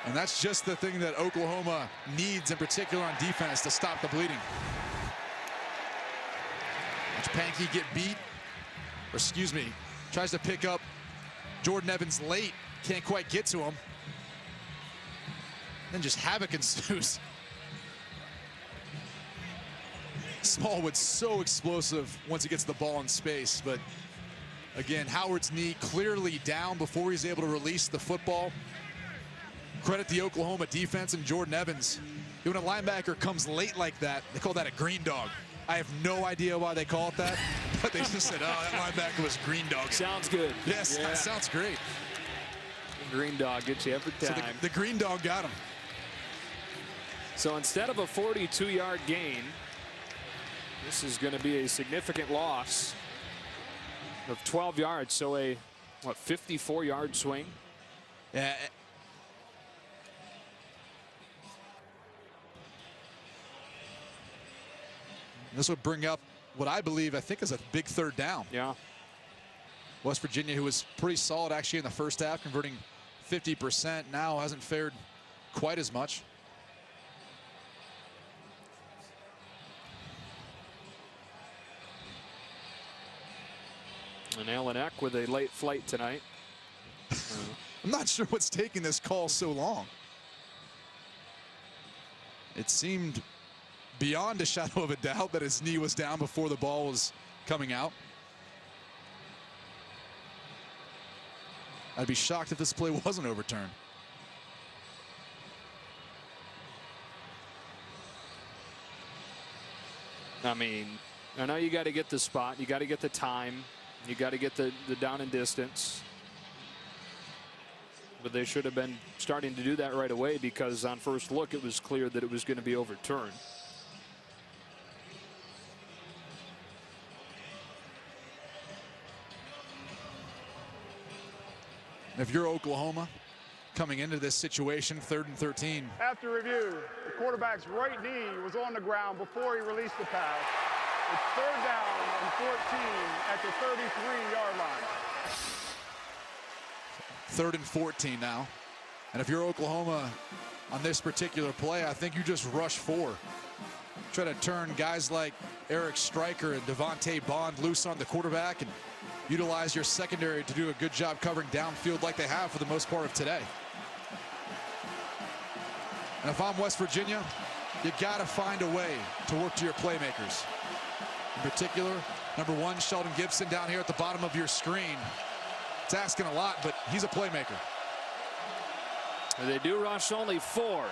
And that's just the thing that Oklahoma needs in particular on defense to stop the bleeding. Watch Pankey get beat. Or excuse me, tries to pick up Jordan Evans late. Can't quite get to him. Then just havoc ensues. Smallwood's so explosive once he gets the ball in space, but again, Howard's knee clearly down before he's able to release the football. Credit the Oklahoma defense and Jordan Evans. When a linebacker comes late like that, they call that a green dog. I have no idea why they call it that, but they just said, oh, that linebacker was green dog. Sounds good. Yes, yeah. That sounds great. Green dog gets you every time. So the green dog got him. So instead of a 42-yard gain, this is going to be a significant loss of 12 yards. So a, what, 54-yard swing? Yeah. This would bring up what I think is a big 3rd down. Yeah. West Virginia, who was pretty solid actually in the first half, converting 50%, now hasn't fared quite as much. And Alan Eck with a late flight tonight. I'm not sure what's taking this call so long. It seemed beyond a shadow of a doubt that his knee was down before the ball was coming out. I'd be shocked if this play wasn't overturned. I mean, I know you got to get the spot, you got to get the time, you got to get the down and distance. But they should have been starting to do that right away, because on first look it was clear that it was going to be overturned. If you're Oklahoma coming into this situation, 3rd and 13. After review, the quarterback's right knee was on the ground before he released the pass. It's 3rd down and 14 at the 33-yard line. 3rd and 14 now. And if you're Oklahoma on this particular play, I think you just rush 4. Try to turn guys like Eric Stryker and Devontae Bond loose on the quarterback and utilize your secondary to do a good job covering downfield like they have for the most part of today. And if I'm West Virginia, you got to find a way to work to your playmakers. In particular, number 1, Sheldon Gibson down here at the bottom of your screen. It's asking a lot, but he's a playmaker. And they do rush only 4.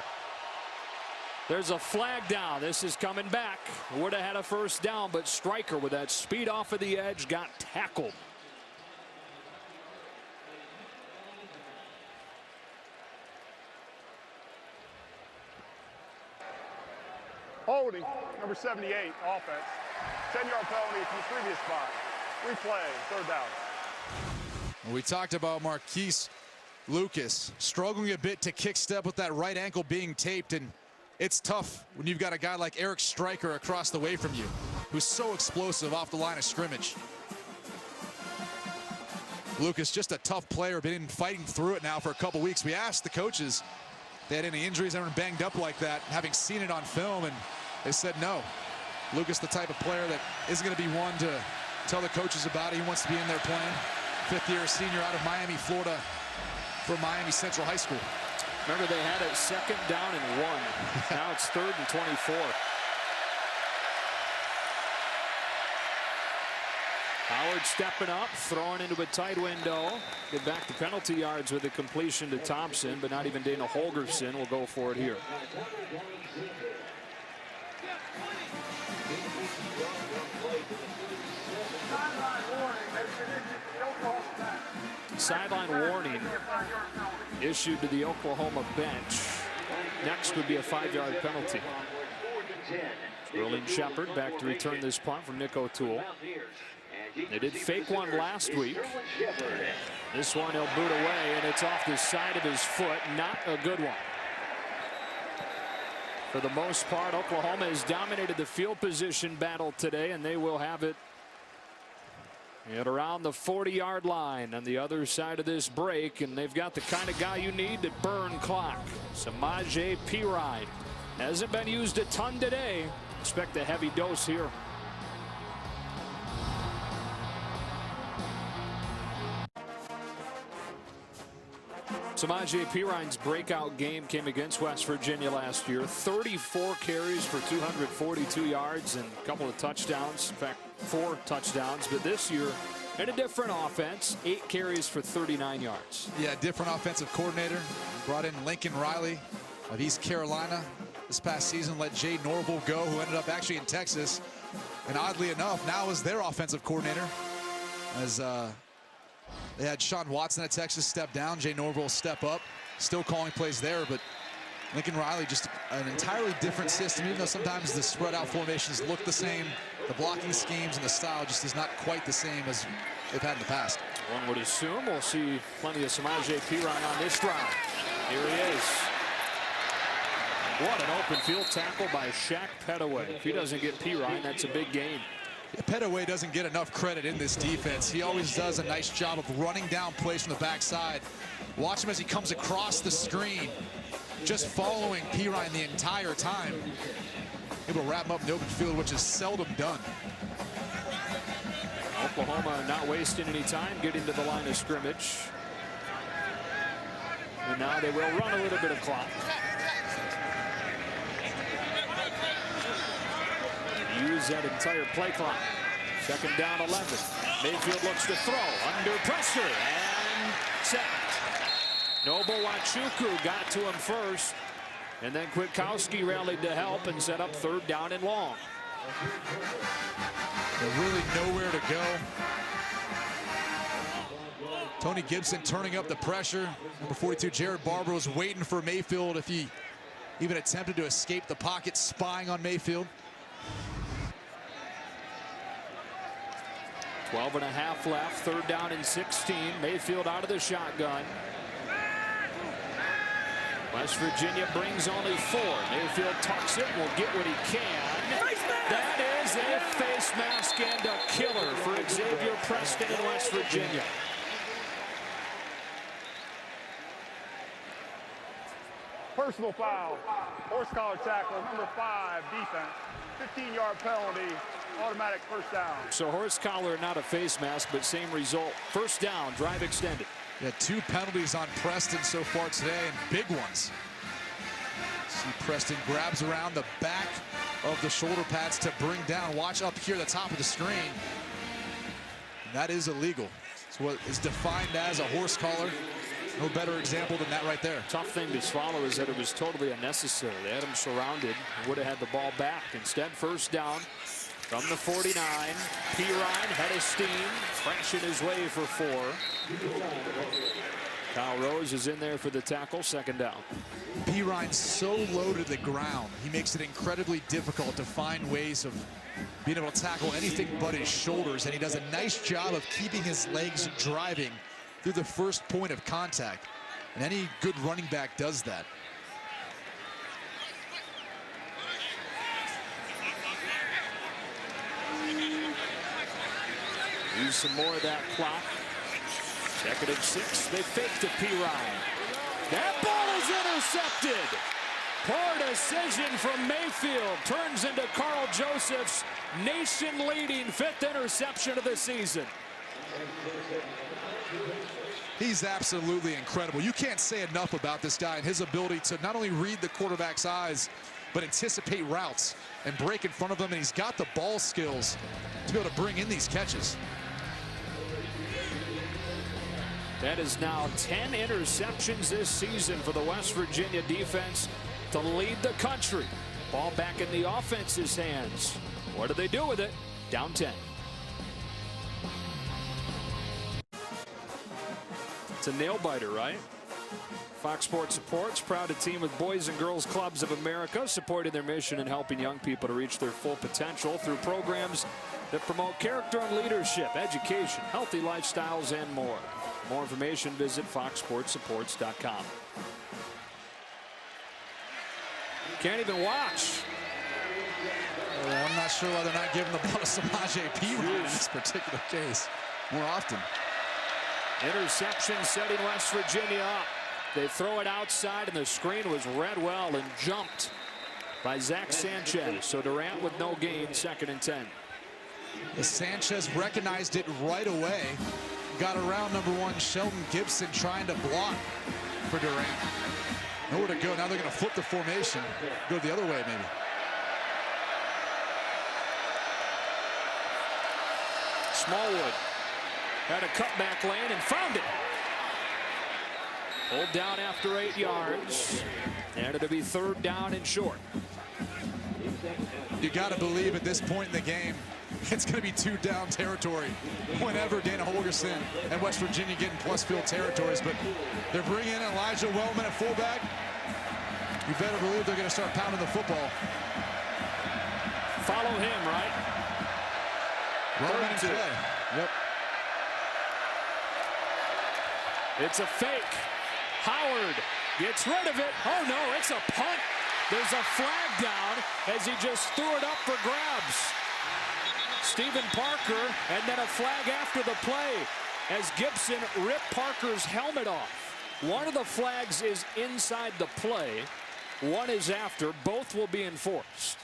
There's a flag down. This is coming back. Would have had a first down, but Stryker with that speed off of the edge got tackled. Holding, number 78, offense. 10-yard penalty from the previous spot. Replay, 3rd down. We talked about Marquise Lucas struggling a bit to kick step with that right ankle being taped, and it's tough when you've got a guy like Eric Stryker across the way from you, who's so explosive off the line of scrimmage. Lucas, just a tough player, been fighting through it now for a couple weeks. We asked the coaches if they had any injuries, ever banged up like that, having seen it on film, and they said no. Lucas, the type of player that isn't going to be one to tell the coaches about it. He wants to be in there playing. Fifth-year senior out of Miami, Florida, from Miami Central High School. Remember, they had it 2nd down and 1. Now it's 3rd and 24. Howard stepping up, throwing into a tight window. Get back to penalty yards with a completion to Thompson, but not even Dana Holgerson will go for it here. Sideline warning issued to the Oklahoma bench. Next would be a 5-yard penalty. Sterling Shepard back to return this punt from Nick O'Toole. They did fake one last week. This one he'll boot away, and it's off the side of his foot. Not a good one. For the most part, Oklahoma has dominated the field position battle today, and they will have it at around the 40-yard line on the other side of this break, and they've got the kind of guy you need to burn clock. Samaje Perine hasn't been used a ton today. Expect a heavy dose here. Samaje Perine's breakout game came against West Virginia last year. 34 carries for 242 yards and a couple of touchdowns. In fact, 4 touchdowns. But this year, in a different offense, 8 carries for 39 yards. Yeah, different offensive coordinator. Brought in Lincoln Riley of East Carolina this past season. Let Jay Norville go, who ended up actually in Texas. And oddly enough, now is their offensive coordinator. As they had Sean Watson at Texas step down, Jay Norville step up, still calling plays there, but Lincoln Riley just an entirely different system. Even though sometimes the spread out formations look the same, the blocking schemes and the style just is not quite the same as they've had in the past. One would assume we'll see plenty of Samaje Perine on this drive. Here he is. What an open field tackle by Shaq Pettaway. If he doesn't get Perine, that's a big gain. Yeah, Pettaway doesn't get enough credit in this defense. He always does a nice job of running down plays from the backside. Watch him as he comes across the screen, just following Perine the entire time. Able to wrap him up in the open field, which is seldom done. Oklahoma not wasting any time getting to the line of scrimmage. And now they will run a little bit of clock. Use that entire play clock. 2nd down 11. Mayfield looks to throw under pressure and sacked. Noble Wachuku got to him first, and then Kwiatkowski rallied to help and set up 3rd down and long. They're really nowhere to go. Tony Gibson turning up the pressure. Number 42, Jared Barber, was waiting for Mayfield if he even attempted to escape the pocket, spying on Mayfield. 12 and a half left, 3rd down and 16. Mayfield out of the shotgun. West Virginia brings only 4. Mayfield tucks it, will get what he can. That is a face mask and a killer for Xavier Preston in West Virginia. Personal foul, horse collar tackle, number 5, defense, 15-yard penalty, automatic 1st down. So horse collar, not a face mask, but same result. 1st down, drive extended. Yeah, 2 penalties on Preston so far today, and big ones. See Preston grabs around the back of the shoulder pads to bring down. Watch up here, the top of the screen. That is illegal. It's what is defined as a horse collar. No better example than that right there. Tough thing to swallow is that it was totally unnecessary. They had him surrounded, would have had the ball back. Instead, 1st down from the 49. Perine, head of steam, crashing his way for 4. Kyle Rose is in there for the tackle, 2nd down. Perine's so low to the ground, he makes it incredibly difficult to find ways of being able to tackle anything but his shoulders, and he does a nice job of keeping his legs driving through the first point of contact. And any good running back does that. Use some more of that clock. Second and 6. They fake to P-Ryan. That ball is intercepted. Poor decision from Mayfield. Turns into Carl Joseph's nation-leading 5th interception of the season. He's absolutely incredible. You can't say enough about this guy and his ability to not only read the quarterback's eyes, but anticipate routes and break in front of them. And he's got the ball skills to be able to bring in these catches. That is now 10 interceptions this season for the West Virginia defense to lead the country. Ball back in the offense's hands. What do they do with it? Down 10. It's a nail-biter, right? Fox Sports Supports, proud to team with Boys and Girls Clubs of America, supporting their mission in helping young people to reach their full potential through programs that promote character and leadership, education, healthy lifestyles, and more. For more information, visit foxsportsupports.com. Can't even watch. I'm not sure why they're not giving the ball to Samaje Perine in this particular case more often. Interception setting West Virginia up. They throw it outside, and the screen was read well and jumped by Zach Sanchez. So Durant with no gain, 2nd and 10. Sanchez recognized it right away. Got around number 1 Shelton Gibson trying to block for Durant. Nowhere to go. Now they're going to flip the formation. Go the other way maybe. Smallwood had a cutback lane and found it. Pulled down after 8 yards. And it'll be 3rd down and short. You got to believe at this point in the game, it's going to be 2-down territory whenever Dana Holgorsen and West Virginia get in plus field territories. But they're bringing in Elijah Wellman at fullback. You better believe they're going to start pounding the football. Follow him, right? Wellman in play. Yep. It's a fake. Howard gets rid of it. Oh no, it's a punt. There's a flag down as he just threw it up for grabs. Stephen Parker, and then a flag after the play as Gibson ripped Parker's helmet off. One of the flags is inside the play. One is after. Both will be enforced.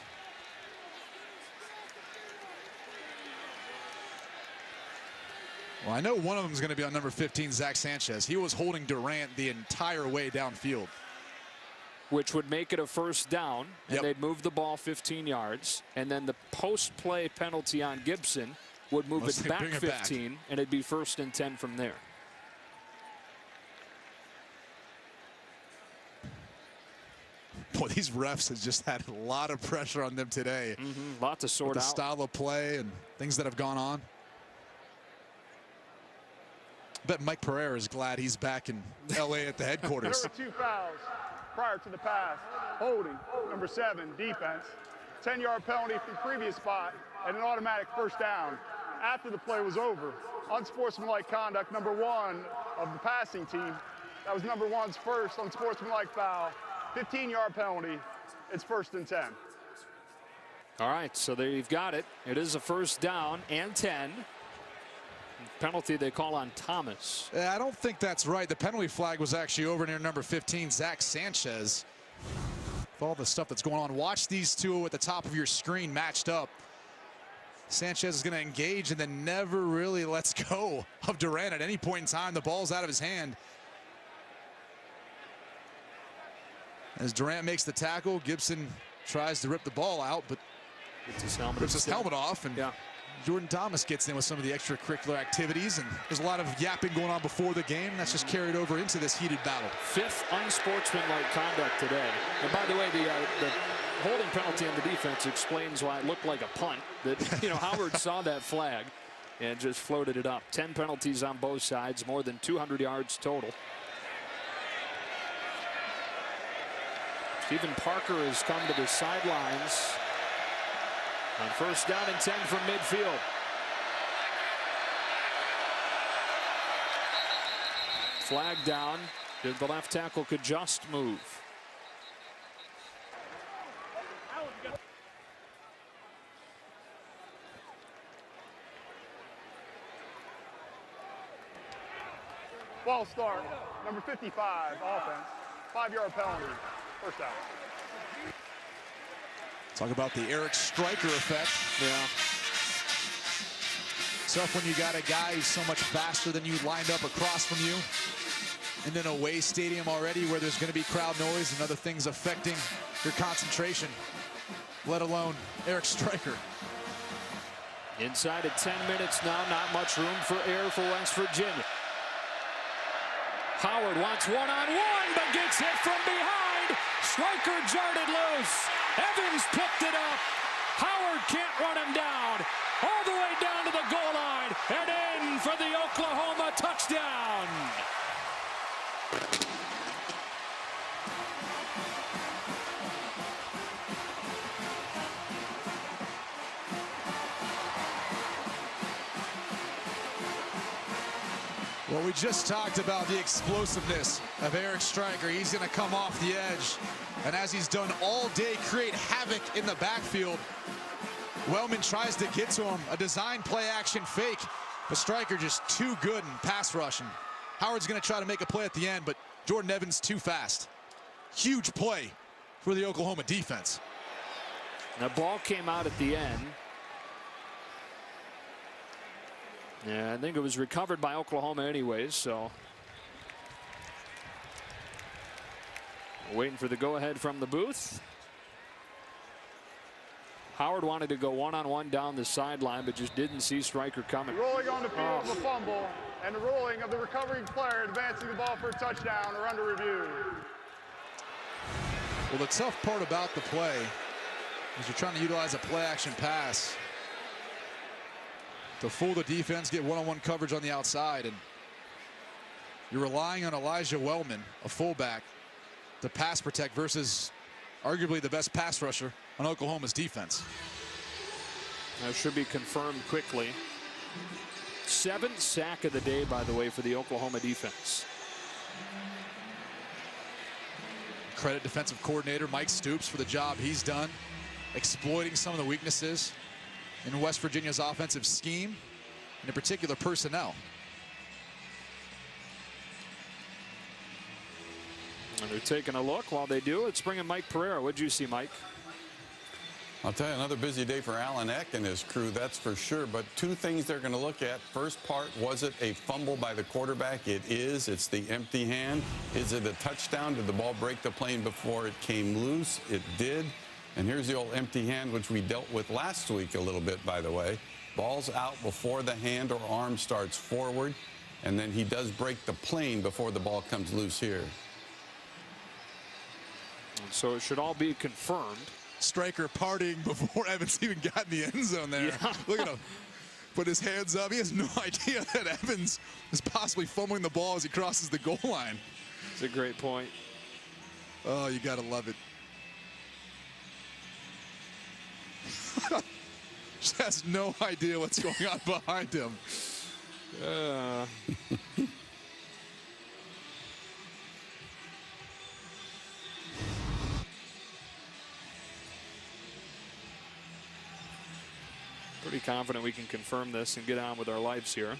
Well, I know one of them is going to be on number 15, Zach Sanchez. He was holding Durant the entire way downfield. Which would make it a 1st down, and Yep. they'd move the ball 15 yards. And then the post-play penalty on Gibson would move Let's it back bring it 15, and it'd be 1st and 10 from there. Boy, these refs have just had a lot of pressure on them today. A lot to sort With the out. style of play and things that have gone on. I bet Mike Pereira is glad he's back in L.A. at the headquarters. There were 2 fouls prior to the pass. Holding, number 7, defense. 10-yard penalty from previous spot and an automatic 1st down. After the play was over, unsportsmanlike conduct, number 1 of the passing team. That was number 1's first unsportsmanlike foul. 15-yard penalty. It's 1st and 10. All right, so there you've got it. It is a 1st down and 10. Penalty they call on Thomas. I don't think that's right. The penalty flag was actually over near number 15, Zach Sanchez. With all the stuff that's going on, watch these two at the top of your screen matched up. Sanchez is going to engage and then never really lets go of Durant at any point in time. The ball's out of his hand. As Durant makes the tackle, Gibson tries to rip the ball out, but Gets his helmet, rips his helmet off, and yeah. Jordan Thomas gets in with some of the extracurricular activities, and there's a lot of yapping going on before the game. That's just carried over into this heated battle. 5th unsportsmanlike conduct today. And by the way, the holding penalty on the defense explains why it looked like a punt. That Howard saw that flag and just floated it up. 10 penalties on both sides, more than 200 yards total. Stephen Parker has come to the sidelines on 1st down and 10 from midfield. Flag down. The left tackle could just move. False start, number 55, offense. 5-yard penalty, first down. Talk about the Eric Striker effect. Yeah. Tough when you got a guy who's so much faster than you lined up across from you. In an away stadium already where there's going to be crowd noise and other things affecting your concentration, let alone Eric Striker. Inside of 10 minutes now, not much room for error for West Virginia. Howard wants one-on-one, but gets hit from behind. Striker jarred it loose. Evans picked it up. Howard can't run him down. All the way down to the goal line and in for the Oklahoma touchdown. Well, we just talked about the explosiveness of Eric Striker. He's going to come off the edge, and as he's done all day, create havoc in the backfield. Wellman tries to get to him, a design play action fake, but Striker just too good in pass rushing. Howard's going to try to make a play at the end, but Jordan Evans too fast. Huge play for the Oklahoma defense. The ball came out at the end. Yeah, I think it was recovered by Oklahoma anyways, so. Waiting for the go-ahead from the booth. Howard wanted to go one-on-one down the sideline, but just didn't see Striker coming. Rolling on the field of a fumble, and the rolling of the recovering player advancing the ball for a touchdown or under review. Well, the tough part about the play is you're trying to utilize a play-action pass to fool the defense, get one-on-one coverage on the outside, and you're relying on Elijah Wellman, a fullback, to pass protect versus arguably the best pass rusher on Oklahoma's defense. That should be confirmed quickly. 7th sack of the day, by the way, for the Oklahoma defense. Credit defensive coordinator Mike Stoops for the job he's done, exploiting some of the weaknesses in West Virginia's offensive scheme, and in particular personnel. And they're taking a look. While they do, it's bringing Mike Pereira. What'd you see, Mike? I'll tell you, another busy day for Alan Eck and his crew, that's for sure. But two things they're going to look at. First part, was it a fumble by the quarterback? It is. It's the empty hand. Is it a touchdown? Did the ball break the plane before it came loose? It did. And here's the old empty hand, which we dealt with last week a little bit, by the way. Ball's out before the hand or arm starts forward. And then he does break the plane before the ball comes loose here. So it should all be confirmed. Striker partying before Evans even got in the end zone there. Yeah. Look at him put his hands up. He has no idea that Evans is possibly fumbling the ball as he crosses the goal line. It's a great point. Oh, you got to love it. Just has no idea what's going on behind him. Pretty confident we can confirm this and get on with our lives here.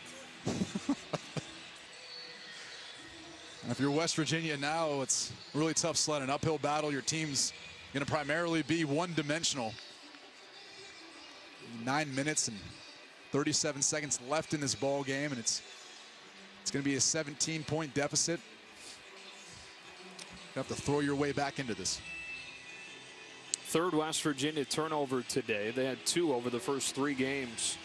If you're West Virginia now, it's a really tough sled, an uphill battle. Your team's going to primarily be one-dimensional. 9 minutes and 37 seconds left in this ball game, and it's going to be a 17-point deficit. You have to throw your way back into this. Third West Virginia turnover today. They had 2 over the first 3 games.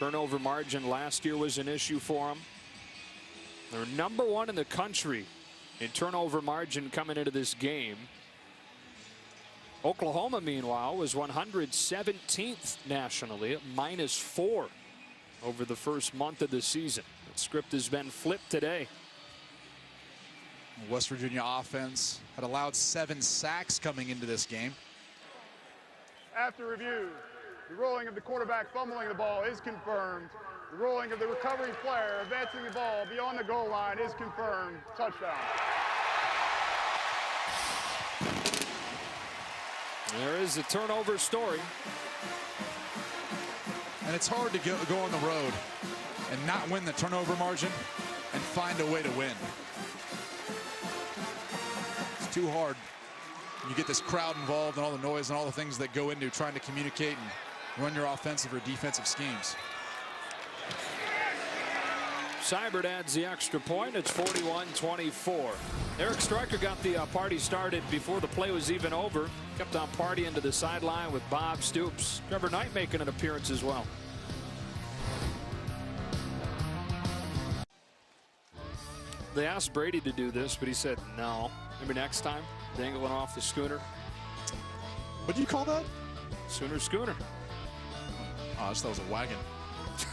Turnover margin last year was an issue for them. They're #1 in the country in turnover margin coming into this game. Oklahoma, meanwhile, was 117th nationally at -4 over the first month of the season. The script has been flipped today. West Virginia offense had allowed 7 sacks coming into this game. After review, the rolling of the quarterback fumbling the ball is confirmed. The rolling of the recovering player advancing the ball beyond the goal line is confirmed. Touchdown. There is the turnover story. And it's hard to go on the road and not win the turnover margin and find a way to win. It's too hard. You get this crowd involved and all the noise and all the things that go into trying to communicate and run your offensive or defensive schemes. Seibert adds the extra point. It's 41-24. Eric Stryker got the party started before the play was even over. Kept on partying to the sideline with Bob Stoops. Trevor Knight making an appearance as well. They asked Brady to do this, but he said no. Maybe next time, dangling off the schooner. What do you call that? Sooner schooner. Oh, I just thought it was a wagon.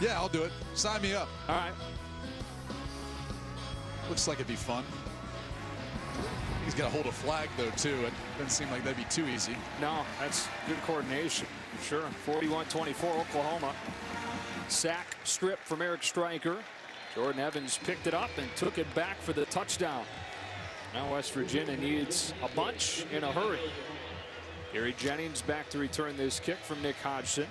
Yeah, I'll do it. Sign me up. All right. Looks like it'd be fun. He's got to hold a flag, though, too. It doesn't seem like that'd be too easy. No, that's good coordination. Sure. 41-24, Oklahoma. Sack strip from Eric Stryker. Jordan Evans picked it up and took it back for the touchdown. Now West Virginia needs a bunch in a hurry. Gary Jennings back to return this kick from Nick Hodgson.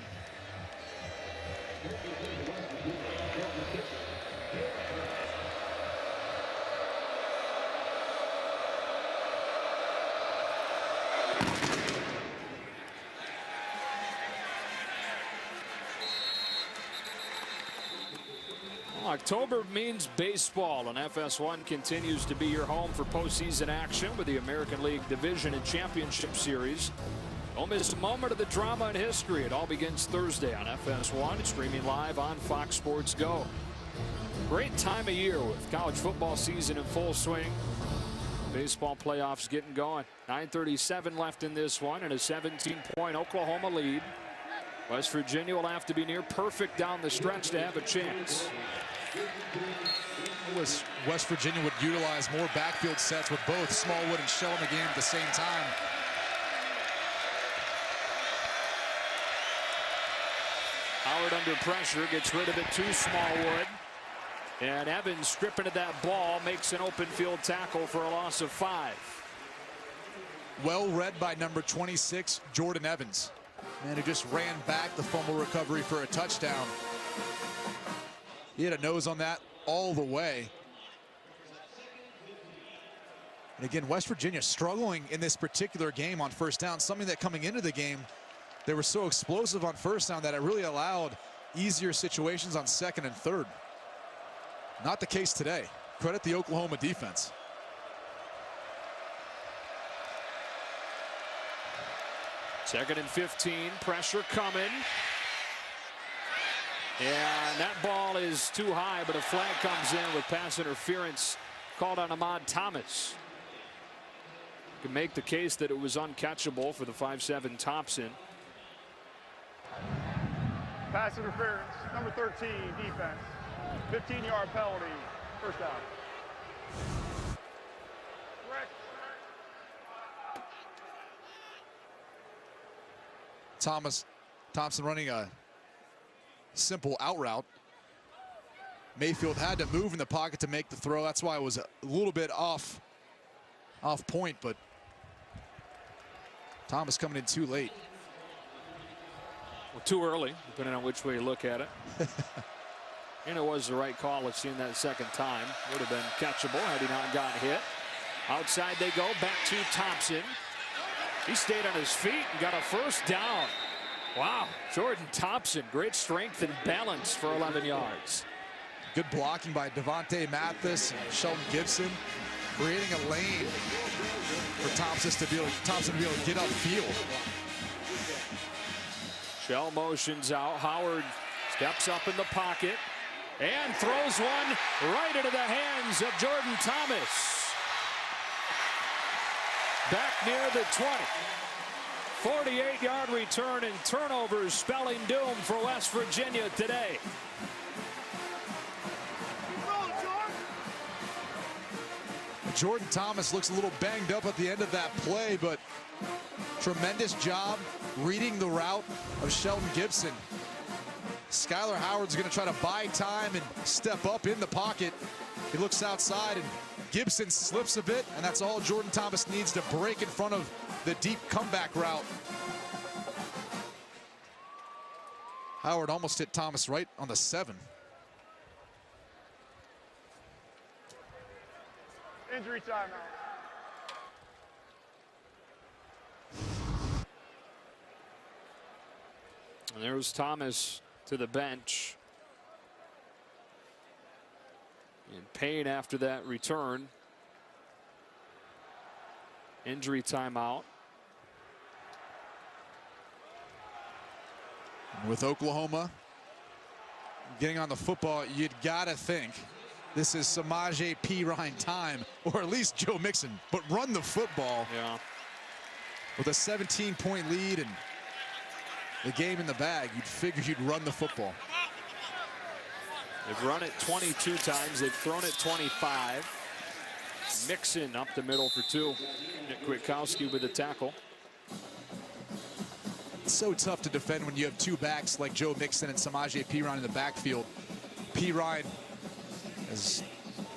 October means baseball, and FS1 continues to be your home for postseason action with the American League Division and Championship Series. Don't miss a moment of the drama and history. It all begins Thursday on FS1, streaming live on Fox Sports Go. Great time of year with college football season in full swing. Baseball playoffs getting going. 9:37 left in this one and a 17-point Oklahoma lead. West Virginia will have to be near perfect down the stretch to have a chance. West Virginia would utilize more backfield sets with both Smallwood and Shell in the game at the same time. Howard under pressure, gets rid of it to Smallwood. And Evans stripping at that ball, makes an open field tackle for a loss of 5. Well read by number 26, Jordan Evans. Man who just ran back the fumble recovery for a touchdown. He had a nose on that all the way. And again, West Virginia struggling in this particular game on first down, something that coming into the game, they were so explosive on first down that it really allowed easier situations on second and third. Not the case today. Credit the Oklahoma defense. Second and 15, pressure coming. And that ball is too high, but a flag comes in with pass interference called on Ahmad Thomas. You can make the case that it was uncatchable for the 5'7" Thompson. Pass interference, number 13, defense. 15-yard penalty, first down. Thompson running a simple out route. Mayfield had to move in the pocket to make the throw. That's why it was a little bit off point, but Thomas coming in too late. Well, too early, depending on which way you look at it. And it was the right call. Let's see that second time. Would have been catchable had he not gotten hit. Outside they go, back to Thompson. He stayed on his feet and got a first down. Wow, Jordan Thompson, great strength and balance for 11 yards. Good blocking by Devontae Mathis and Sheldon Gibson, creating a lane for Thompson to be able to get upfield. Shell motions out. Howard steps up in the pocket and throws one right into the hands of Jordan Thomas. Back near the 20. 48-yard return and turnovers spelling doom for West Virginia today. Jordan Thomas looks a little banged up at the end of that play, but tremendous job reading the route of Sheldon Gibson. Skylar Howard's going to try to buy time and step up in the pocket. He looks outside and Gibson slips a bit, and that's all Jordan Thomas needs to break in front of the deep comeback route. Howard almost hit Thomas right on the 7. Injury timeout. And there's Thomas to the bench. In pain after that return. Injury timeout. With Oklahoma getting on the football, you'd got to think this is Samaje Perine time, or at least Joe Mixon, but run the football. Yeah. With a 17-point lead and the game in the bag, you'd figure you'd run the football. They've run it 22 times. They've thrown it 25. Mixon up the middle for 2. Nick Kwiatkowski with the tackle. It's so tough to defend when you have 2 backs like Joe Mixon and Samaje Perine in the backfield. Perine, as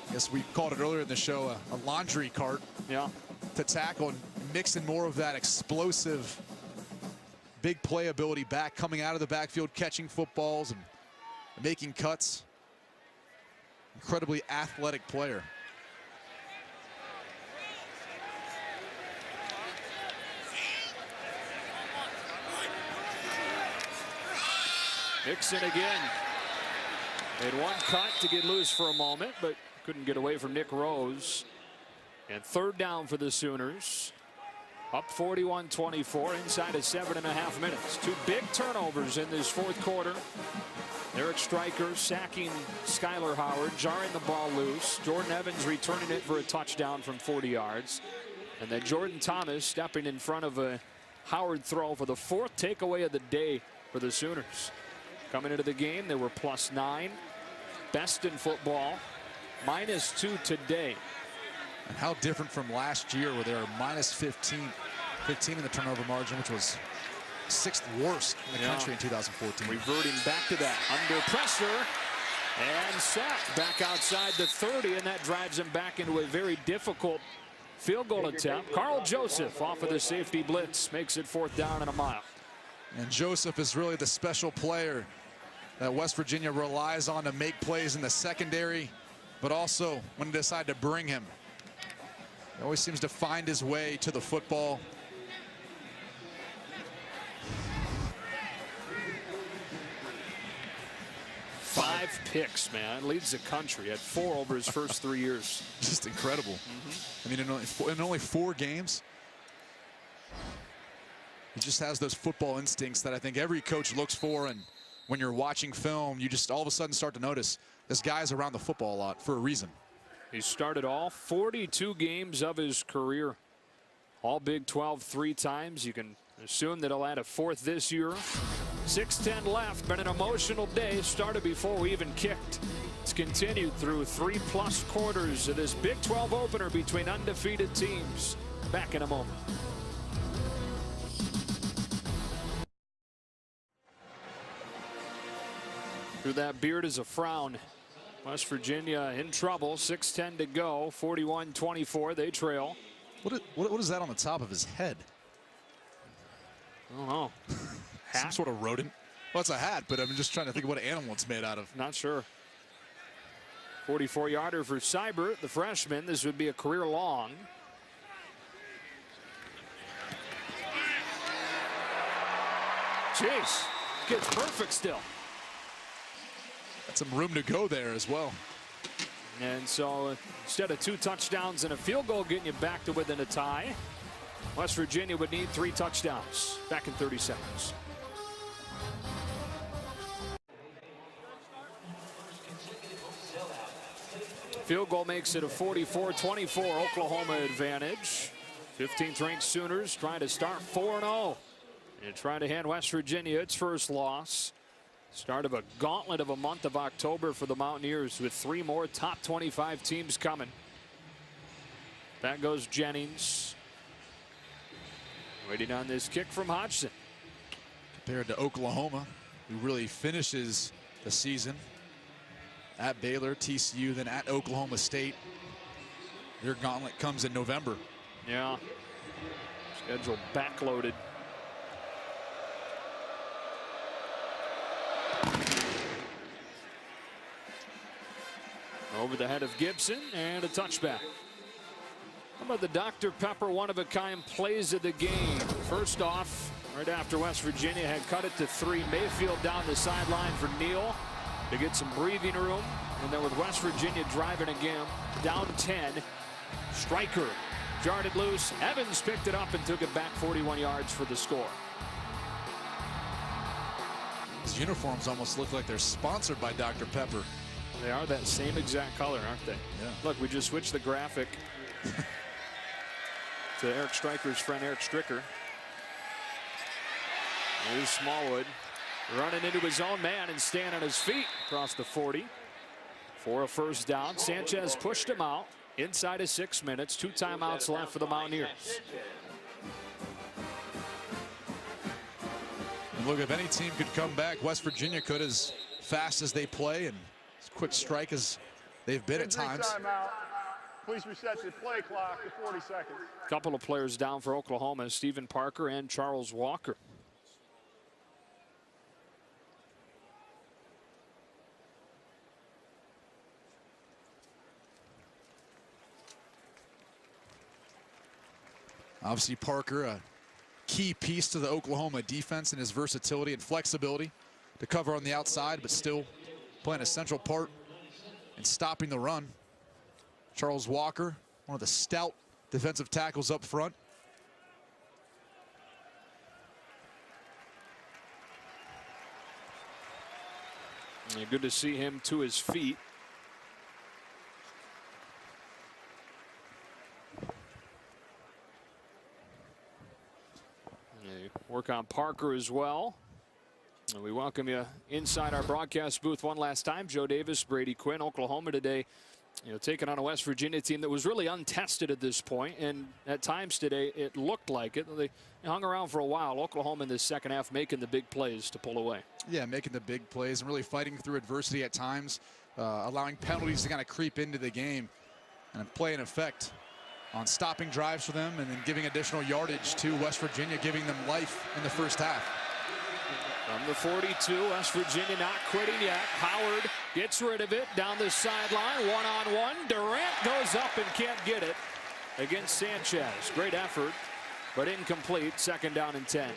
I guess we called it earlier in the show, a laundry cart to tackle, and Mixon more of that explosive, big playability back, coming out of the backfield, catching footballs and making cuts. Incredibly athletic player. Mixon again. Made one cut to get loose for a moment, but couldn't get away from Nick Rose. And 3rd down for the Sooners. Up 41-24 inside of 7.5 minutes. 2 big turnovers in this 4th quarter. Eric Stryker sacking Skyler Howard, jarring the ball loose. Jordan Evans returning it for a touchdown from 40 yards. And then Jordan Thomas stepping in front of a Howard throw for the 4th takeaway of the day for the Sooners. Coming into the game, they were +9. Best in football. -2 today. And how different from last year, where they were -15 in the turnover margin, which was 6th worst in the country in 2014. Reverting back to that. Under pressure. And sacked back outside the 30, and that drives him back into a very difficult field goal attempt. Carl Joseph off of the safety blitz makes it 4th down and a mile. And Joseph is really the special player that West Virginia relies on to make plays in the secondary, but also when they decide to bring him. He always seems to find his way to the football. Five picks, man. Leads the country at 4 over his first 3 years. Just incredible. I mean, in only 4 games, he just has those football instincts that I think every coach looks for. And when you're watching film, you just all of a sudden start to notice this guy's around the football a lot for a reason. He started all 42 games of his career. All Big 12 3 times. You can assume that he'll add a 4th this year. 6:10 left. Been an emotional day. Started before we even kicked. It's continued through 3+ quarters of this Big 12 opener between undefeated teams. Back in a moment. Through that beard is a frown. West Virginia in trouble. 6:10 to go. 41-24. They trail. What is that on the top of his head? I don't know. Some sort of rodent. Well, it's a hat, but I'm just trying to think of what animal it's made out of. Not sure. 44-yarder for Seibert, the freshman. This would be a career long. Jeez, gets perfect still. Got some room to go there as well. And so instead of 2 touchdowns and a field goal getting you back to within a tie, West Virginia would need 3 touchdowns. Back in 30 seconds. Field goal makes it a 44-24 Oklahoma advantage. 15th ranked Sooners trying to start 4-0 and trying to hand West Virginia its first loss. Start of a gauntlet of a month of October for the Mountaineers, with 3 more top 25 teams coming. Back goes Jennings. Waiting on this kick from Hodgson. Compared to Oklahoma, who really finishes the season at Baylor, TCU, then at Oklahoma State. Their gauntlet comes in November. Yeah. Schedule backloaded. Over the head of Gibson, and a touchback. How about the Dr. Pepper one-of-a-kind plays of the game? First off, right after West Virginia had cut it to 3, Mayfield down the sideline for Neal to get some breathing room. And then with West Virginia driving again, down 10, Stryker jarred it loose. Evans picked it up and took it back 41 yards for the score. His uniforms almost look like they're sponsored by Dr. Pepper. They are that same exact color, aren't they? Yeah. Look, we just switched the graphic to Eric Stryker's friend Eric Stricker. Here's Smallwood running into his own man and staying on his feet across the 40 for a first down. Sanchez pushed him out inside of 6 minutes. 2 timeouts left for the Mountaineers. Look, if any team could come back, West Virginia could, as fast as they play and as quick strike as they've been at times. Timeout. Please reset the play clock to 40 seconds. A couple of players down for Oklahoma, Stephen Parker and Charles Walker. Obviously, Parker, a key piece to the Oklahoma defense in his versatility and flexibility to cover on the outside, but still playing a central part in stopping the run. Charles Walker, one of the stout defensive tackles up front. And good to see him to his feet. Work on Parker as well. And we welcome you inside our broadcast booth one last time. Joe Davis, Brady Quinn, Oklahoma today, taking on a West Virginia team that was really untested at this point, and at times today it looked like it. They hung around for a while. Oklahoma in the second half making the big plays to pull away. Yeah, making the big plays and really fighting through adversity at times, allowing penalties to kind of creep into the game and play an effect on stopping drives for them, and then giving additional yardage to West Virginia, giving them life in the first half. From the 42, West Virginia not quitting yet. Howard gets rid of it down the sideline, one-on-one. Durant goes up and can't get it against Sanchez. Great effort, but incomplete. Second down and 10.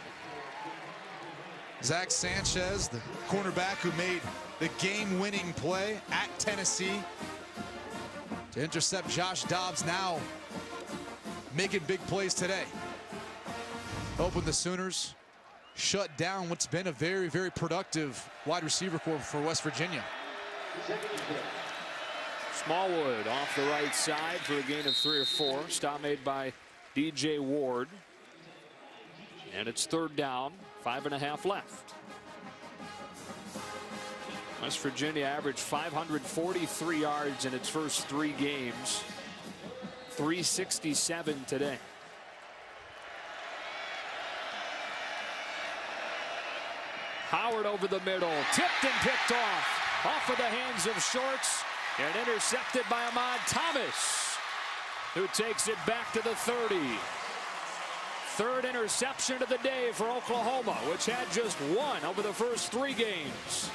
Zach Sanchez, the cornerback who made the game-winning play at Tennessee to intercept Josh Dobbs, now making big plays today. Helping the Sooners shut down what's been a very, very productive wide receiver corps for West Virginia. Smallwood off the right side for a gain of 3 or 4. Stop made by DJ Ward. And it's third down, 5.5 left. West Virginia averaged 543 yards in its first 3 games. 367 today. Howard over the middle, tipped and picked off of the hands of Shorts, and intercepted by Ahmad Thomas, who takes it back to the 30. Third interception of the day for Oklahoma, which had just 1 over the first 3 games.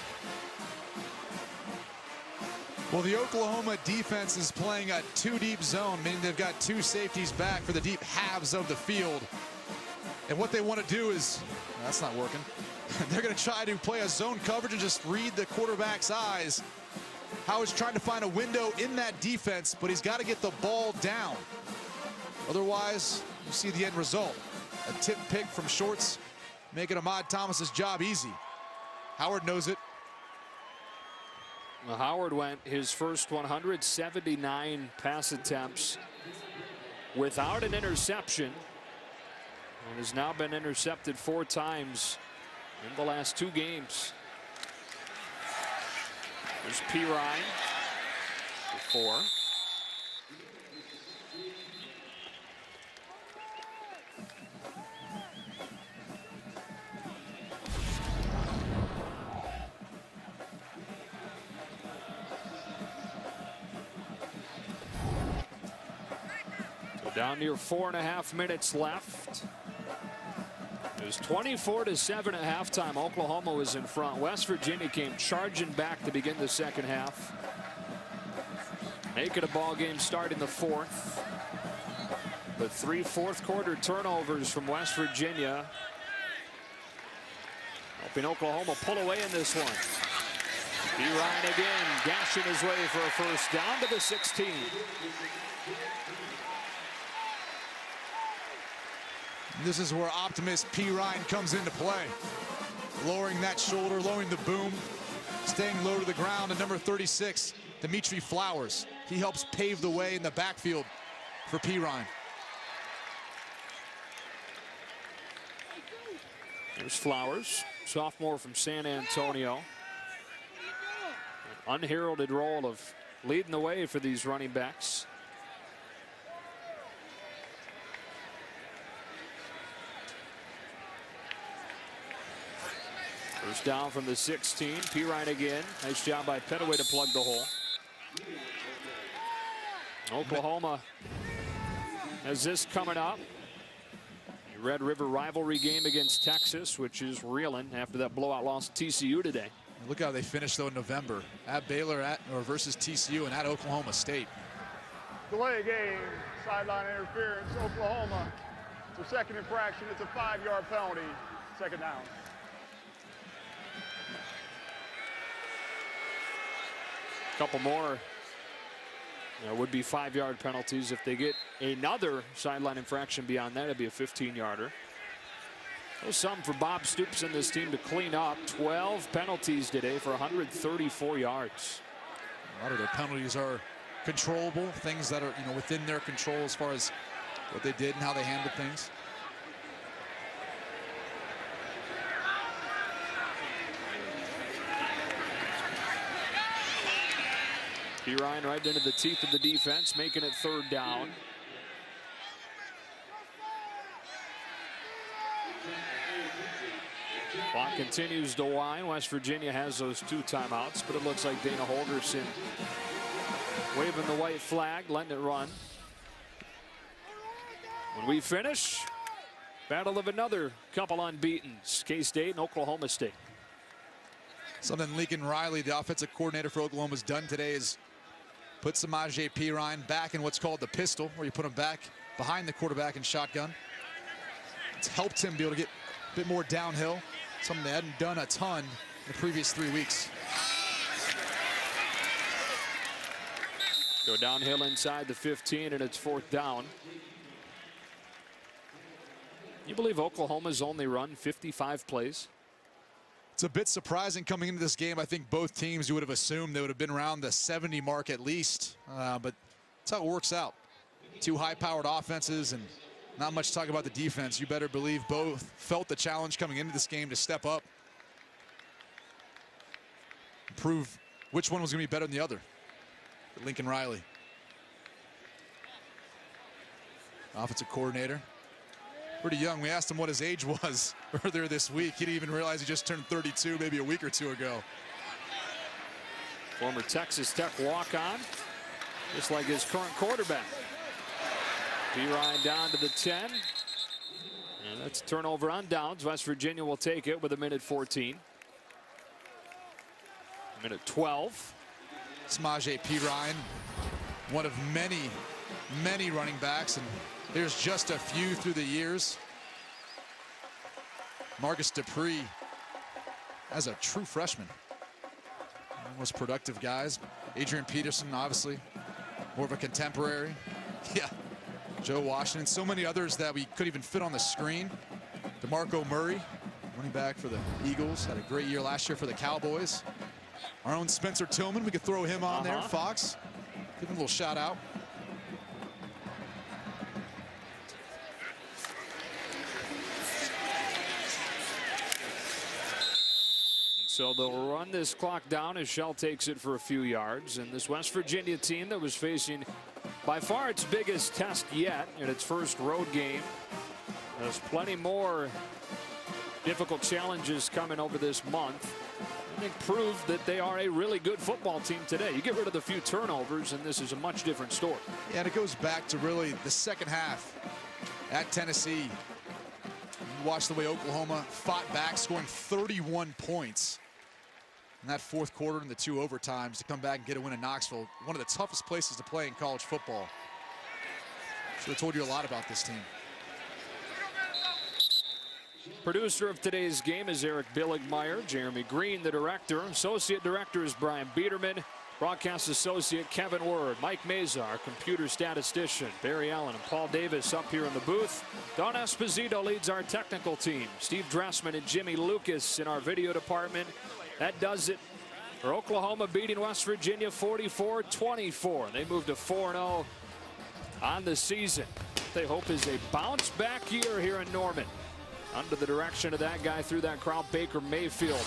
Well, the Oklahoma defense is playing a 2-deep zone, meaning they've got 2 safeties back for the deep halves of the field. And what they want to do is, that's not working. They're going to try to play a zone coverage and just read the quarterback's eyes. Howard's trying to find a window in that defense, but he's got to get the ball down. Otherwise, you see the end result. A tip pick from Shorts, making Ahmad Thomas's job easy. Howard knows it. Well, Howard went his first 179 pass attempts without an interception, and has now been intercepted 4 times in the last 2 games. There's Pirine for 4. Down near 4.5 minutes left. It was 24-7 at halftime. Oklahoma was in front. West Virginia came charging back to begin the second half. Making a ball game start in the 4th. But 3 fourth-quarter turnovers from West Virginia. Helping Oklahoma pull away in this one. Perine again, gashing his way for a first down to the 16. This is where optimist Perine comes into play. Lowering that shoulder, lowering the boom, staying low to the ground. And number 36, Dimitri Flowers. He helps pave the way in the backfield for Perine. There's Flowers, sophomore from San Antonio. An unheralded role of leading the way for these running backs. First down from the 16. Perine again. Nice job by Pettaway to plug the hole. Oklahoma has this coming up. Red River rivalry game against Texas, which is reeling after that blowout loss to TCU today. Look how they finished though in November. At Baylor versus TCU and at Oklahoma State. Delay a game, sideline interference, Oklahoma. It's their second infraction. It's a 5-yard penalty. Second down. A couple more would be 5-yard penalties. If they get another sideline infraction beyond that, it'd be a 15-yarder. There's something for Bob Stoops and this team to clean up. 12 penalties today for 134 yards. A lot of their penalties are controllable, things that are within their control as far as what they did and how they handled things. Perine right into the teeth of the defense, making it third down. Clock continues to wind. West Virginia has those 2 timeouts, but it looks like Dana Holgorsen waving the white flag, letting it run. When we finish, battle of another couple unbeatens, K-State and Oklahoma State. Something Lincoln Riley, the offensive coordinator for Oklahoma, has done today is put Samaje Perine back in what's called the pistol, where you put him back behind the quarterback in shotgun. It's helped him be able to get a bit more downhill, something they hadn't done a ton in the previous 3 weeks. Go downhill inside the 15, and it's fourth down. You believe Oklahoma's only run 55 plays? It's a bit surprising coming into this game. I think both teams, you would have assumed they would have been around the 70 mark at least, but that's how it works out. 2 high-powered offenses and not much talk about the defense. You better believe both felt the challenge coming into this game to step up, prove which one was going to be better than the other. Lincoln Riley, offensive coordinator. Pretty young. We asked him what his age was earlier this week. He didn't even realize he just turned 32 maybe a week or 2 ago. Former Texas Tech walk-on, just like his current quarterback. Perine down to the 10. And that's a turnover on downs. West Virginia will take it with 1:14. 1:12. Samaje Perine, one of many, many running backs, and there's just a few through the years. Marcus Dupree as a true freshman. One of the most productive guys. Adrian Peterson, obviously, more of a contemporary. Yeah, Joe Washington, so many others that we couldn't even fit on the screen. DeMarco Murray, running back for the Eagles, had a great year last year for the Cowboys. Our own Spencer Tillman, we could throw him on there, Fox. Give him a little shout out. So they'll run this clock down as Shell takes it for a few yards. And this West Virginia team that was facing by far its biggest test yet in its first road game has plenty more difficult challenges coming over this month. I think proved that they are a really good football team today. You get rid of the few turnovers and this is a much different story. Yeah, and it goes back to really the second half at Tennessee. You watch the way Oklahoma fought back, scoring 31 points in that fourth quarter and the 2 overtimes to come back and get a win in Knoxville. One of the toughest places to play in college football. Should have told you a lot about this team. Producer of today's game is Eric Billigmeyer. Jeremy Green, the director. Associate director is Brian Biederman. Broadcast associate Kevin Word. Mike Meza, our computer statistician. Barry Allen and Paul Davis up here in the booth. Don Esposito leads our technical team. Steve Dressman and Jimmy Lucas in our video department. That does it for Oklahoma beating West Virginia 44-24. They move to 4-0 on the season. They hope is a bounce back year here in Norman. Under the direction of that guy through that crowd, Baker Mayfield.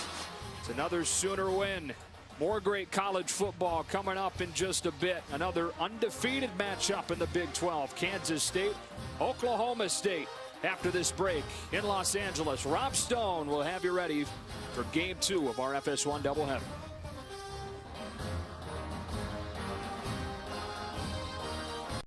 It's another Sooner win. More great college football coming up in just a bit. Another undefeated matchup in the Big 12. Kansas State, Oklahoma State. After this break in Los Angeles, Rob Stone will have you ready for Game 2 of our FS1 doubleheader.